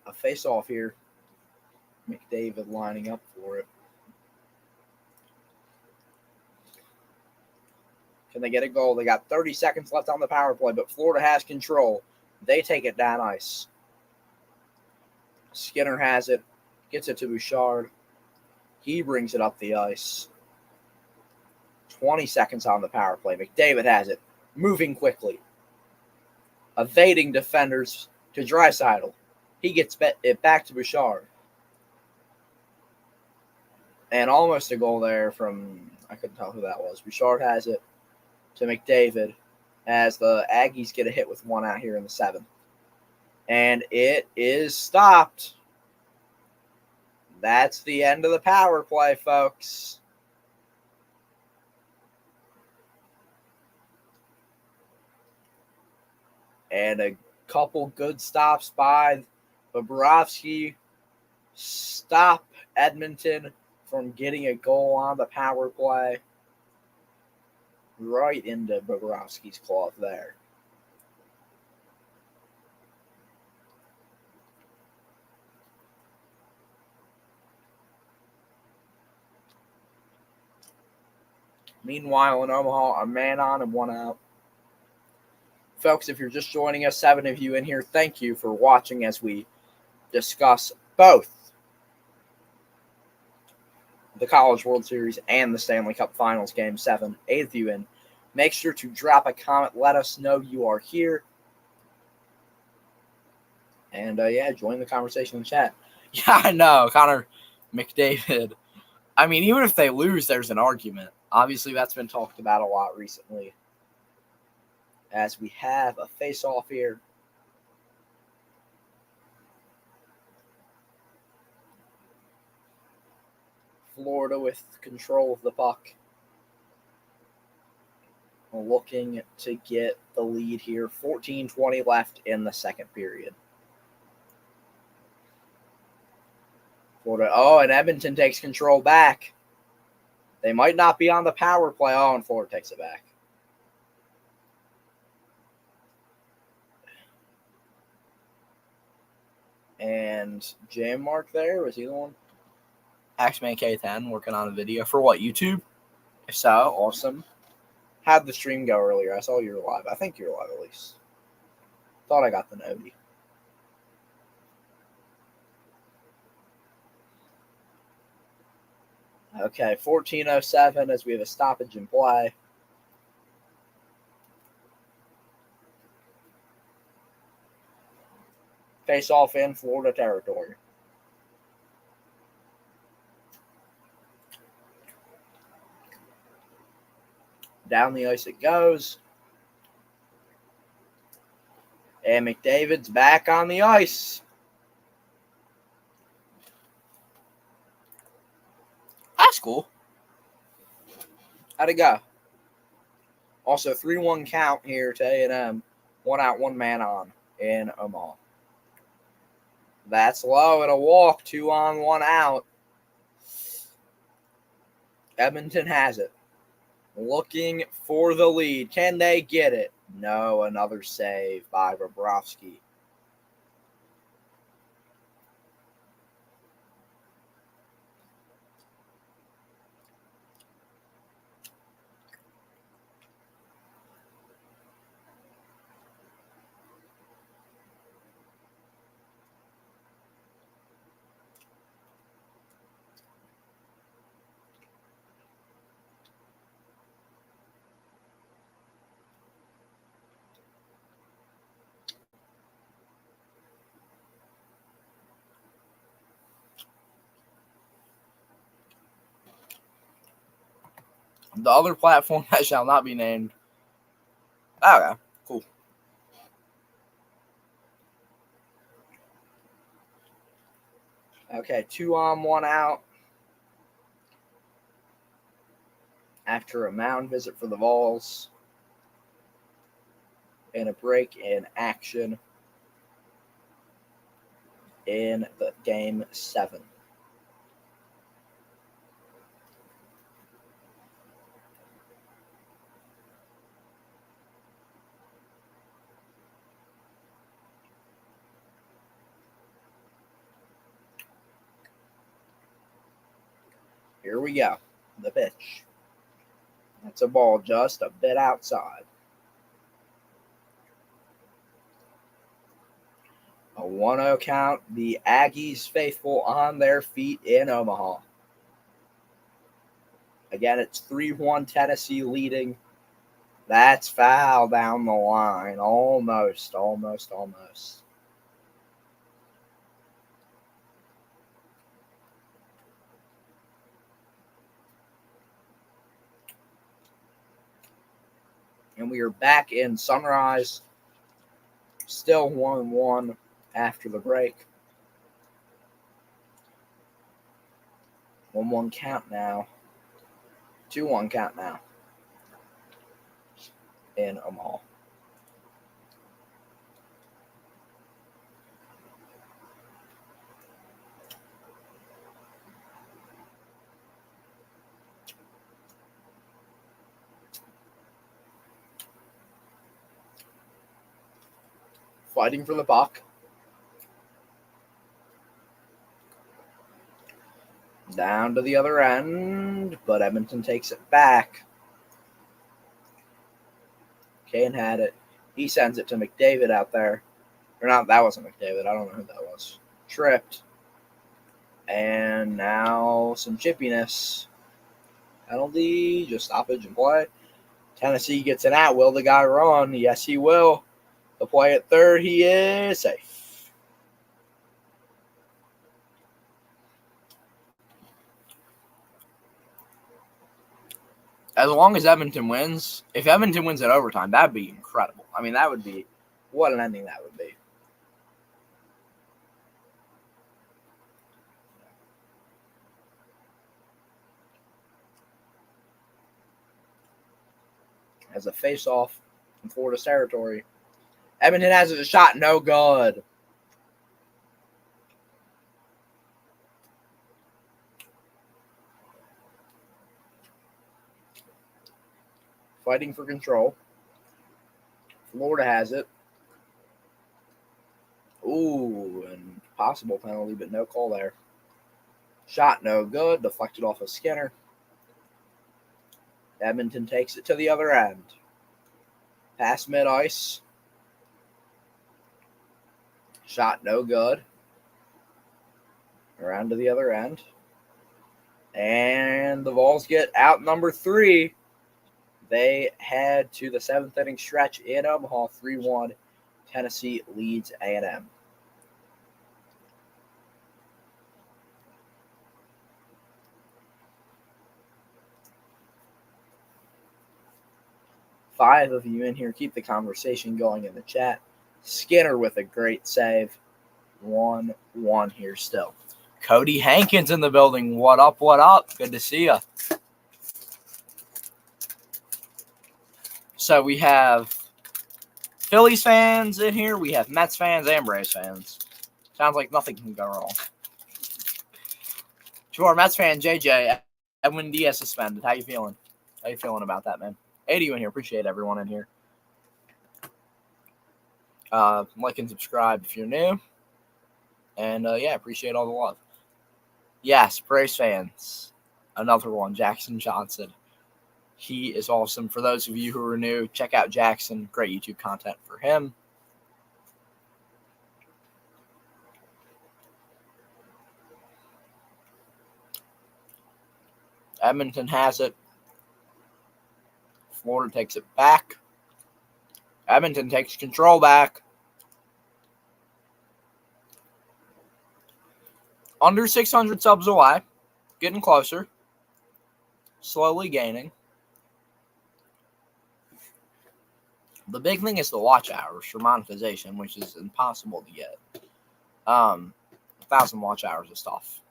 A face-off here. McDavid lining up for it. Can they get a goal? They got 30 seconds left on the power play, but Florida has control. They take it down ice. Skinner has it. Gets it to Bouchard. He brings it up the ice. 20 seconds on the power play. McDavid has it. Moving quickly. Evading defenders to Draisaitl. He gets it back to Bouchard. And almost a goal there from, I couldn't tell who that was. Bouchard has it to McDavid as the Aggies get a hit with one out here in the seventh. And it is stopped. That's the end of the power play, folks. And a couple good stops by Bobrovsky stop Edmonton from getting a goal on the power play. Right into Bobrovsky's glove there. Meanwhile, in Omaha, a man on and one out. Folks, if you're just joining us, 7 of you in here, thank you for watching as we discuss both the College World Series and the Stanley Cup Finals Game 7. 8 of you in. Make sure to drop a comment. Let us know you are here. And, join the conversation in the chat. Yeah, I know. Connor McDavid. I mean, even if they lose, there's an argument. Obviously, that's been talked about a lot recently. As we have a face-off here. Florida with control of the puck. Looking to get the lead here. 14:20 left in the second period. Florida. Oh, and Edmonton takes control back. They might not be on the power play. Oh, and Florida takes it back. And J Mark there, was he the one? Axman K10 working on a video for what, YouTube? If so, awesome. How'd the stream go earlier? I saw you were live. I think you were live at least. Thought I got the noti. Okay, 14:07 as we have a stoppage in play. Face off in Florida territory. Down the ice it goes. And McDavid's back on the ice. That's cool. How'd it go? Also, 3-1 count here to A&M. 1 out, 1 man on in Omaha. That's low and a walk. 2 on, 1 out. Edmonton has it. Looking for the lead. Can they get it? No, another save by Bobrovsky. The other platform that shall not be named. Okay, cool. Okay, 2 on, 1 out. After a mound visit for the Vols. And a break in action in the game 7. Here we go. The pitch. That's a ball just a bit outside. A 1-0 count. The Aggies faithful on their feet in Omaha. Again, it's 3-1 Tennessee leading. That's foul down the line. Almost. And we are back in Sunrise. Still 1-1 after the break. 1-1 count now. 2-1 count now. In Omaha. Fighting for the puck. Down to the other end, but Edmonton takes it back. Kane had it. He sends it to McDavid out there. Or not, that wasn't McDavid. I don't know who that was. Tripped. And now some chippiness. Penalty, just stoppage and play. Tennessee gets an out. Will the guy run? Yes, he will. The play at third, he is safe. As long as Edmonton wins, if Edmonton wins at overtime, that would be incredible. I mean, that would be, what an ending that would be. as a face-off in Florida's territory. Edmonton has a shot, no good. Fighting for control. Florida has it. Ooh, and possible penalty, but no call there. Shot no good. Deflected off of Skinner. Edmonton takes it to the other end. Pass mid-ice. Shot no good. Around to the other end. And the Vols get out number 3. They head to the 7th inning stretch in Omaha. 3-1. Tennessee leads A&M. Five of you in here. Keep the conversation going in the chat. Skinner with a great save. 1-1 here still. Cody Hankins in the building. What up, what up? Good to see you. So we have Phillies fans in here. We have Mets fans and Braves fans. Sounds like nothing can go wrong. To our Mets fan, JJ, Edwin Diaz suspended. How you feeling? How you feeling about that, man? 80 in here. Appreciate everyone in here. Like and subscribe if you're new. And, appreciate all the love. Yes, Braves fans. Another one, Jackson Johnson. He is awesome. For those of you who are new, check out Jackson. Great YouTube content for him. Edmonton has it. Florida takes it back. Edmonton takes control back. Under 600 subs away. Getting closer. Slowly gaining. The big thing is the watch hours for monetization, which is impossible to get. 1,000 watch hours is tough.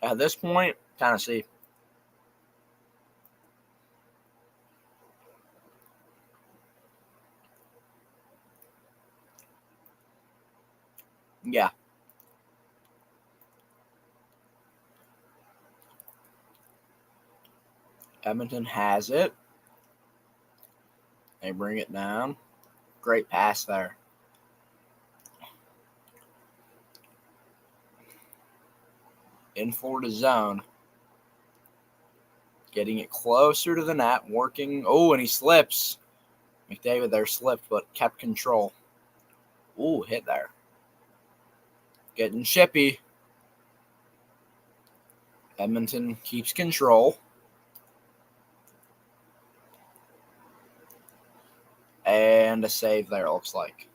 At this point, Tennessee. Yeah. Edmonton has it. They bring it down. Great pass there. In Florida zone. Getting it closer to the net. Working. Oh, and he slips. McDavid there slipped, but kept control. Ooh, hit there. Getting chippy. Edmonton keeps control. And a save there, it looks like.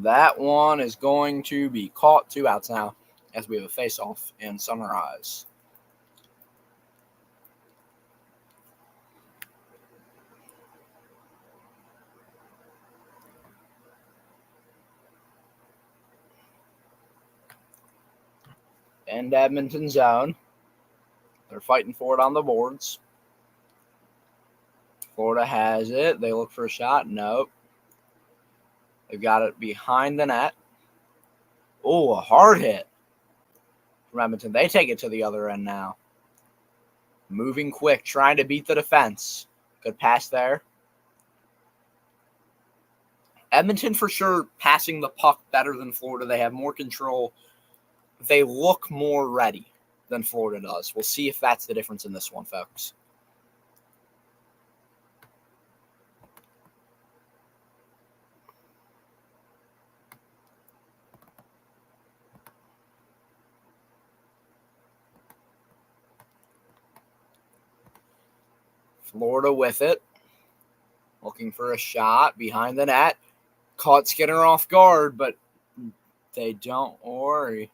That one is going to be caught. 2 outs now as we have a face-off in Sunrise. And Edmonton zone. They're fighting for it on the boards. Florida has it. They look for a shot. Nope. They've got it behind the net. Oh, a hard hit from Edmonton. They take it to the other end now. Moving quick, trying to beat the defense. Good pass there. Edmonton for sure passing the puck better than Florida. They have more control. They look more ready. than Florida does. We'll see if that's the difference in this one, folks. Florida with it. Looking for a shot behind the net. Caught Skinner off guard, but they don't worry.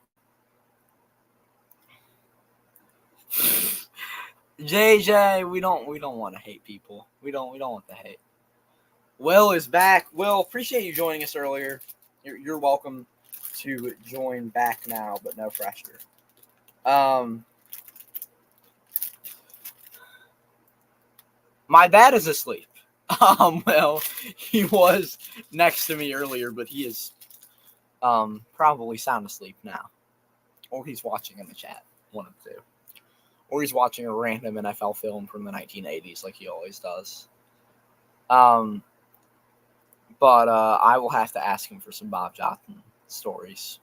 JJ, we don't want to hate people. We don't want the hate. Will is back. Will, appreciate you joining us earlier. You're welcome to join back now, but no pressure. My dad is asleep. Well, he was next to me earlier, but he is probably sound asleep now. Or he's watching in the chat, one of the two. Or he's watching a random NFL film from the 1980s like he always does. But I will have to ask him for some Bob Johnson stories.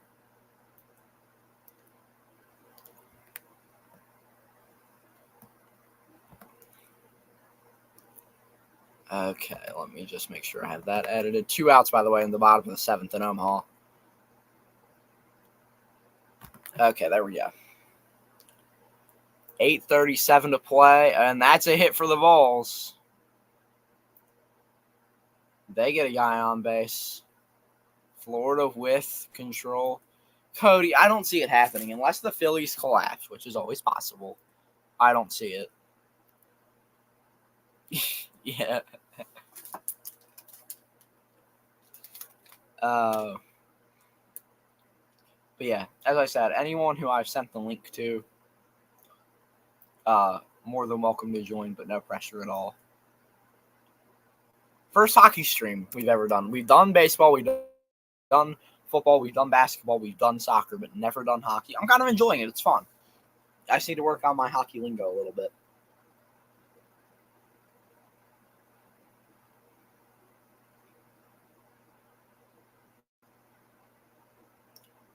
Okay, let me just make sure I have that edited. 2 outs, by the way, in the bottom of the 7th in Omaha. Okay, there we go. 8:37 to play, and that's a hit for the Vols. They get a guy on base. Florida with control. Cody, I don't see it happening unless the Phillies collapse, which is always possible. I don't see it. Yeah. But yeah, as I said, anyone who I've sent the link to, more than welcome to join, but no pressure at all. First hockey stream we've ever done. We've done baseball, we've done football, we've done basketball, we've done soccer, but never done hockey. I'm kind of enjoying it. It's fun. I just need to work on my hockey lingo a little bit.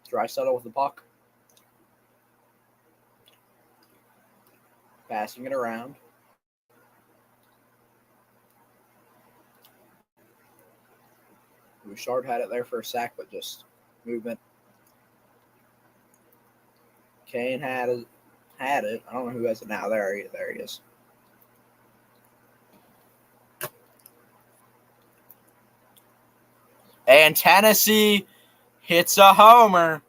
Draisaitl with the puck. Passing it around. Bouchard had it there for a sec, but just movement. Kane had it. I don't know who has it now. There he is. And Tennessee hits a homer.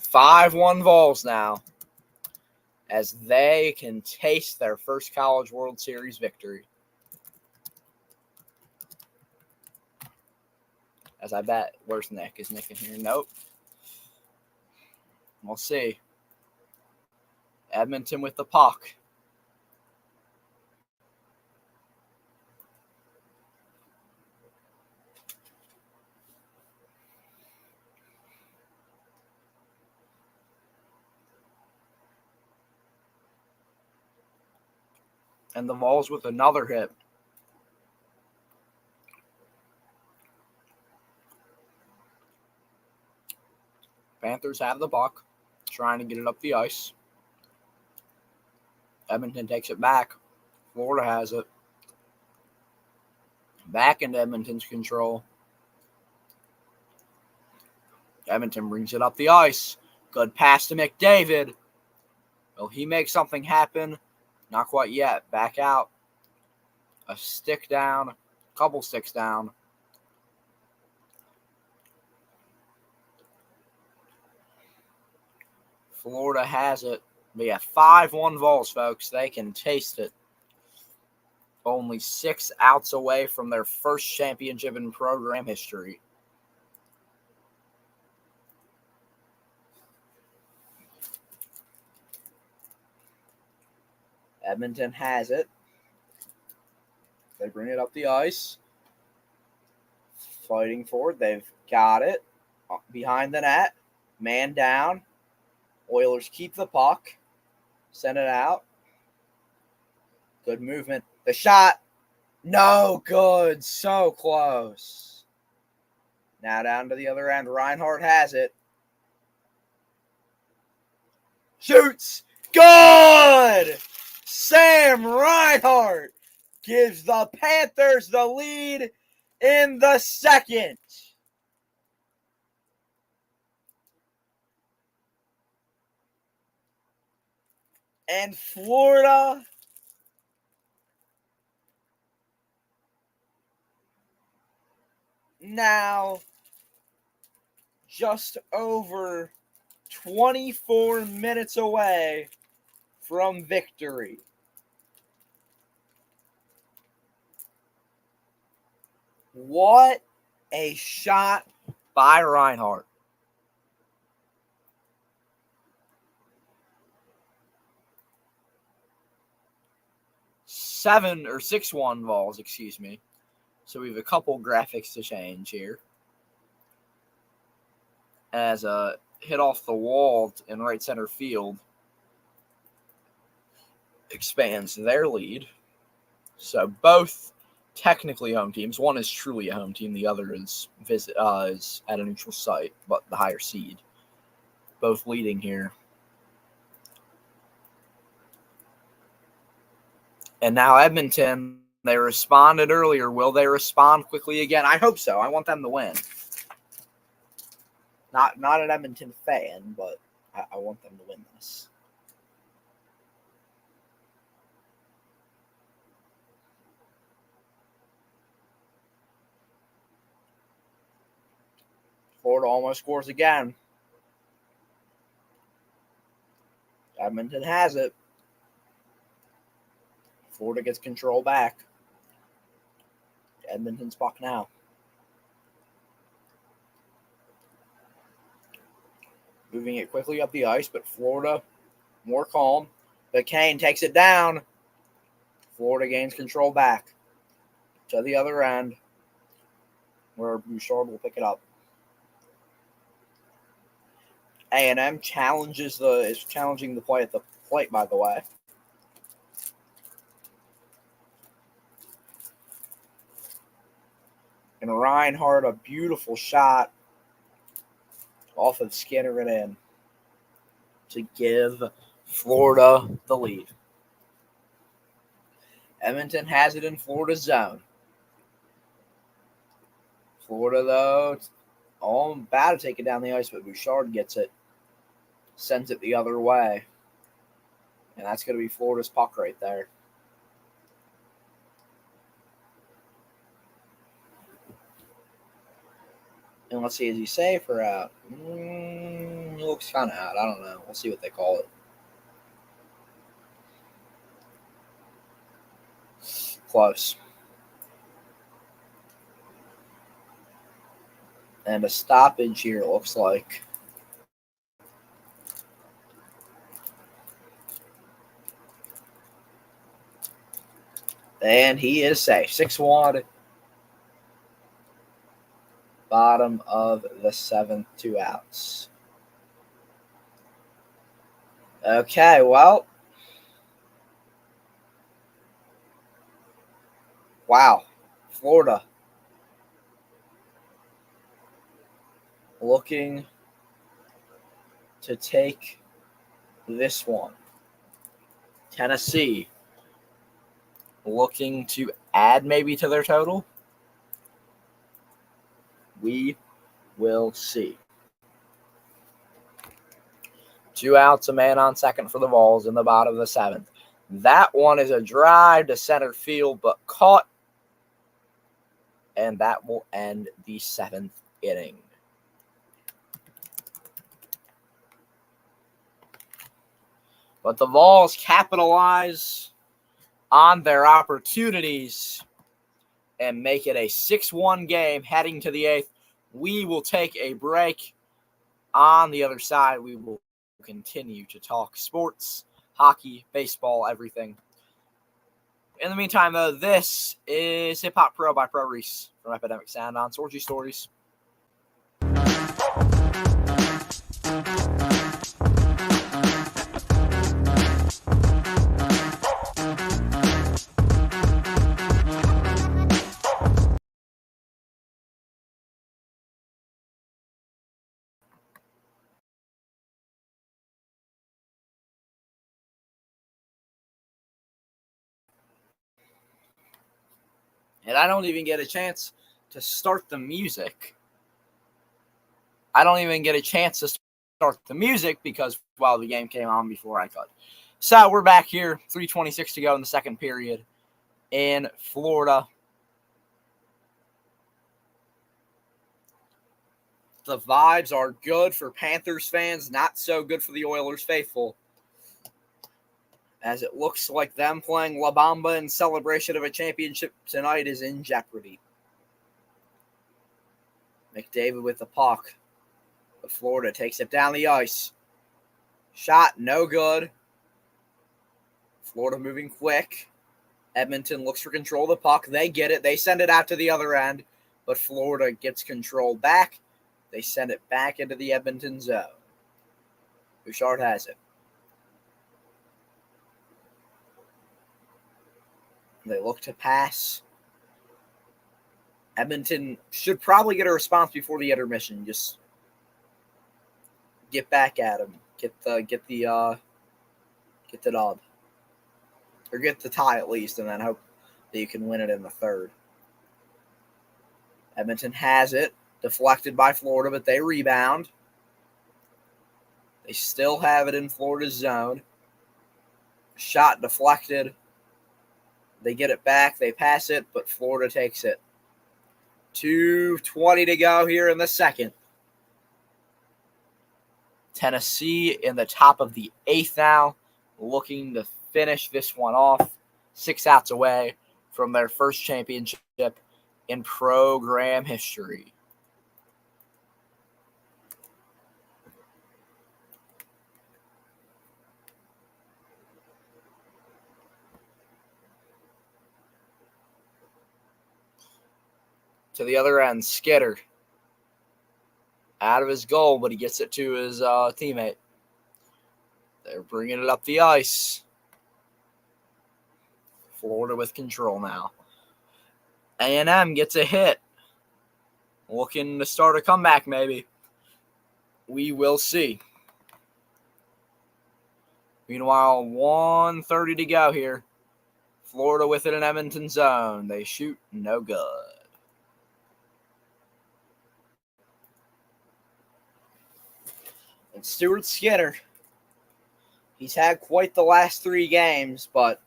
Five-1 Vols now, as they can taste their first College World Series victory. As I bet, where's Nick? Is Nick in here? Nope. We'll see. Edmonton with the puck. And the Vols with another hit. Panthers have the puck, trying to get it up the ice. Edmonton takes it back. Florida has it. Back into Edmonton's control. Edmonton brings it up the ice. Good pass to McDavid. Will he make something happen? Not quite yet. Back out. A stick down. Couple sticks down. Florida has it. But yeah, 5-1 Vols, folks. They can taste it. Only 6 outs away from their first championship in program history. Edmonton has it. They bring it up the ice. Fighting forward. They've got it behind the net. Man down. Oilers keep the puck. Send it out. Good movement. The shot. No good. So close. Now down to the other end. Reinhart has it. Shoots. Good! Sam Reinhart gives the Panthers the lead in the second. And Florida now just over 24 minutes away from victory. What a shot by Reinhart. Seven or 6-1 balls, excuse me. So we have a couple graphics to change here. As a hit off the wall in right center field expands their lead. So both technically home teams. One is truly a home team. The other is at a neutral site, but the higher seed. Both leading here. And now Edmonton, they responded earlier. Will they respond quickly again? I hope so. I want them to win. Not an Edmonton fan, but I want them to win this. Florida almost scores again. Edmonton has it. Florida gets control back. Edmonton's puck now. Moving it quickly up the ice, but Florida more calm. But Kane takes it down. Florida gains control back to the other end, where Bouchard will pick it up. A&M is challenging the play at the plate, by the way. And Reinhart, a beautiful shot off of Skinner and in to give Florida the lead. Edmonton has it in Florida's zone. Florida, though, all about to take it down the ice, but Bouchard gets it. Sends it the other way. And that's going to be Florida's puck right there. And let's see, is he safe or out? He looks kind of out. I don't know. We'll see what they call it. Close. And a stoppage here, it looks like. And he is safe. 6-1. Bottom of the seventh, 2 outs. Okay, well. Wow. Florida. Looking to take this one. Tennessee looking to add maybe to their total. We will see. 2 outs, a man on second for the Vols in the bottom of the seventh. That one is a drive to center field, but caught. And that will end the 7th inning. But the Vols capitalize on their opportunities and make it a 6-1 game heading to the 8th. We will take a break. On the other side, we will continue to talk sports, hockey, baseball, everything. In the meantime, though, this is Hip Hop Pro by Pro Reese from Epidemic Sound on Sorgy Stories. And I don't even get a chance to start the music. I don't even get a chance to start the music because, well, the game came on before I could. So we're back here, 3:26 to go in the second period in Florida. The vibes are good for Panthers fans, not so good for the Oilers faithful, as it looks like them playing La Bamba in celebration of a championship tonight is in jeopardy. McDavid with the puck. But Florida takes it down the ice. Shot, no good. Florida moving quick. Edmonton looks for control of the puck. They get it. They send it out to the other end. But Florida gets control back. They send it back into the Edmonton zone. Bouchard has it. They look to pass. Edmonton should probably get a response before the intermission. Just get back at him. Get the dub. Or get the tie at least, and then hope that you can win it in the third. Edmonton has it. Deflected by Florida, but they rebound. They still have it in Florida's zone. Shot deflected. They get it back. They pass it, but Florida takes it. 2:20 to go here in the second. Tennessee in the top of the eighth now, looking to finish this one off. 6 outs away from their first championship in program history. To the other end, Skitter. Out of his goal, but he gets it to his teammate. They're bringing it up the ice. Florida with control now. A&M gets a hit. Looking to start a comeback, maybe. We will see. Meanwhile, 1:30 to go here. Florida with it in Edmonton zone. They shoot, no good. And Stuart Skinner, he's had quite the last 3 games, but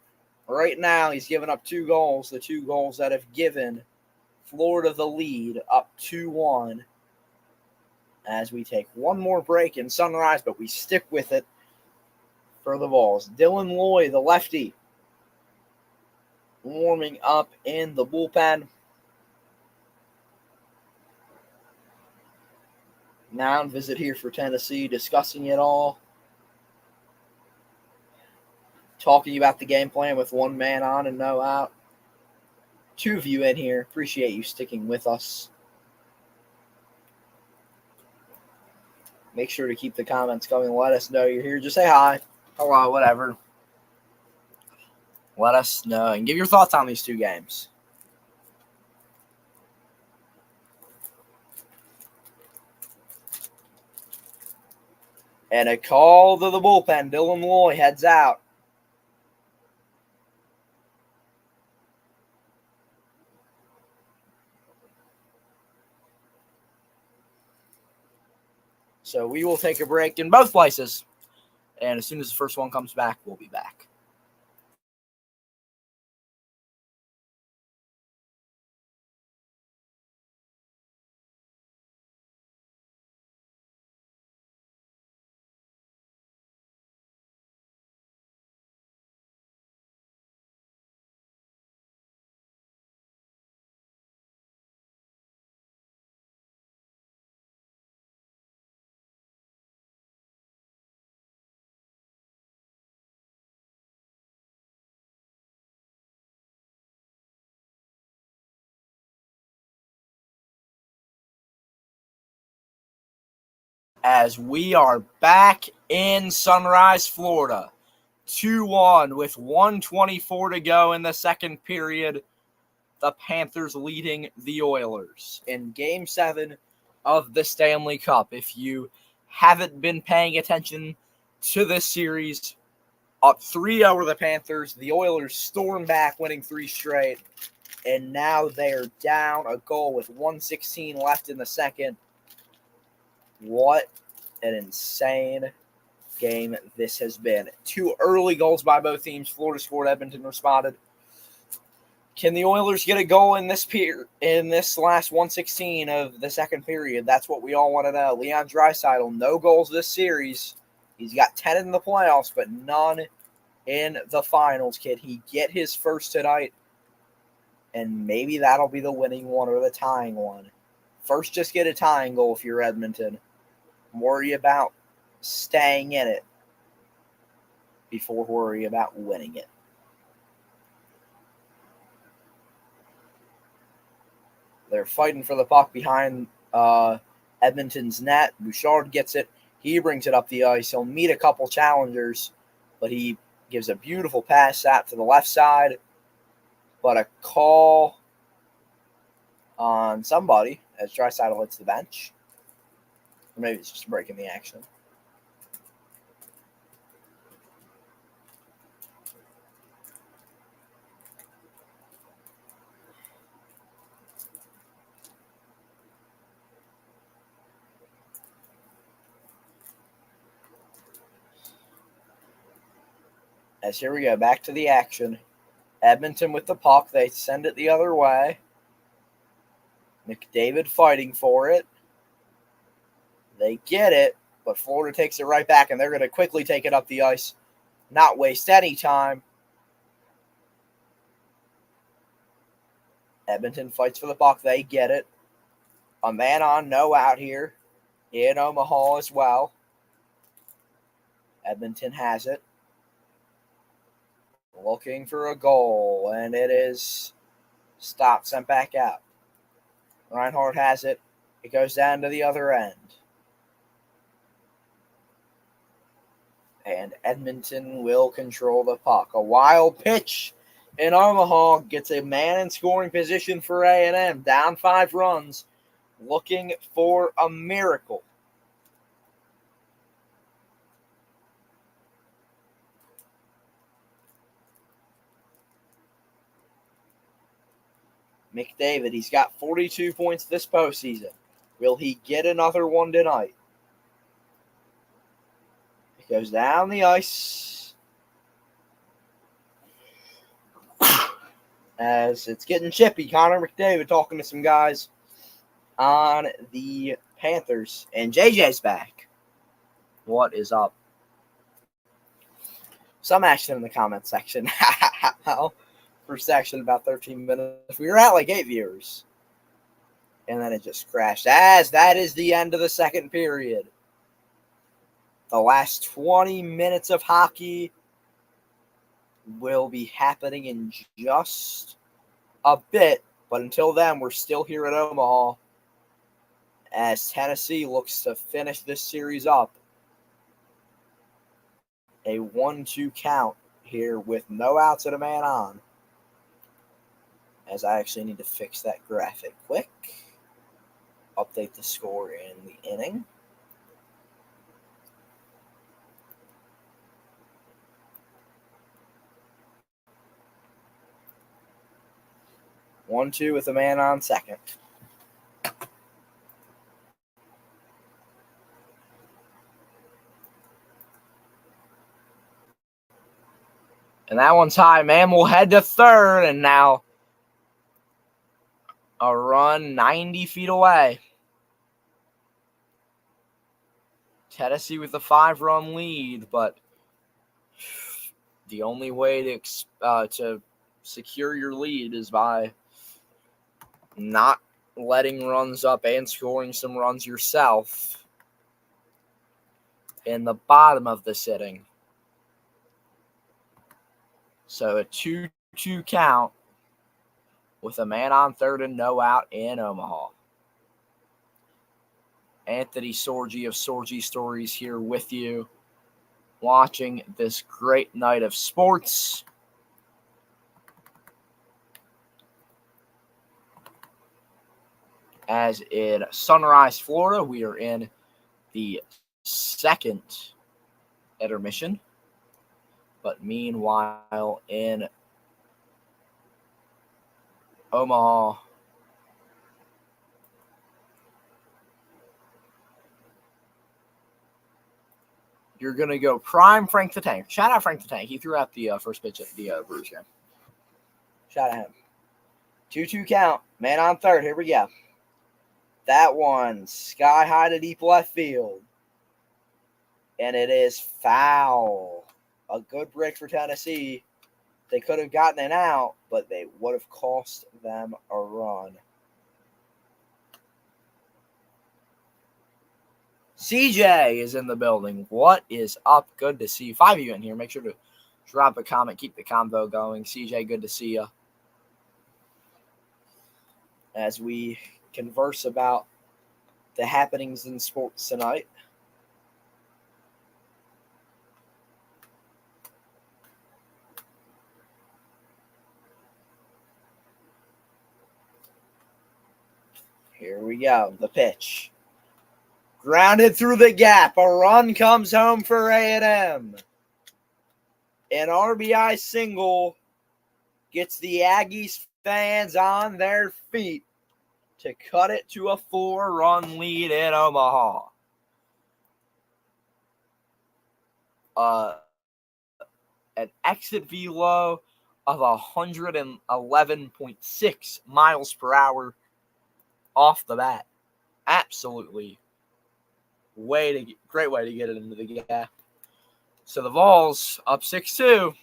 right now he's given up 2 goals, the 2 goals that have given Florida the lead, up 2-1. As we take one more break in Sunrise, but we stick with it for the Vols. Dylan Loy, the lefty, warming up in the bullpen. Now visit here for Tennessee, discussing it all. Talking about the game plan with 1 man on and no out. 2 of you in here. Appreciate you sticking with us. Make sure to keep the comments coming. Let us know you're here. Just say hi, hello, whatever. Let us know and give your thoughts on these 2 games. And a call to the bullpen. Dylan Loy heads out. So we will take a break in both places. And as soon as the first one comes back, we'll be back. As we are back in Sunrise, Florida. 2-1 with 1:24 to go in the second period. The Panthers leading the Oilers in Game 7 of the Stanley Cup. If you haven't been paying attention to this series, up 3 over the Panthers. The Oilers storm back, winning 3 straight. and now they're down a goal with 1:16 left in the second. What an insane game this has been. 2 early goals by both teams. Florida scored, Edmonton responded. Can the Oilers get a goal in this last 1:16 of the second period? That's what we all want to know. Leon Draisaitl, no goals this series. He's got 10 in the playoffs, but none in the finals. Can he get his first tonight? And maybe that'll be the winning one or the tying one. First, just get a tying goal if you're Edmonton. Worry about staying in it before worry about winning it. They're fighting for the puck behind Edmonton's net. Bouchard gets it. He brings it up the ice. He'll meet a couple challengers, but he gives a beautiful pass out to the left side. But a call on somebody as Draisaitl hits the bench. Or maybe it's just breaking the action. As here we go, back to the action. Edmonton with the puck. They send it the other way. McDavid fighting for it. They get it, but Florida takes it right back, and they're going to quickly take it up the ice, not waste any time. Edmonton fights for the puck. They get it. A man on, no out here in Omaha as well. Edmonton has it. Looking for a goal, and it is stopped, sent back out. Reinhardt has it. It goes down to the other end. And Edmonton will control the puck. A wild pitch in Omaha gets a man in scoring position for A&M. Down 5 runs. Looking for a miracle. McDavid, he's got 42 points this postseason. Will he get another one tonight? It goes down the ice. As it's getting chippy, Connor McDavid talking to some guys on the Panthers. And JJ's back. What is up? Some action in the comment section. First action about 13 minutes. We were at like 8 viewers. And then it just crashed. As that is the end of the second period. The last 20 minutes of hockey will be happening in just a bit. But until then, we're still here at Omaha as Tennessee looks to finish this series up. A 1-2 count here with no outs and a man on. As I actually need to fix that graphic quick. Update the score in the inning. One, two with a man on second. And that one's high. Man will head to third, and now a run 90 feet away. Tennessee with a 5-run lead, but the only way to secure your lead is by not letting runs up and scoring some runs yourself in the bottom of the inning. So a 2-2 count with a man on third and no out in Omaha. Anthony Sorgi of Sorgi Stories here with you, watching this great night of sports. As in Sunrise, Florida, we are in the second intermission. But meanwhile, in Omaha. You're going to go prime Frank the Tank. Shout out Frank the Tank. He threw out the first pitch at the Brewers game. Shout out him. 2-2 count. Man on third. Here we go. That one sky high to deep left field. And it is foul. A good break for Tennessee. They could have gotten it out, but they would have cost them a run. CJ is in the building. What is up? Good to see you. 5 of you in here. Make sure to drop a comment. Keep the convo going. CJ, good to see you. As we converse about the happenings in sports tonight. Here we go. The pitch. Grounded through the gap. A run comes home for A&M. An RBI single gets the Aggies fans on their feet to cut it to a 4-run lead in Omaha. An exit velo of 111.6 miles per hour off the bat. Absolutely. Great way to get it into the gap. So the Vols up 6-2.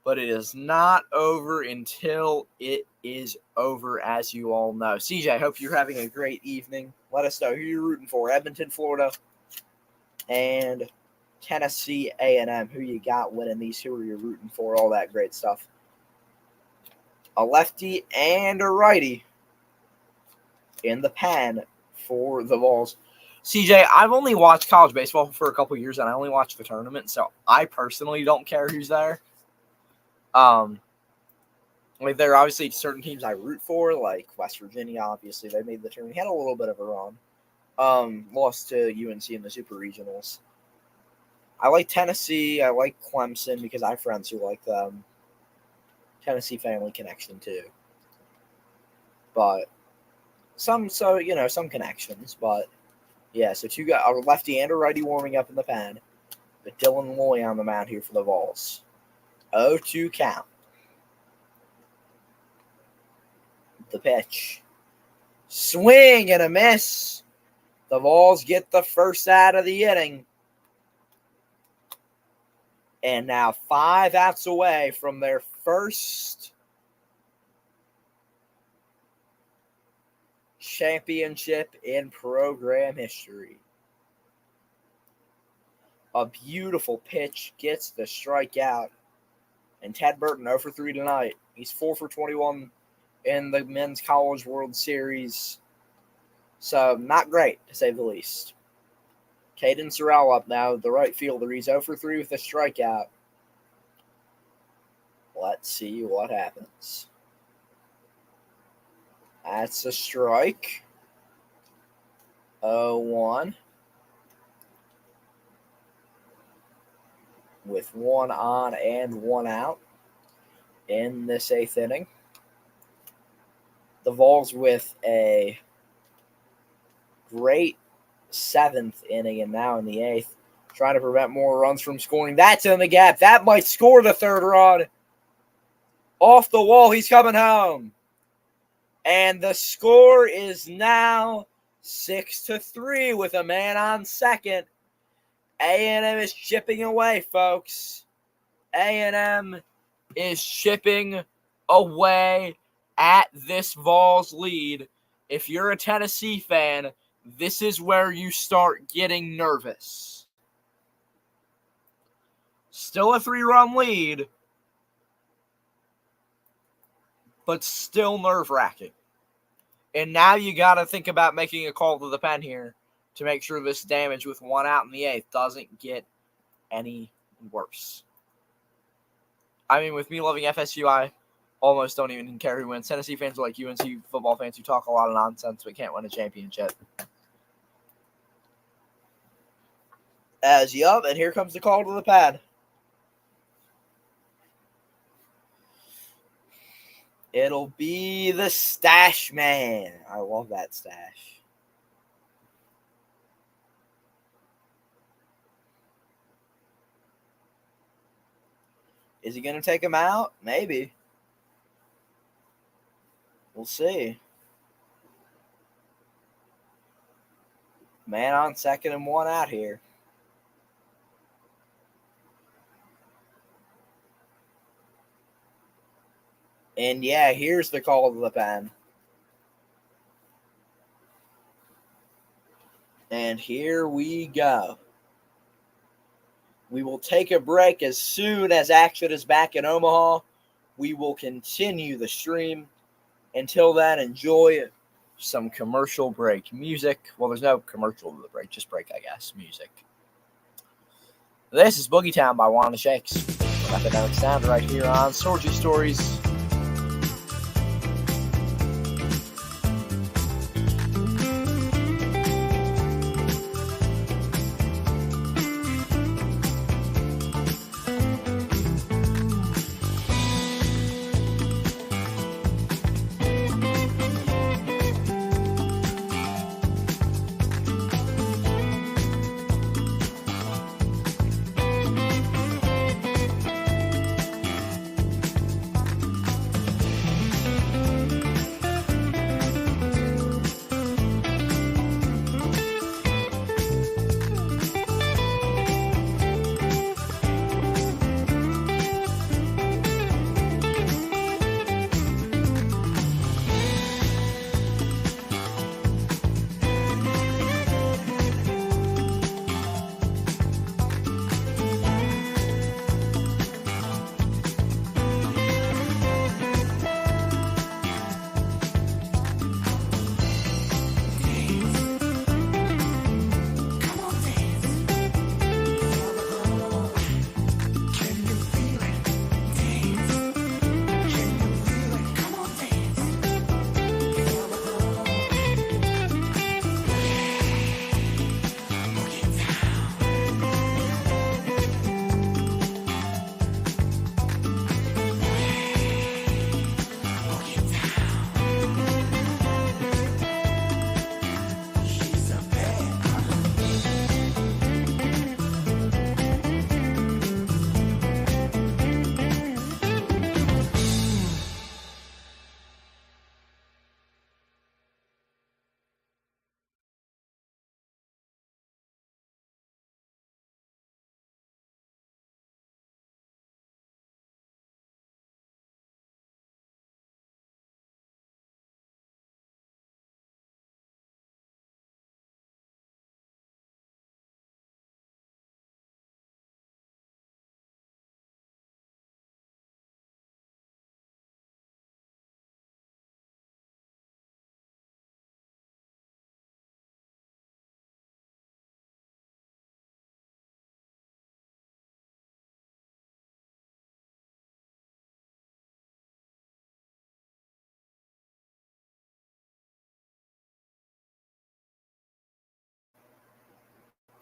But it is not over until it is over, as you all know. CJ, I hope you're having a great evening. Let us know who you're rooting for. Edmonton, Florida, and Tennessee A&M. Who you got winning these? Who are you rooting for? All that great stuff. A lefty and a righty in the pen for the Vols. CJ, I've only watched college baseball for a couple years, and I only watch the tournament, so I personally don't care who's there. Like there are obviously certain teams I root for, like West Virginia. Obviously, they made the tournament. Had a little bit of a run. Lost to UNC in the Super Regionals. I like Tennessee. I like Clemson because I have friends who like them. Tennessee family connection too. But some connections. But yeah, so two guys, a lefty and a righty warming up in the pen. But Dylan Loy on the mound here for the Vols. 0-2 count. The pitch. Swing and a miss. The Vols get the first out of the inning. And now 5 outs away from their first championship in program history. A beautiful pitch gets the strikeout. And Ted Burton 0 for 3 tonight. He's 4 for 21 in the Men's College World Series. So, not great, to say the least. Caden Sorrell up now, the right fielder. He's 0 for 3 with a strikeout. Let's see what happens. That's a strike. 0-1. With 1 on and 1 out in this 8th inning. The Vols with a great 7th inning and now in the 8th, trying to prevent more runs from scoring. That's in the gap. That might score the 3rd run. Off the wall, he's coming home. And the score is now 6-3 with a man on second. A&M is chipping away, folks. A&M is chipping away at this Vols lead. If you're a Tennessee fan, this is where you start getting nervous. Still a 3-run lead, but still nerve-wracking. And now you got to think about making a call to the pen here to make sure this damage with 1 out in the 8th doesn't get any worse. I mean, with me loving FSU, I almost don't even care who wins. Tennessee fans are like UNC football fans who talk a lot of nonsense but can't win a championship. And here comes the call to the pad. It'll be the Stash Man. I love that stash. Is he going to take him out? Maybe. We'll see. Man on second and one out here. And yeah, here's the call to the pen. And here we go. We will take a break as soon as action is back in Omaha. We will continue the stream. Until then, enjoy some commercial break music. Well, there's no commercial to the break, just break, I guess, music. This is Boogie Town by Wanda Shakes. Academic Sound right here on Sorgy Stories.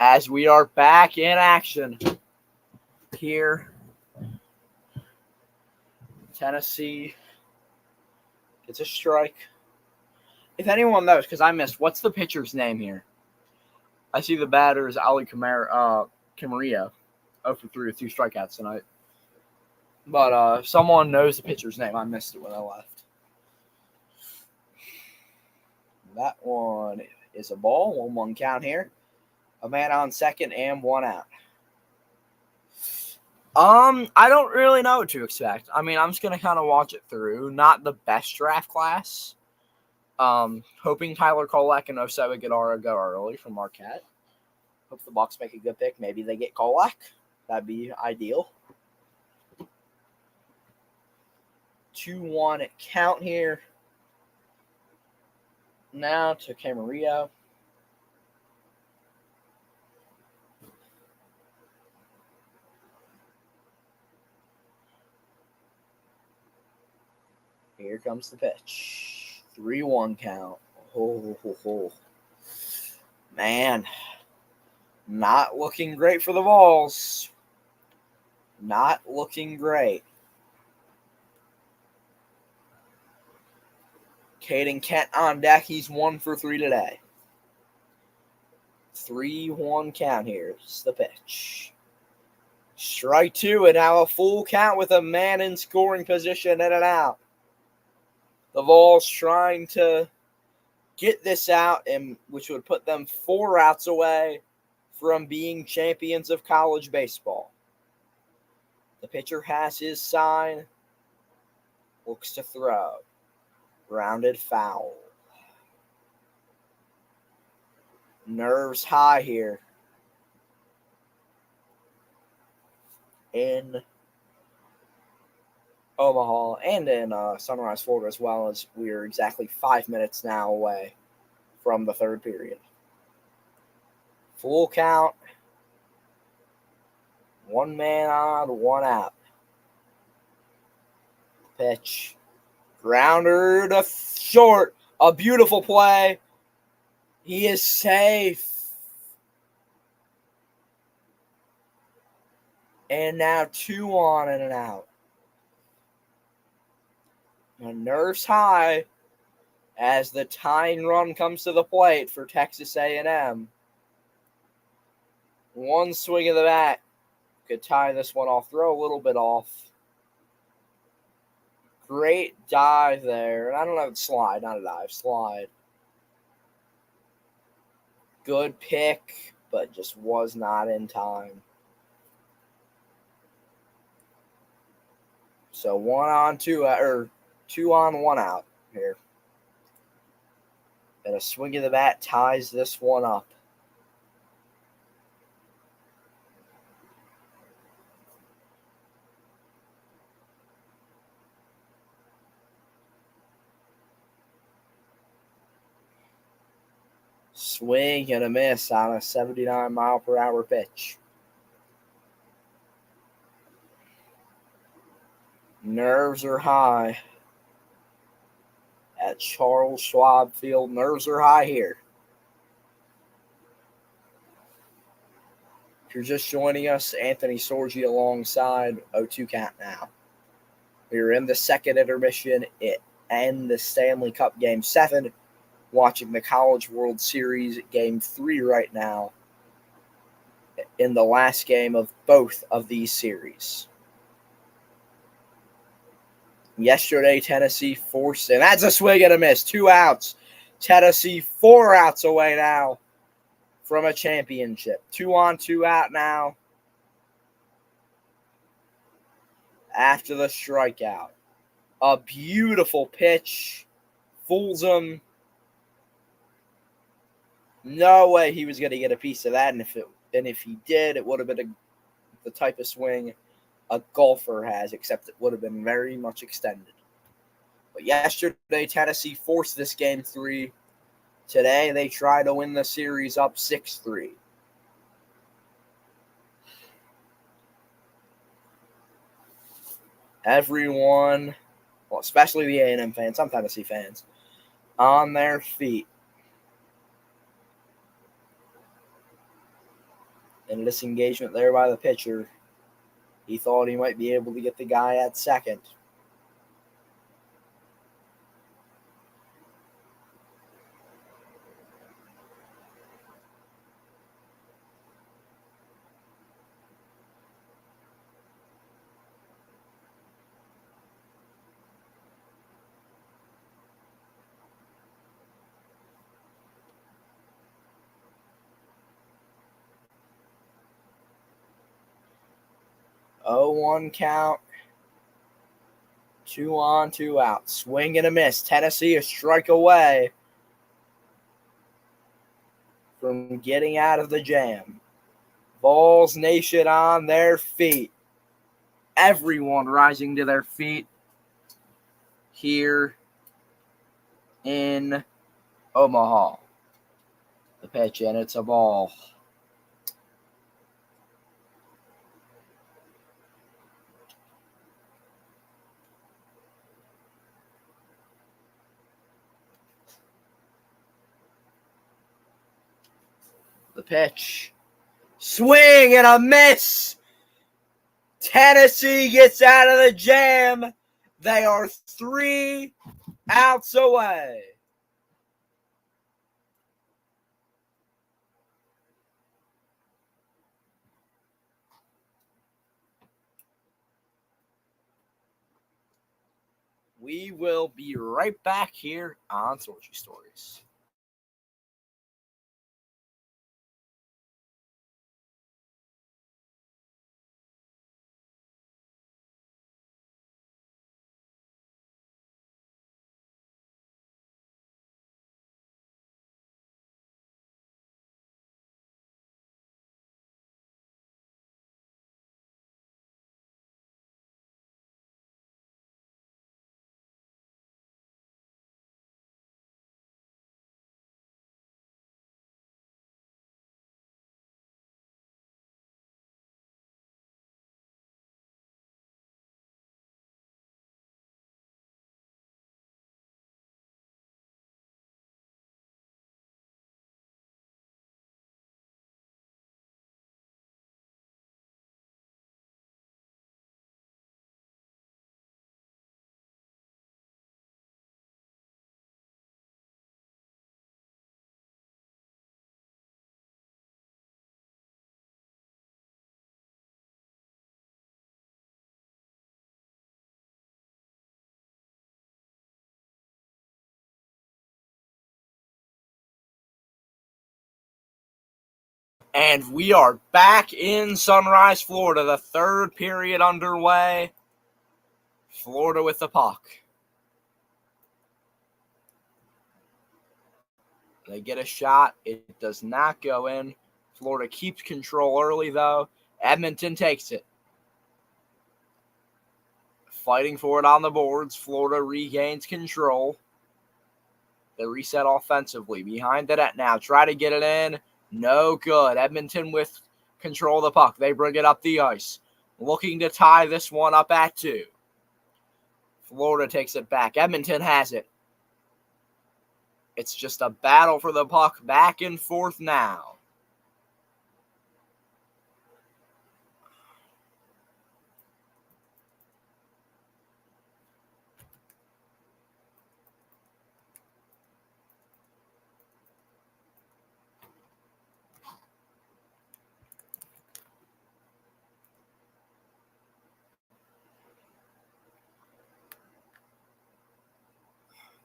As we are back in action here, Tennessee gets a strike. If anyone knows, because I missed, what's the pitcher's name here? I see the batter is Ali Camarillo, 0 for 3 with 2 strikeouts tonight. But if someone knows the pitcher's name, I missed it when I left. That one is a ball, 1-1 count here. A man on second and 1 out. I don't really know what to expect. I mean, I'm just gonna kind of watch it through. Not the best draft class. Hoping Tyler Kolek and Osei Guedara go early from Marquette. Hope the Bucs make a good pick. Maybe they get Kolek. That'd be ideal. 2-1 count here. Now to Camarillo. Here comes the pitch. 3-1 count. Oh. Man. Not looking great for the Vols. Not looking great. Caden Kent on deck. He's 1 for 3 today. 3-1 count here. It's the pitch. Strike 2, and now a full count with a man in scoring position in and out. The Vols trying to get this out, and which would put them 4 outs away from being champions of college baseball. The pitcher has his sign. Looks to throw. Grounded foul. Nerves high here in Omaha and in Sunrise, Florida as well, as we are exactly 5 minutes now away from the third period. Full count. 1 man on, 1 out. Pitch. Grounder to short. A beautiful play. He is safe. And now 2 on and an out. Now nerves high as the tying run comes to the plate for Texas A&M. 1 swing of the bat could tie this one off. Throw a little bit off. Great dive there. I don't know, slide, not a dive, slide. Good pick, but just was not in time. So 1 on 2, or 2 on 1 out here. And a swing of the bat ties this one up. Swing and a miss on a 79-mile-per-hour pitch. Nerves are high at Charles Schwab Field. Nerves are high here. If you're just joining us, Anthony Sorgi alongside 0-2 count now. We're in the second intermission and the Stanley Cup Game 7. Watching the College World Series Game 3 right now in the last game of both of these series. Yesterday, Tennessee forced, and that's a swing and a miss. 2 outs. Tennessee 4 outs away now from a championship. 2 on, 2 out now after the strikeout. A beautiful pitch. Fools him. No way he was going to get a piece of that, and if he did, it would have been the type of swing a golfer has, except it would have been very much extended. But yesterday, Tennessee forced this Game 3. Today, they try to win the series up 6-3. Everyone, well, especially the A&M fans, some Tennessee fans, on their feet. And this engagement there by the pitcher, he thought he might be able to get the guy at second. Oh, 1 count. 2 on, 2 out. Swing and a miss. Tennessee a strike away from getting out of the jam. Vols Nation on their feet. Everyone rising to their feet here in Omaha. The pitch, and it's a ball. The pitch. Swing and a miss. Tennessee gets out of the jam. They are 3 outs away. We will be right back here on Sorgy Stories. And we are back in Sunrise, Florida. The third period underway. Florida with the puck. They get a shot. It does not go in. Florida keeps control early, though. Edmonton takes it. Fighting for it on the boards. Florida regains control. They reset offensively. Behind the net now. Try to get it in. No good. Edmonton with control of the puck. They bring it up the ice. Looking to tie this one up at 2. Florida takes it back. Edmonton has it. It's just a battle for the puck back and forth now.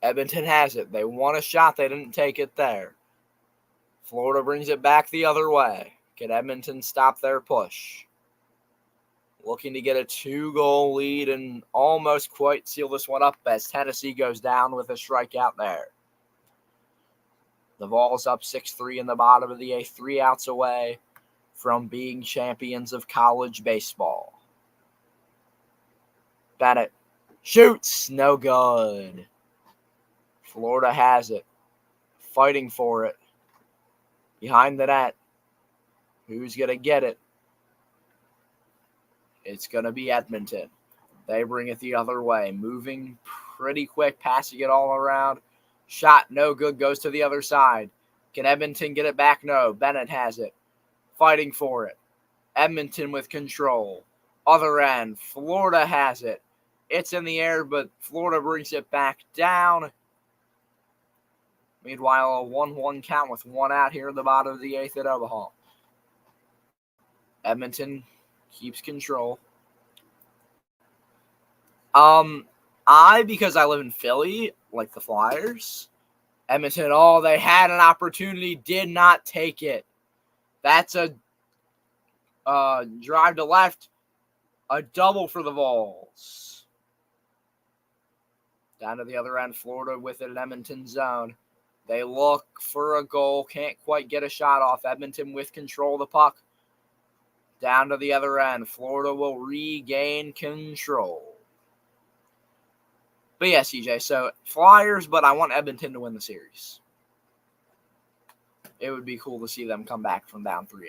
Edmonton has it. They want a shot. They didn't take it there. Florida brings it back the other way. Can Edmonton stop their push? Looking to get a 2-goal lead and almost quite seal this one up as Tennessee goes down with a strikeout there. The Vols up 6-3 in the bottom of the 8th, 3 outs away from being champions of college baseball. Bennett shoots. No good. Florida has it. Fighting for it. Behind the net. Who's going to get it? It's going to be Edmonton. They bring it the other way. Moving pretty quick. Passing it all around. Shot no good. Goes to the other side. Can Edmonton get it back? No. Bennett has it. Fighting for it. Edmonton with control. Other end. Florida has it. It's in the air, but Florida brings it back down. Meanwhile, a 1-1 count with 1 out here in the bottom of the 8th at Omaha. Edmonton keeps control. Because I live in Philly, like the Flyers. Edmonton, they had an opportunity, did not take it. That's a drive to left, a double for the Vols. Down to the other end, Florida with it in Edmonton zone. They look for a goal, can't quite get a shot off. Edmonton with control of the puck. Down to the other end, Florida will regain control. But yeah, CJ, so Flyers, but I want Edmonton to win the series. It would be cool to see them come back from down 3-0.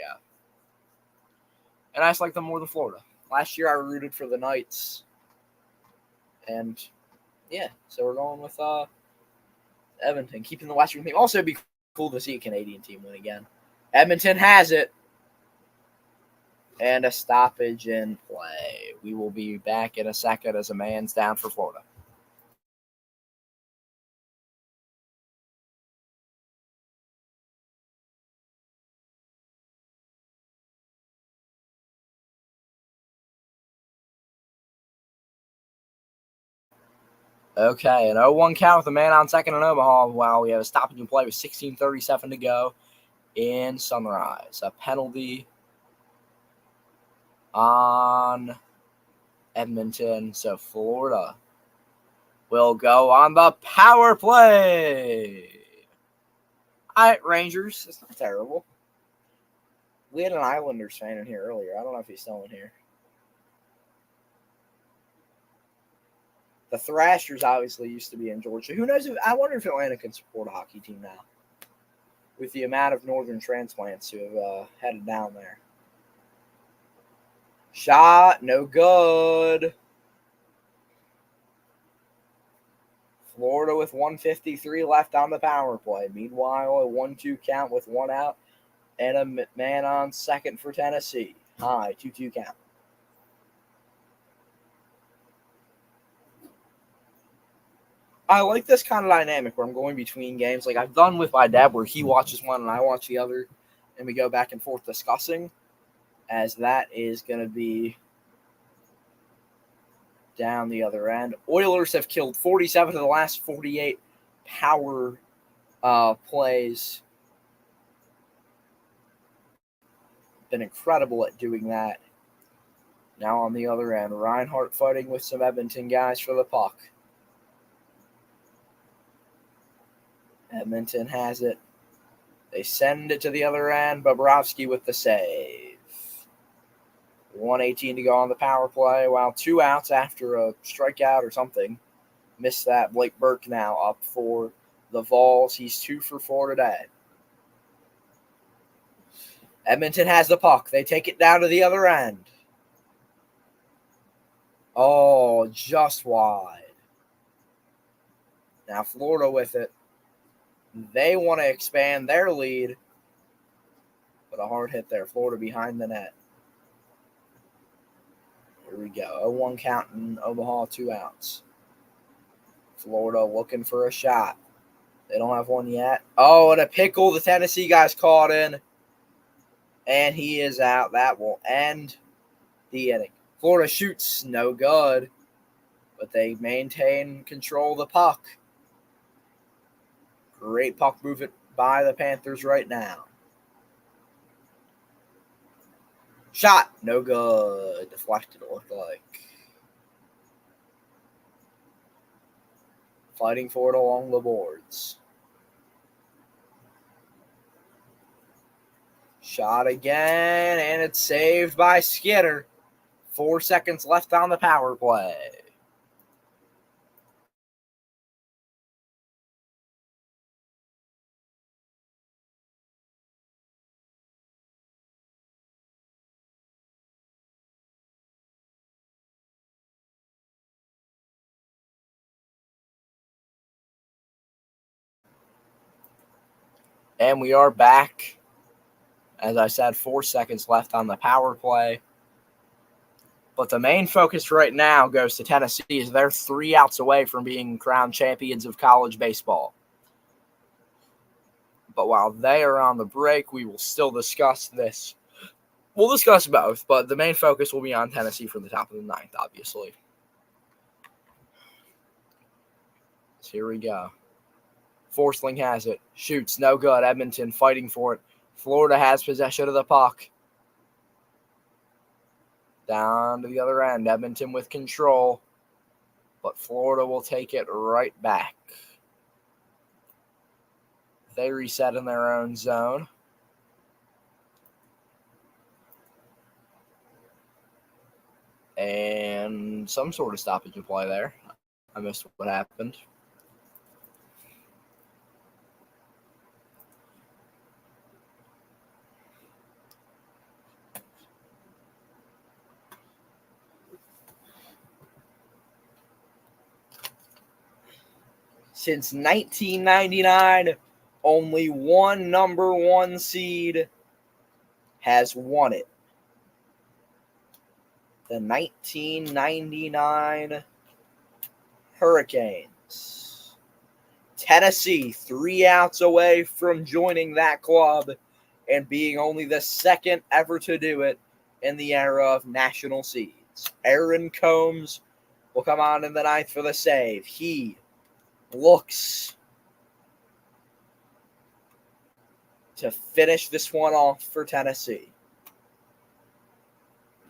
And I just like them more than Florida. Last year I rooted for the Knights. And yeah, so we're going with Edmonton, keeping the Western team. Also, it'd be cool to see a Canadian team win again. Edmonton has it. And a stoppage in play. We will be back in a second as a man's down for Florida. Okay, an 0-1 count with a man on second in Omaha while we have a stoppage in play with 16:37 to go in Sunrise. A penalty on Edmonton, so Florida will go on the power play. All right, Rangers. It's not terrible. We had an Islanders fan in here earlier. I don't know if he's still in here. The Thrashers obviously used to be in Georgia. Who knows? I wonder if Atlanta can support a hockey team now with the amount of northern transplants who have headed down there. Shot, no good. Florida with 1:53 left on the power play. Meanwhile, a 1-2 count with one out and a man on second for Tennessee. High, 2-2 count. I like this kind of dynamic where I'm going between games. Like I've done with my dad where he watches one and I watch the other, and we go back and forth discussing, as that is going to be down the other end. Oilers have killed 47 of the last 48 power plays. Been incredible at doing that. Now on the other end, Reinhart fighting with some Edmonton guys for the puck. Edmonton has it. They send it to the other end. Bobrovsky with the save. 1:18 to go on the power play. While 2 outs after a strikeout or something. Missed that. Blake Burke now up for the Vols. He's 2 for 4 today. Edmonton has the puck. They take it down to the other end. Oh, just wide. Now Florida with it. They want to expand their lead, but a hard hit there. Florida behind the net. Here we go. 0-1 count in Omaha, 2 outs. Florida looking for a shot. They don't have one yet. Oh, and a pickle the Tennessee guys caught in. And he is out. That will end the inning. Florida shoots. No good. But they maintain control of the puck. Great puck movement by the Panthers right now. Shot. No good. Deflected, it looked like. Fighting for it along the boards. Shot again, and it's saved by Skinner. 4 seconds left on the power play. And we are back. As I said, 4 seconds left on the power play. But the main focus right now goes to Tennessee as they're 3 outs away from being crowned champions of college baseball. But while they are on the break, we will still discuss this. We'll discuss both, but the main focus will be on Tennessee for the top of the 9th, obviously. So here we go. Forsling has it. Shoots. No good. Edmonton fighting for it. Florida has possession of the puck. Down to the other end. Edmonton with control. But Florida will take it right back. They reset in their own zone. And some sort of stoppage in play there. I missed what happened. Since 1999, only one number 1 seed has won it. The 1999 Hurricanes. Tennessee, 3 outs away from joining that club and being only the 2nd ever to do it in the era of national seeds. Aaron Combs will come on in the ninth for the save. He looks to finish this one off for Tennessee.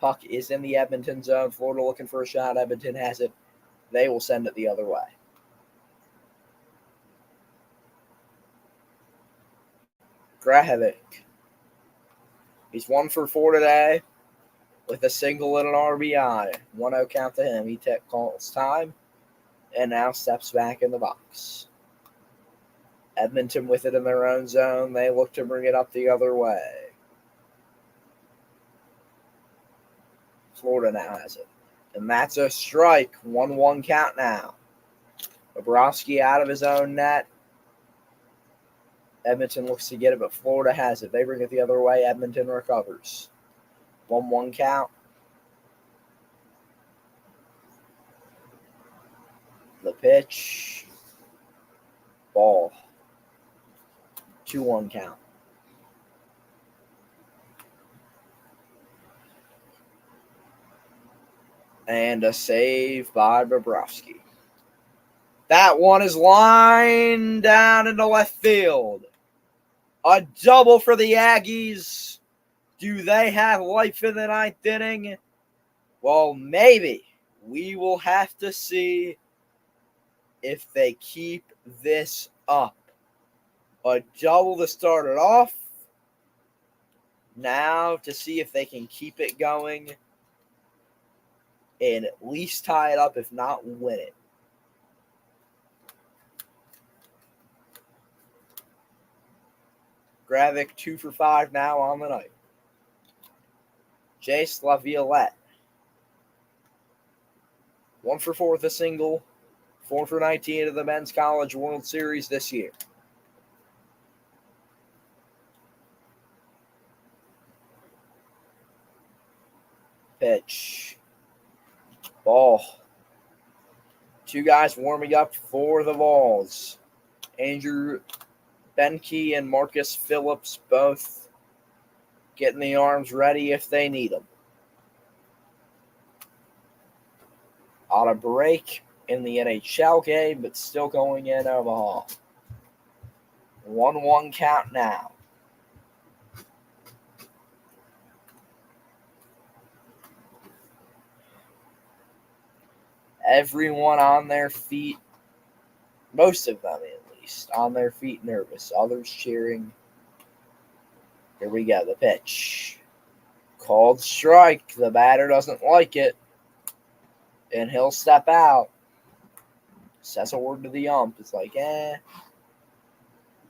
Puck is in the Edmonton zone. Florida looking for a shot. Edmonton has it. They will send it the other way. Grahovic. He's 1 for 4 today with a single and an RBI. 1-0 count to him. He calls time and now steps back in the box. Edmonton with it in their own zone. They look to bring it up the other way. Florida now has it. And that's a strike. 1-1 count now. Bobrovsky out of his own net. Edmonton looks to get it, but Florida has it. They bring it the other way. Edmonton recovers. 1-1 count. The pitch. Ball. 2-1 count. And a save by Bobrovsky. That one is lined down into left field. A double for the Aggies. Do they have life in the ninth inning? Well, maybe. We will have to see if they keep this up. A double to start it off. Now to see if they can keep it going and at least tie it up, if not win it. Gravic 2 for 5 now on the night. Jace LaViolette 1 for 4 with a single, 4 for 19 of the Men's College World Series this year. Pitch. Ball. 2 guys warming up for the Vols. Andrew Benke and Marcus Phillips both getting the arms ready if they need them. On a break in the NHL game, but still going in Omaha. 1-1 count now. Everyone on their feet, most of them at least, on their feet nervous. Others cheering. Here we go, the pitch. Called strike. The batter doesn't like it. And he'll step out. Says a word to the ump. It's like, a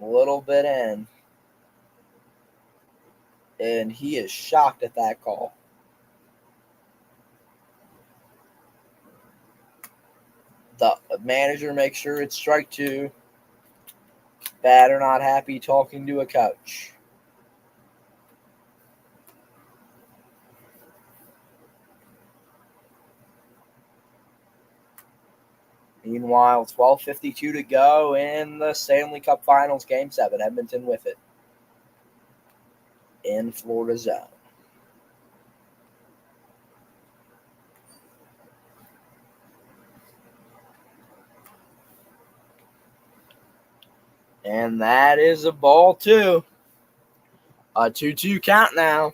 little bit in. And he is shocked at that call. The manager makes sure it's strike 2. Batter not happy, talking to a coach. Meanwhile, 12:52 to go in the Stanley Cup Finals, Game 7. Edmonton with it in Florida zone. And that is a ball, too. A 2-2 count now.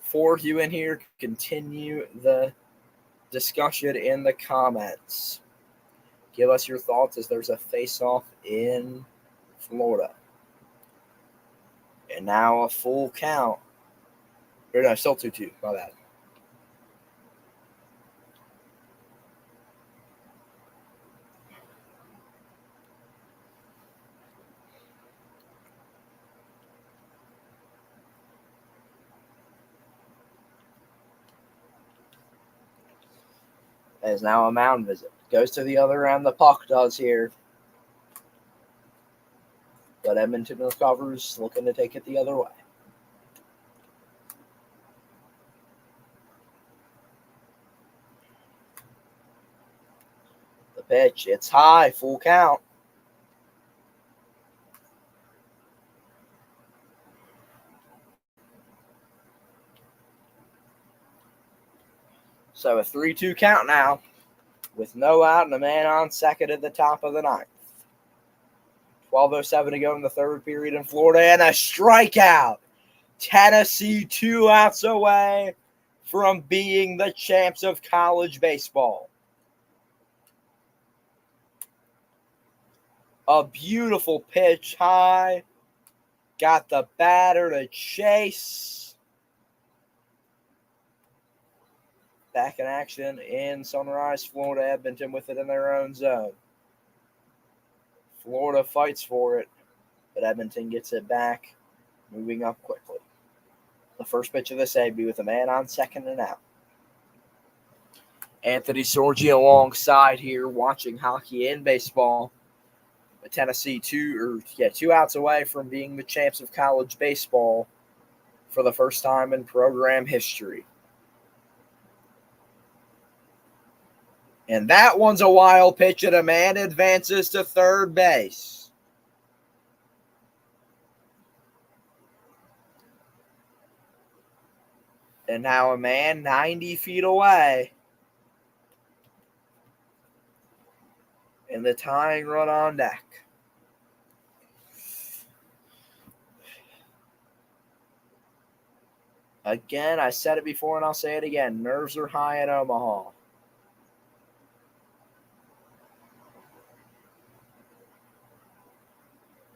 For you in here, continue the discussion in the comments. Give us your thoughts as there's a face-off in Florida. And now a full count. Or no, still 2-2. My bad. Is now a mound visit. Goes to the other end. The puck does here. But Edmonton recovers, looking to take it the other way. The pitch, it's high, full count. So a 3-2 count now with no out and a man on second at the top of the ninth. 12:07 to go in the third period in Florida, and a strikeout. Tennessee 2 outs away from being the champs of college baseball. A beautiful pitch high. Got the batter to chase. Back in action in Sunrise, Florida. Edmonton with it in their own zone. Florida fights for it, but Edmonton gets it back, moving up quickly. The first pitch of this AB with a man on second and out. Anthony Sorgi alongside here watching hockey and baseball. Tennessee 2 outs away from being the champs of college baseball for the first time in program history. And that one's a wild pitch, and a man advances to third base. And now a man 90 feet away. And the tying run on deck. Again, I said it before and I'll say it again. Nerves are high in Omaha.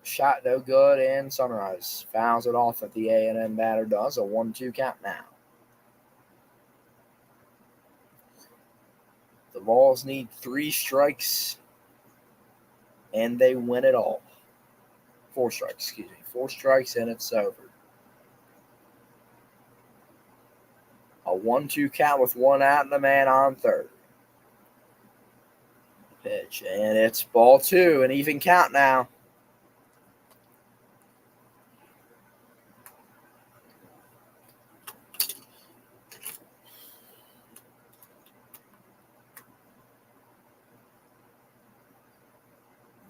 Shot no good in Sunrise. Fouls it off at the A&M batter does. A 1-2 count now. The Vols need 3 strikes, and they win it all. 4 strikes, 4 strikes, and it's over. A 1-2 count with 1 out and a man on third. Pitch, and it's ball 2, an even count now.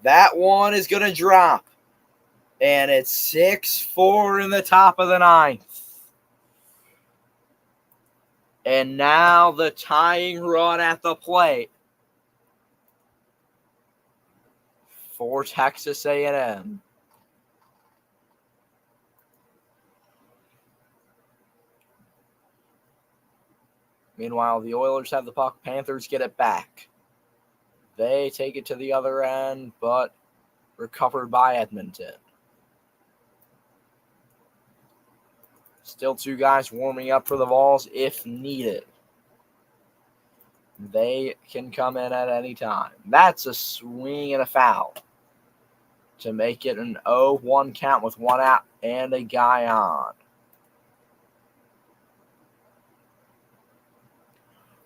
That one is going to drop. And it's 6-4 in the top of the ninth. And now the tying run at the plate for Texas A&M. Meanwhile, the Oilers have the puck. Panthers get it back. They take it to the other end, but recovered by Edmonton. Still 2 guys warming up for the Vols if needed. They can come in at any time. That's a swing and a foul to make it an 0-1 count with 1 out and a guy on.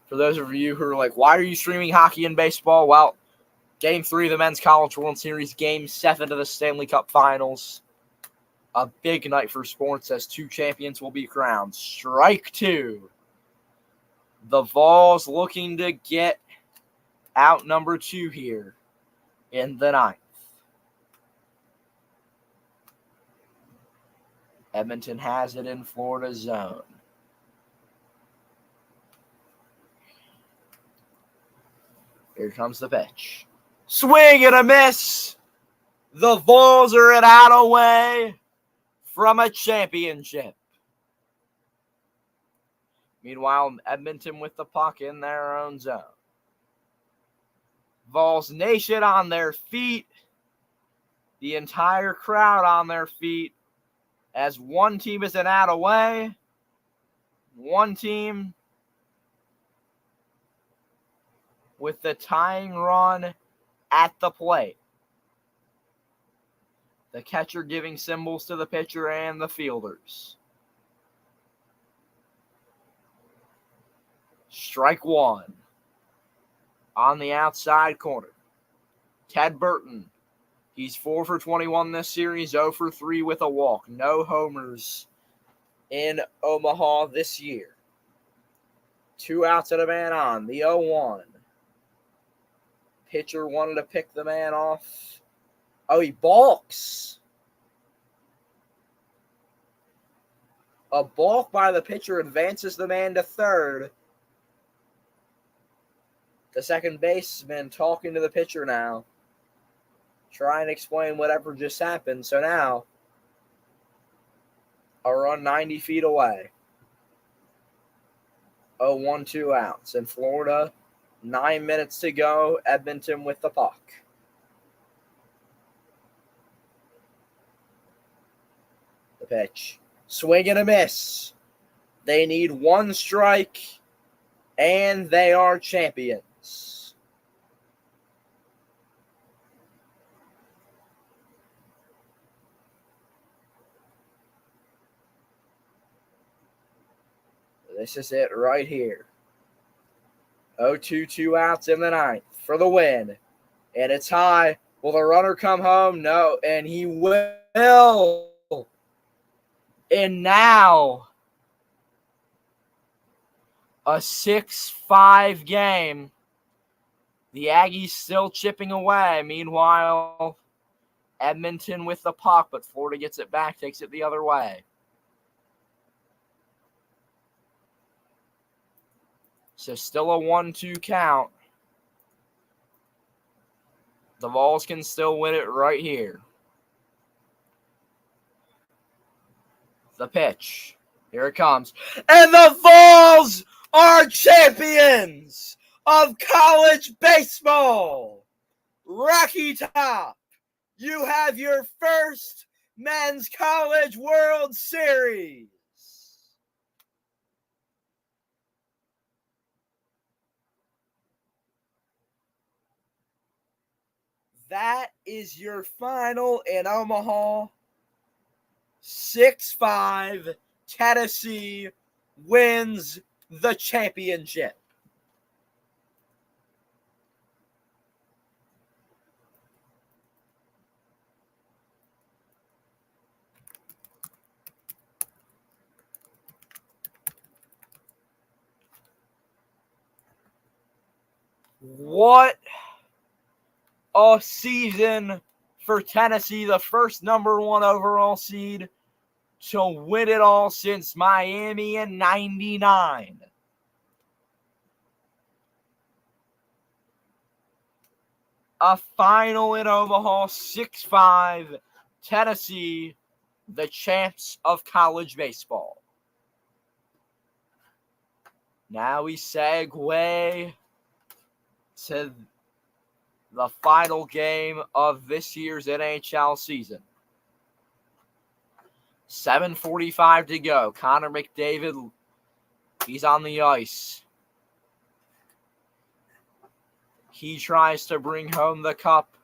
For those of you who are like, why are you streaming hockey and baseball? Well, Game 3 of the Men's College World Series, Game 7 of the Stanley Cup Finals. A big night for sports as 2 champions will be crowned. Strike 2. The Vols looking to get out number 2 here in the ninth. Edmonton has it in Florida's zone. Here comes the pitch. Swing and a miss. The Vols are an out away from a championship. Meanwhile, Edmonton with the puck in their own zone. Vols Nation on their feet. The entire crowd on their feet as one team is an out away. One team with the tying run at the plate. The catcher giving symbols to the pitcher and the fielders. Strike 1. On the outside corner. Ted Burton. He's 4 for 21 this series, 0 for 3 with a walk. No homers in Omaha this year. 2 outs and a man on. The 0-1. Pitcher wanted to pick the man off. Oh, he balks. A balk by the pitcher advances the man to third. The second baseman talking to the pitcher now, trying to explain whatever just happened. So now, a run 90 feet away. 0-1, 2 outs. In Florida, 9 minutes to go. Edmonton with the puck. The pitch. Swing and a miss. They need one strike, and they are champions. This is it right here. 0-2, 2 outs in the ninth for the win. And it's high. Will the runner come home? No, and he will. And now, a 6-5 game. The Aggies still chipping away. Meanwhile, Edmonton with the puck, but Florida gets it back, takes it the other way. So still a 1-2 count. The Vols can still win it right here. The pitch. Here it comes. And the Vols are champions of college baseball. Rocky Top, you have your first Men's College World Series. That is your final in Omaha. 6-5, Tennessee wins the championship. What a season for Tennessee, the first number 1 overall seed to win it all since Miami in 99. A final in Omaha, 6-5, Tennessee, the champs of college baseball. Now we segue to the final game of this year's NHL season. 7:45 to go. Connor McDavid, he's on the ice. He tries to bring home the cup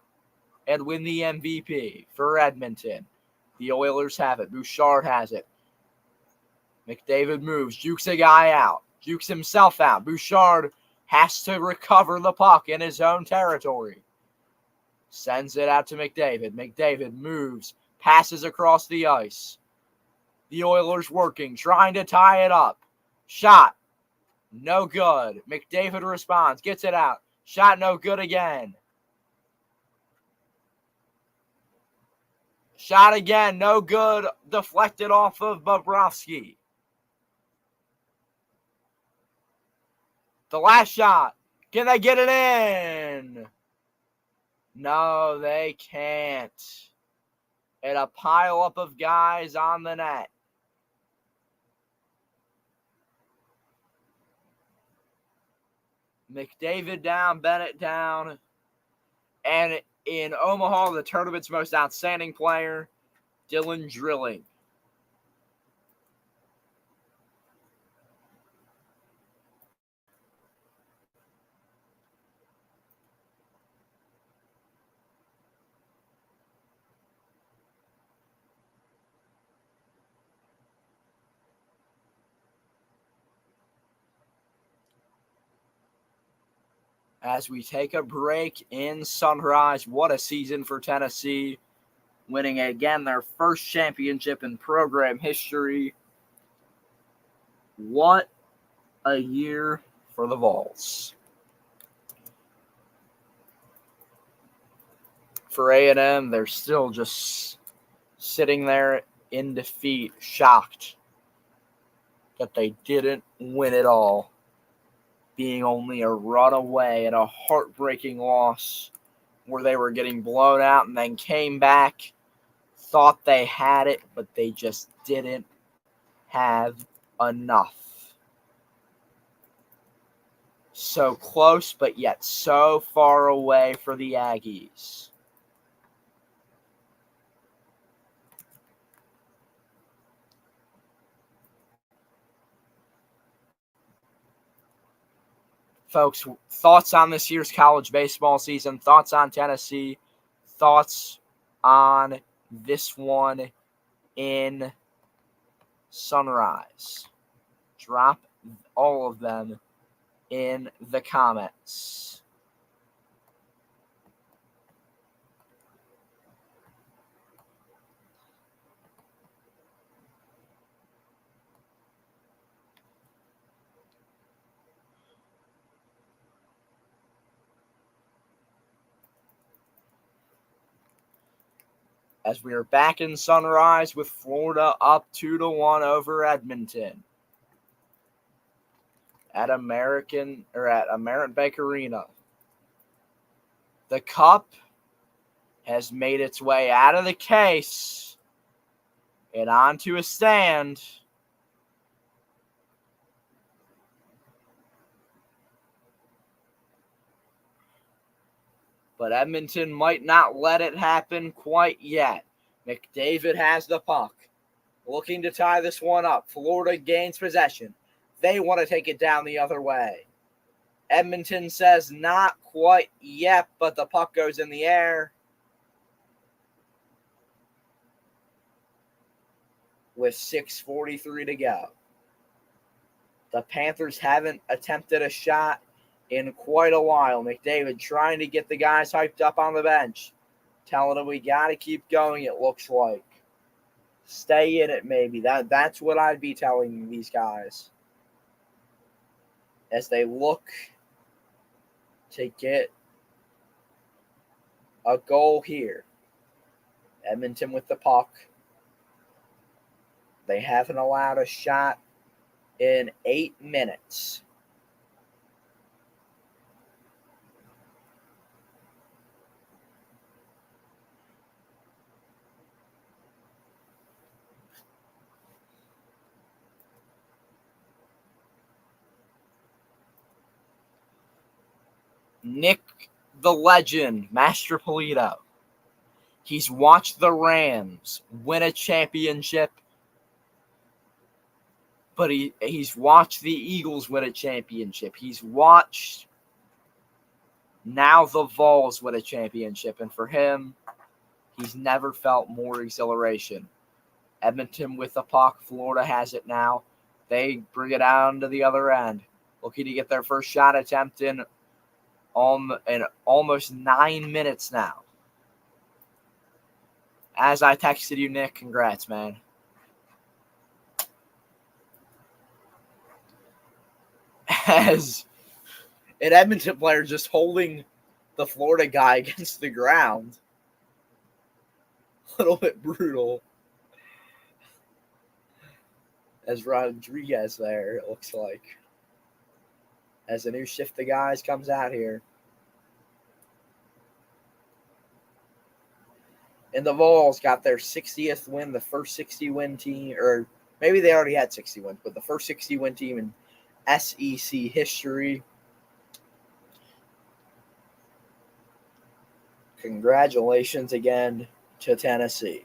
and win the MVP for Edmonton. The Oilers have it. Bouchard has it. McDavid moves, jukes a guy out, jukes himself out. Bouchard has to recover the puck in his own territory. Sends it out to McDavid. McDavid moves, passes across the ice. The Oilers working, trying to tie it up. Shot, no good. McDavid responds, gets it out. Shot, no good again. Shot again, no good. Deflected off of Bobrovsky. The last shot. Can they get it in? No, they can't. And a pileup of guys on the net. McDavid down, Bennett down. And in Omaha, the tournament's most outstanding player, Dylan Drilling. As we take a break in Sunrise, what a season for Tennessee. Winning again their first championship in program history. What a year for the Vols. For A&M, they're still just sitting there in defeat, shocked that they didn't win it all. being only a run away and a heartbreaking loss where they were getting blown out and then came back, thought they had it, but they just didn't have enough. So close, but yet so far away for the Aggies. Folks, thoughts on this year's college baseball season, thoughts on Tennessee, thoughts on this one in Sunrise. Drop all of them in the comments. As we are back in Sunrise with Florida up 2-1 over Edmonton at American Bank Arena. The cup has made its way out of the case and onto a stand. But Edmonton might not let it happen quite yet. McDavid has the puck, looking to tie this one up. Florida gains possession. They want to take it down the other way. Edmonton says not quite yet, but the puck goes in the air. With 6:43 to go. The Panthers haven't attempted a shot in quite a while. McDavid trying to get the guys hyped up on the bench. Telling them we got to keep going, it looks like. Stay in it, maybe. That's what I'd be telling these guys. As they look to get a goal here. Edmonton with the puck. They haven't allowed a shot in 8 minutes. Nick the Legend, Master Polito. He's watched the Rams win a championship, but he's watched the Eagles win a championship. He's watched now the Vols win a championship, and for him, he's never felt more exhilaration. Edmonton with the puck. Florida has it now. They bring it down to the other end, looking to get their first shot attempt in almost 9 minutes now. As I texted you, Nick, congrats, man. As an Edmonton player just holding the Florida guy against the ground. A little bit brutal. As Rodriguez there, it looks like. As a new shift of guys comes out here. And the Vols got their 60th win, the first 60-win team, or maybe they already had 60 wins, but the first 60-win team in SEC history. Congratulations again to Tennessee.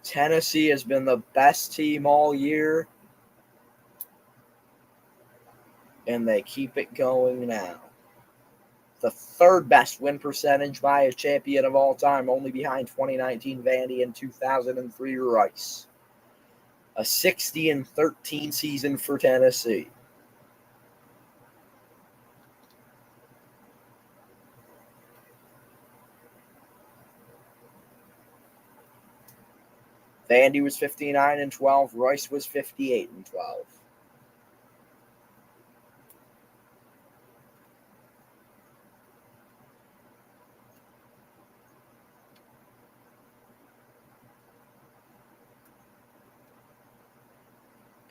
Tennessee has been the best team all year, and they keep it going now. The third best win percentage by a champion of all time, only behind 2019 Vandy and 2003 Rice. A 60-13 season for Tennessee. Vandy was 59-12. Rice was 58-12.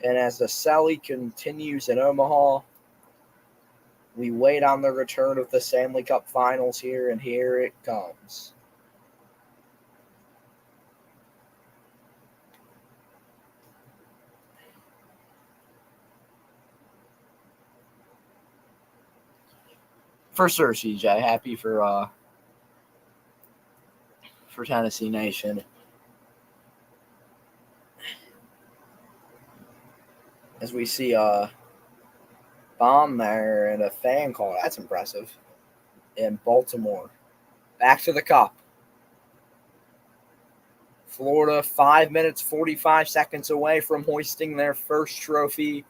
And as the Sally continues in Omaha, we wait on the return of the Stanley Cup Finals here, and here it comes. For sure, CJ. Happy for Tennessee Nation. As we see a bomb there and a fan call. That's impressive. In Baltimore. Back to the Cup. Florida 5 minutes, 45 seconds away from hoisting their first trophy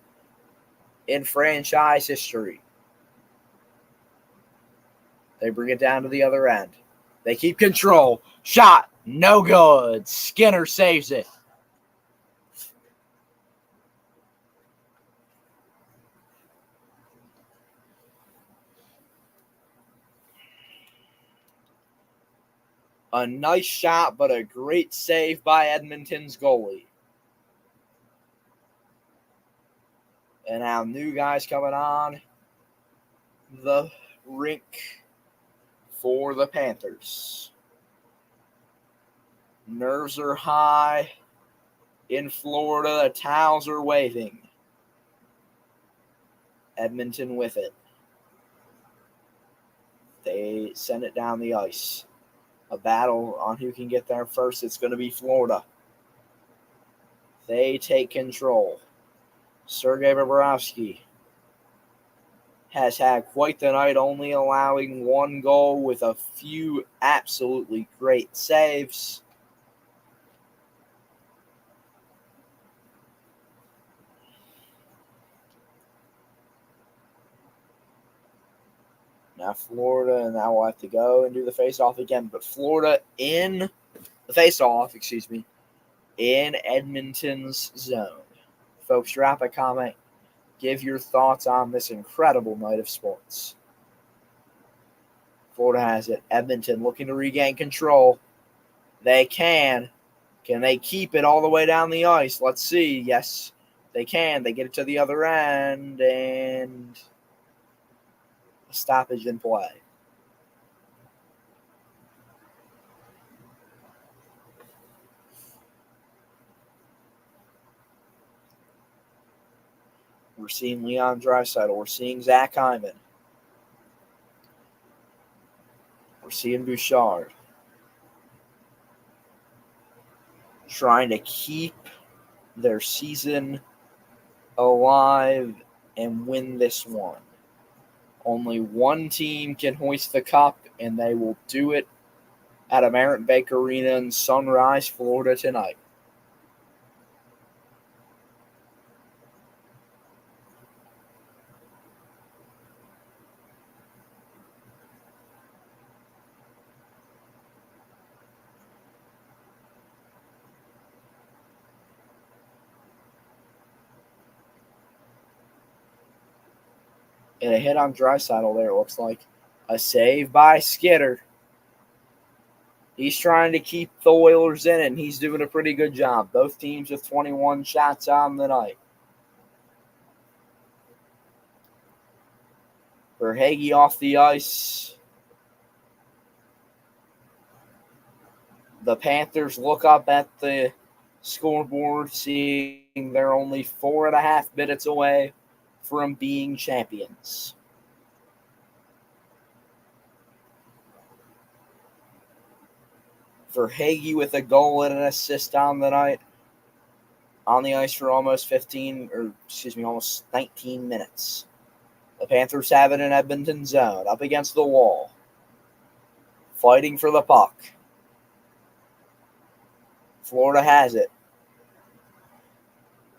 in franchise history. They bring it down to the other end. They keep control. Shot. No good. Skinner saves it. A nice shot, but a great save by Edmonton's goalie. And now new guys coming on the rink for the Panthers. Nerves are high in Florida. The towels are waving. Edmonton with it. They send it down the ice. A battle on who can get there first. It's going to be Florida. They take control. Sergei Bobrovsky has had quite the night, only allowing one goal with a few absolutely great saves. Now Florida, and now we'll have to go and do the face-off again. But Florida in the face-off, in Edmonton's zone. Folks, drop a comment. Give your thoughts on this incredible night of sports. Florida has it. Edmonton looking to regain control. They can. Can they keep it all the way down the ice? Let's see. Yes, they can. They get it to the other end, and a stoppage in play. We're seeing Leon Draisaitl. We're seeing Zach Hyman. We're seeing Bouchard. Trying to keep their season alive and win this one. Only one team can hoist the cup, and they will do it at Amerint Bank Arena in Sunrise, Florida tonight. And a hit on Draisaitl there, it looks like. A save by Skinner. He's trying to keep the Oilers in it, and he's doing a pretty good job. Both teams with 21 shots on the night. Verhaeghe off the ice. The Panthers look up at the scoreboard, seeing they're only 4.5 minutes away from being champions. Verhaeghe with a goal and an assist on the night. On the ice for almost 19 minutes. The Panthers have it in Edmonton zone, up against the wall. Fighting for the puck. Florida has it.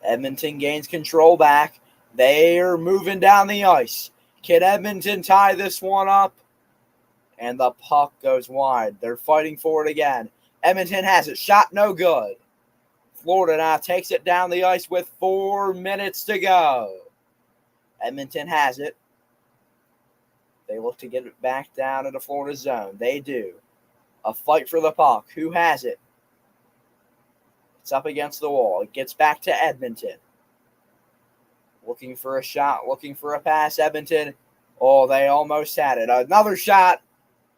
Edmonton gains control back. They are moving down the ice. Can Edmonton tie this one up? And the puck goes wide. They're fighting for it again. Edmonton has it. Shot no good. Florida now takes it down the ice with 4 minutes to go. Edmonton has it. They look to get it back down into Florida zone. They do. A fight for the puck. Who has it? It's up against the wall. It gets back to Edmonton. Looking for a shot, looking for a pass. Edmonton. Oh, they almost had it. Another shot.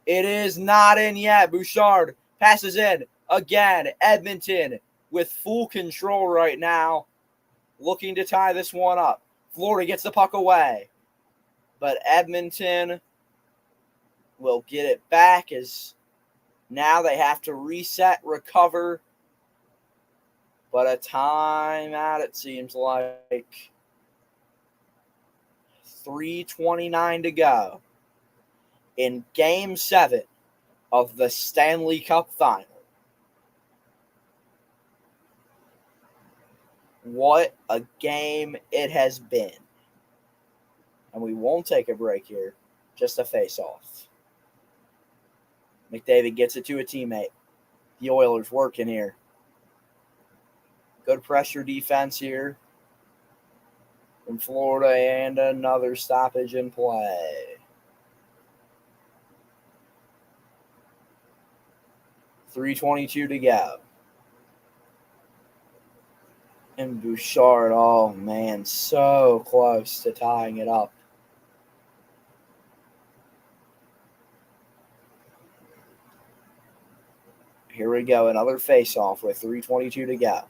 It is not in yet. Bouchard passes in again. Edmonton with full control right now, looking to tie this one up. Florida gets the puck away, but Edmonton will get it back as now they have to reset, recover. But a timeout, it seems like. 3:29 to go in Game 7 of the Stanley Cup Final. What a game it has been. And we won't take a break here, just a face-off. McDavid gets it to a teammate. The Oilers working here. Good pressure defense here from Florida, and another stoppage in play. 3:22 to go. And Bouchard, oh man, so close to tying it up. Here we go, another face-off with 3:22 to go.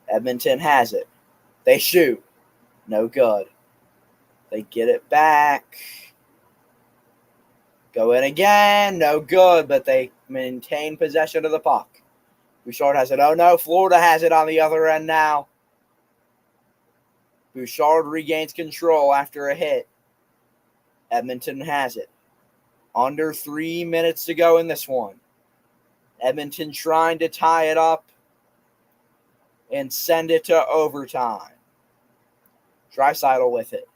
Edmonton has it. They shoot. No good. They get it back. Go in again. No good, but they maintain possession of the puck. Bouchard has it. Oh, no. Florida has it on the other end now. Bouchard regains control after a hit. Edmonton has it. Under 3 minutes to go in this one. Edmonton trying to tie it up and send it to overtime. Draisaitl with it.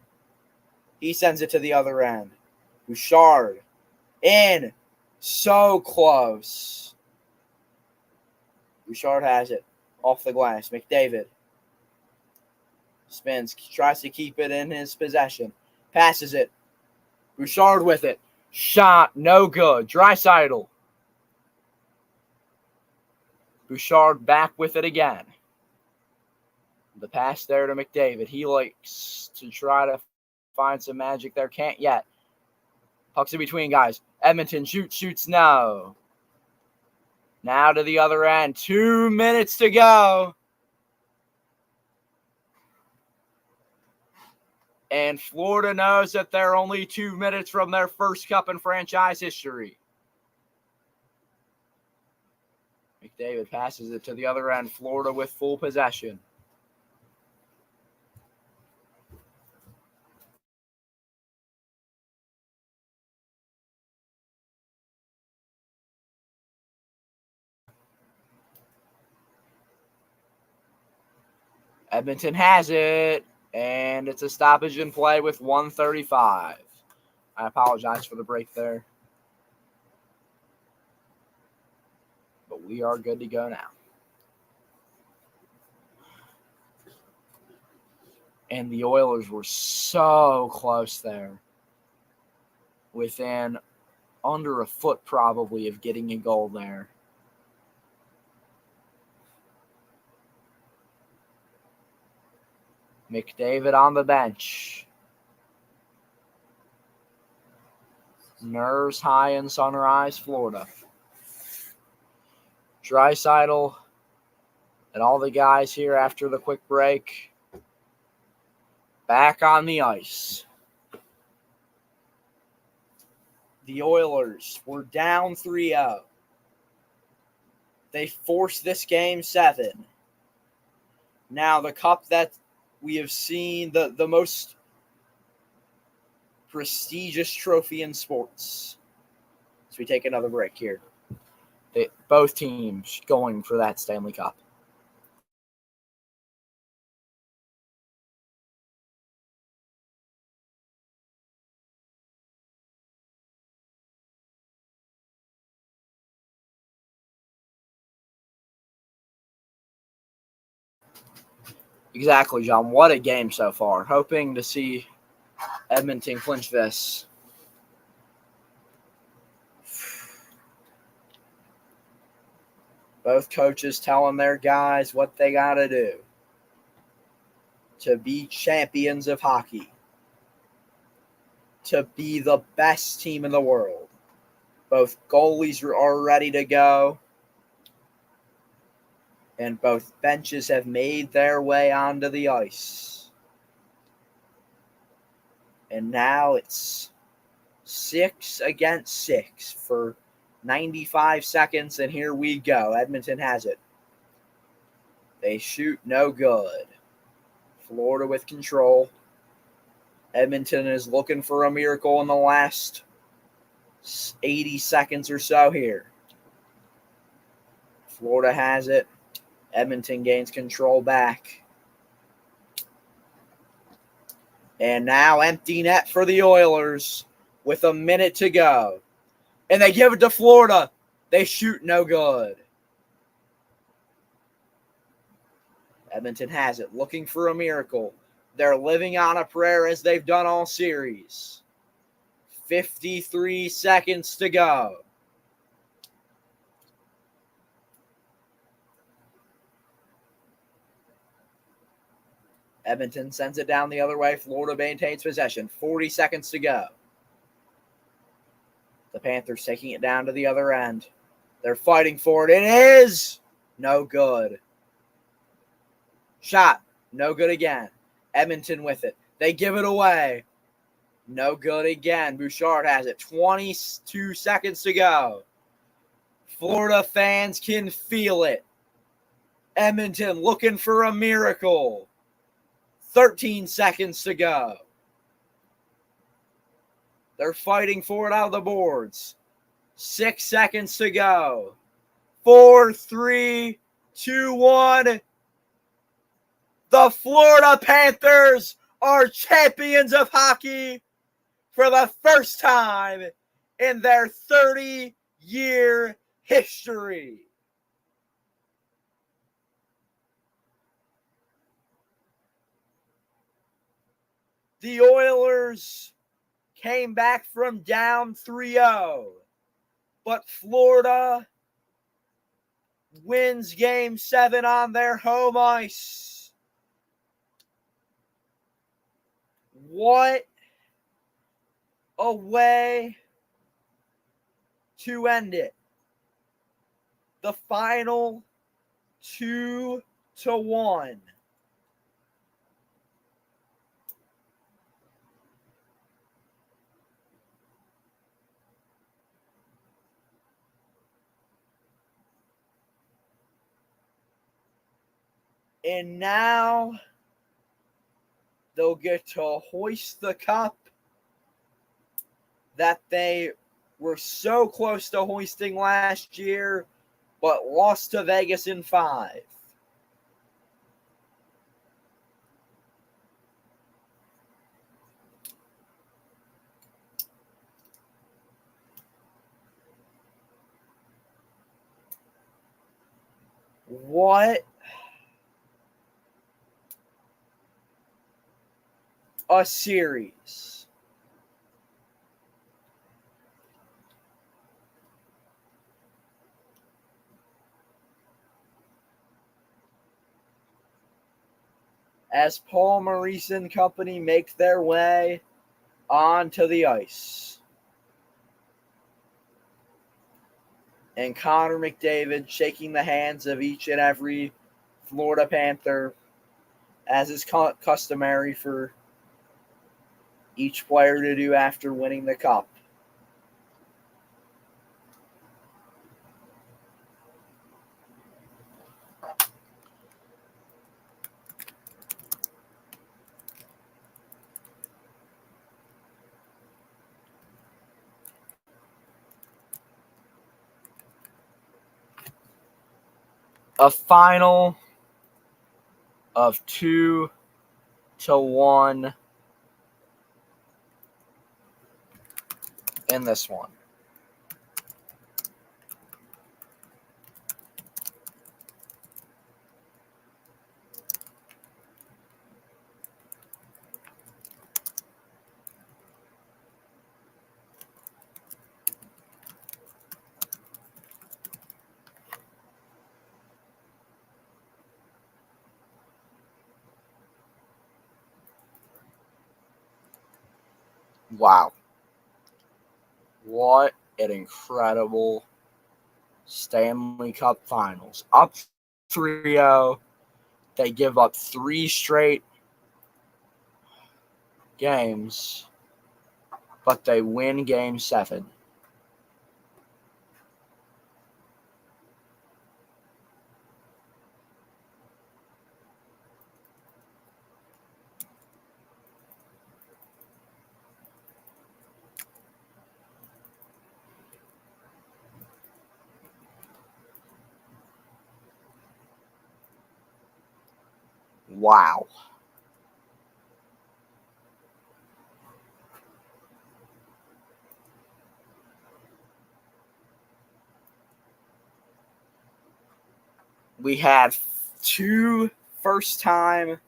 He sends it to the other end. Bouchard in. So close. Bouchard has it. Off the glass. McDavid spins. Tries to keep it in his possession. Passes it. Bouchard with it. Shot. No good. Draisaitl. Bouchard back with it again. The pass there to McDavid. He likes to try to find some magic there. Can't yet. Pucks in between guys. Edmonton shoots, no. Now to the other end. 2 minutes to go. And Florida knows that they're only 2 minutes from their first cup in franchise history. McDavid passes it to the other end. Florida with full possession. Edmonton has it, and it's a stoppage in play with 1:35. I apologize for the break there. But we are good to go now. And the Oilers were so close there. Within under a foot probably of getting a goal there. McDavid on the bench. Nerves high in Sunrise, Florida. Draisaitl and all the guys here after the quick break. Back on the ice. The Oilers were down 3-0. They forced this Game 7. Now the cup that we have seen, the most prestigious trophy in sports. So we take another break here. Both teams going for that Stanley Cup. Exactly, John. What a game so far. Hoping to see Edmonton clinch this. Both coaches telling their guys what they got to do to be champions of hockey, to be the best team in the world. Both goalies are ready to go, and both benches have made their way onto the ice. And now it's 6 against 6 for 95 seconds, and here we go. Edmonton has it. They shoot no good. Florida with control. Edmonton is looking for a miracle in the last 80 seconds or so here. Florida has it. Edmonton gains control back. And now empty net for the Oilers with a minute to go. And they give it to Florida. They shoot no good. Edmonton has it, looking for a miracle. They're living on a prayer as they've done all series. 53 seconds to go. Edmonton sends it down the other way. Florida maintains possession. 40 seconds to go. The Panthers taking it down to the other end. They're fighting for it. It is no good. Shot. No good again. Edmonton with it. They give it away. No good again. Bouchard has it. 22 seconds to go. Florida fans can feel it. Edmonton looking for a miracle. 13 seconds to go. They're fighting for it out of the boards. 6 seconds to go. 4, 3, 2, 1. The Florida Panthers are champions of hockey for the first time in their 30-year history. The Oilers came back from down 3-0, but Florida wins Game 7 on their home ice. What a way to end it. The final 2-1. And now they'll get to hoist the cup that they were so close to hoisting last year, but lost to Vegas in 5. What a series. As Paul Maurice and company make their way onto the ice. And Connor McDavid shaking the hands of each and every Florida Panther, as is customary for each player to do after winning the cup. A final of 2-1 in this one. Wow. What an incredible Stanley Cup Finals. Up 3-0. They give up 3 straight games, but they win Game 7. Wow. We had 2 first-time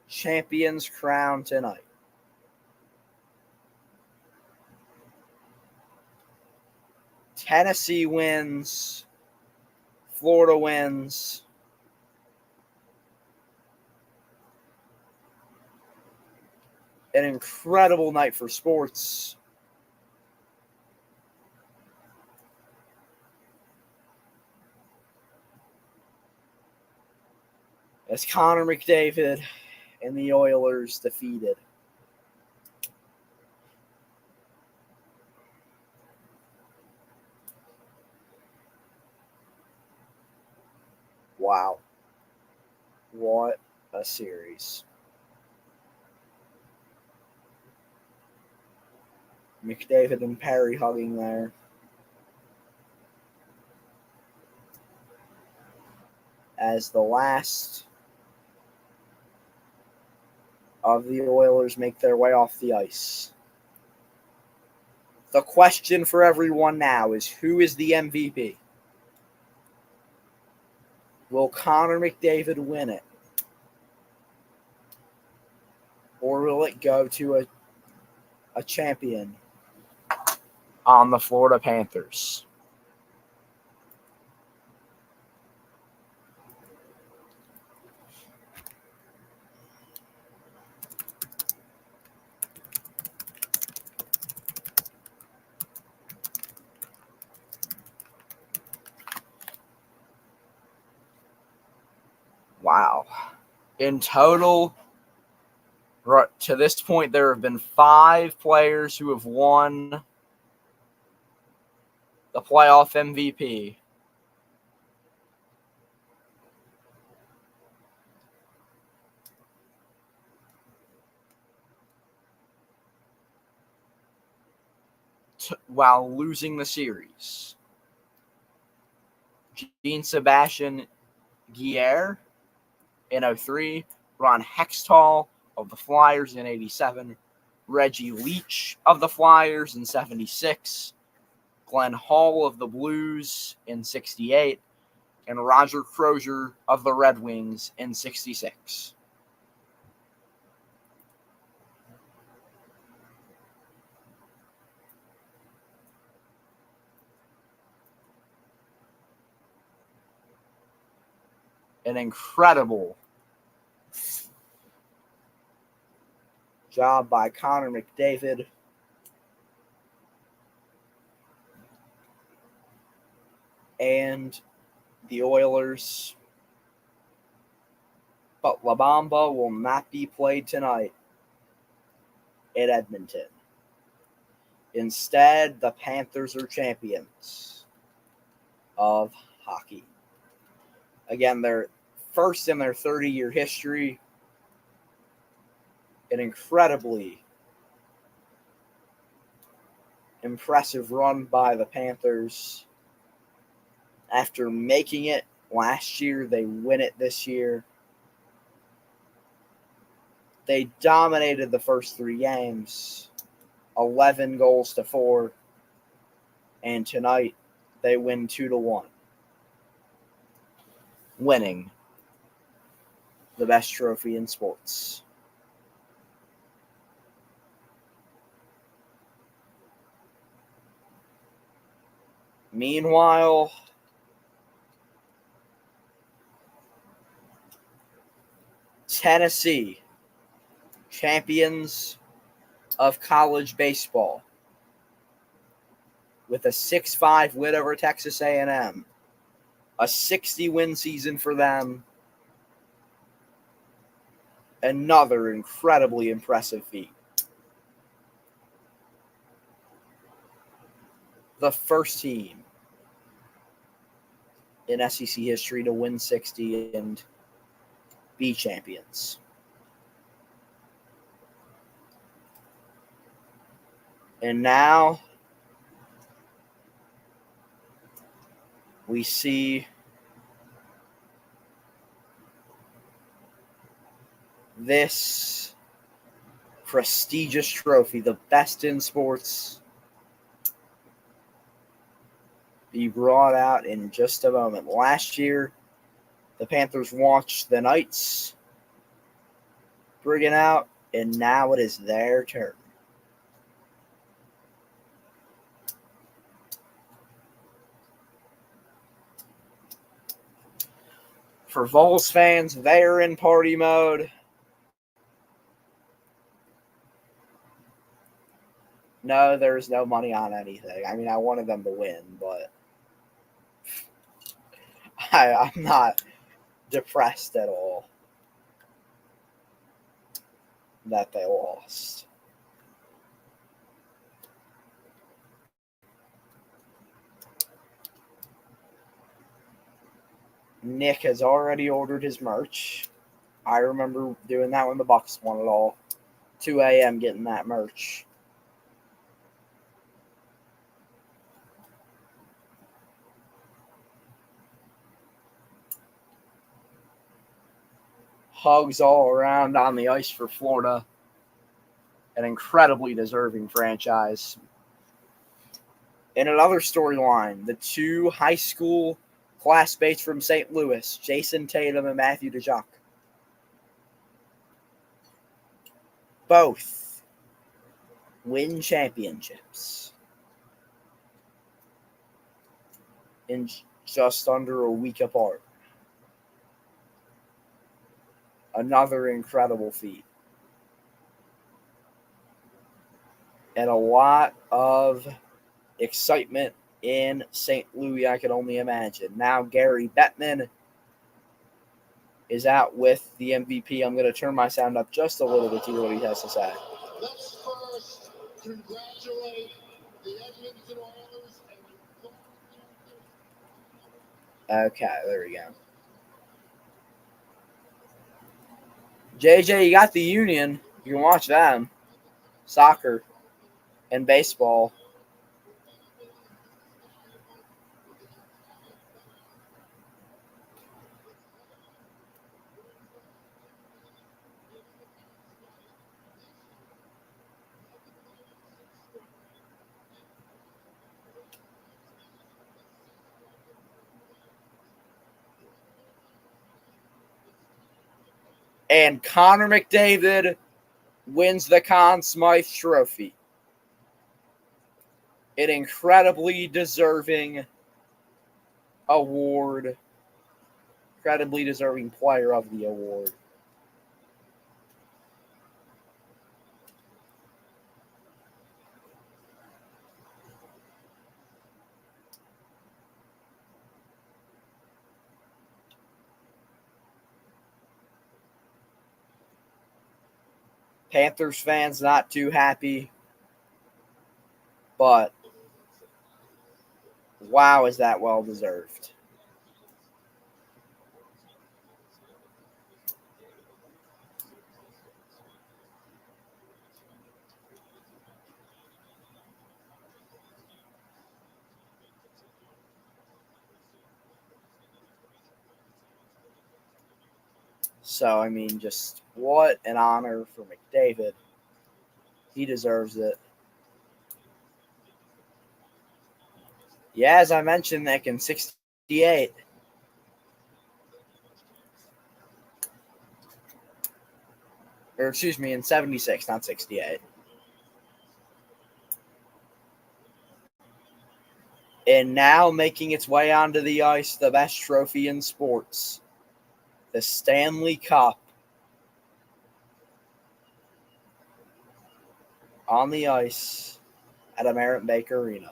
champions crowned tonight. Tennessee wins. Florida wins. An incredible night for sports. As Connor McDavid and the Oilers defeated wow. What a series. McDavid and Perry hugging there. As the last of the Oilers make their way off the ice. The question for everyone now is, who is the MVP? Will Connor McDavid win it? Or will it go to a champion on the Florida Panthers? Wow. In total, to this point, there have been 5 players who have won the playoff MVP. While losing the series. Jean-Sebastian Guerre in 03, Ron Hextall of the Flyers in 87, Reggie Leach of the Flyers in 76, Glenn Hall of the Blues in 68, and Roger Crozier of the Red Wings in 66. An incredible job by Connor McDavid. And the Oilers. But La Bamba will not be played tonight in Edmonton. Instead, the Panthers are champions of hockey. Again, they're first in their 30-year history. An incredibly impressive run by the Panthers. After making it last year, they win it this year. They dominated the first 3 games, 11 goals to 4, and tonight they win 2-1, winning the best trophy in sports. Meanwhile, Tennessee, champions of college baseball with a 6-5 win over Texas A&M, a 60-win season for them. Another incredibly impressive feat. The first team in SEC history to win 60 and be champions. And now we see this prestigious trophy, the best in sports, be brought out in just a moment. Last year, the Panthers watched the Knights bring it out, and now it is their turn. For Vols fans, they're in party mode. No, there's no money on anything. I mean, I wanted them to win, but I'm not depressed at all that they lost. Nick has already ordered his merch. I remember doing that when the Bucks won it all. 2 a.m. getting that merch. Hugs all around on the ice for Florida. An incredibly deserving franchise. In another storyline, the two high school classmates from St. Louis, Jason Tatum and Matthew DeJock, both win championships in just under a week apart. Another incredible feat. And a lot of excitement in St. Louis, I can only imagine. Now Gary Bettman is out with the MVP. I'm going to turn my sound up just a little bit to hear what he has to say. Let's first congratulate the Edmonton Oilers. Okay, there we go. JJ, you got the Union. You can watch them. Soccer and baseball. And Connor McDavid wins the Conn Smythe Trophy. An incredibly deserving award. Incredibly deserving player of the award. Panthers fans not too happy. But wow, is that well deserved. So, I mean, just what an honor for McDavid. He deserves it. Yeah, as I mentioned, Nick, in 68. Or, excuse me, in 76, not 68. And now making its way onto the ice, the best trophy in sports. The Stanley Cup. on the ice at American Baker Arena.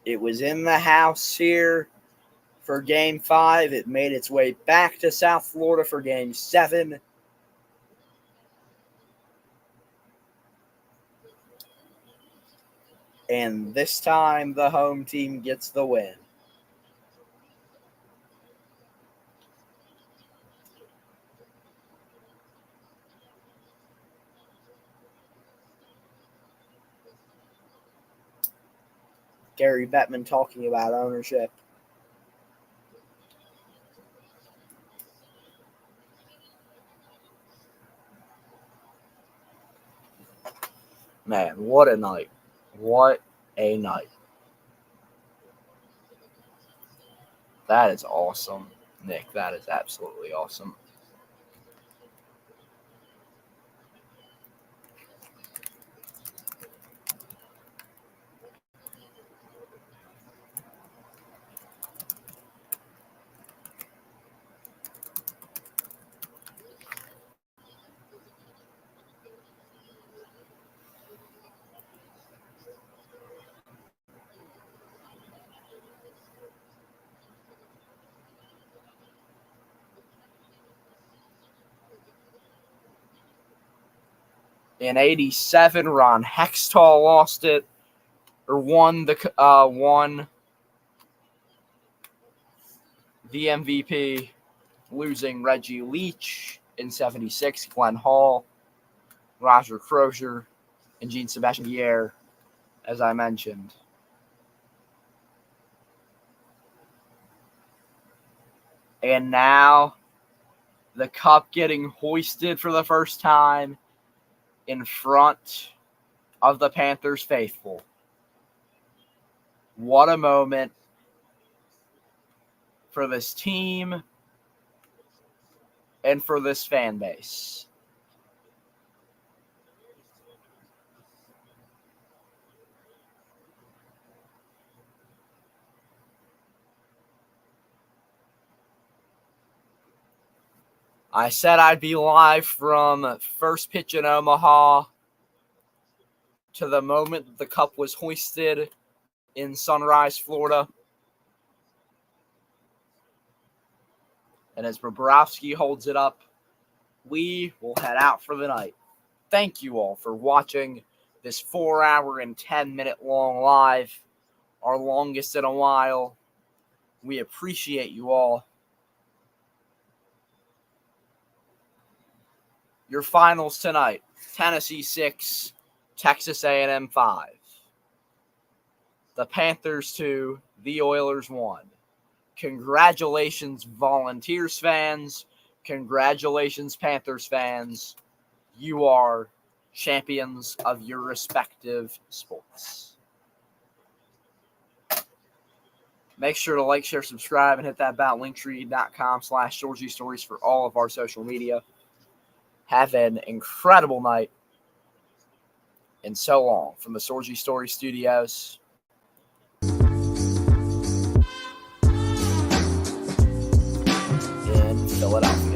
It was in the house here for Game 5. It made its way back to South Florida for Game 7. And this time, the home team gets the win. Gary Bettman talking about ownership. Man, what a night. What a night. That is awesome, Nick. That is absolutely awesome. In 87, Ron Hextall lost it, or won the MVP, losing Reggie Leach. In 76, Glenn Hall, Roger Crozier, and Jean-Sebastien Guerre, as I mentioned. And now the cup getting hoisted for the first time in front of the Panthers faithful. What a moment for this team and for this fan base. I said I'd be live from first pitch in Omaha to the moment that the cup was hoisted in Sunrise, Florida. And as Bobrovsky holds it up, we will head out for the night. Thank you all for watching this 4-hour and 10-minute long live, our longest in a while. We appreciate you all. Your finals tonight: Tennessee 6, Texas A&M 5. The Panthers 2, the Oilers 1. Congratulations, Volunteers fans. Congratulations, Panthers fans. You are champions of your respective sports. Make sure to like, share, subscribe, and hit that bell, linktree.com/Georgie Stories for all of our social media. Have an incredible night. And so long from the Sorgy Story Studios. In Philadelphia.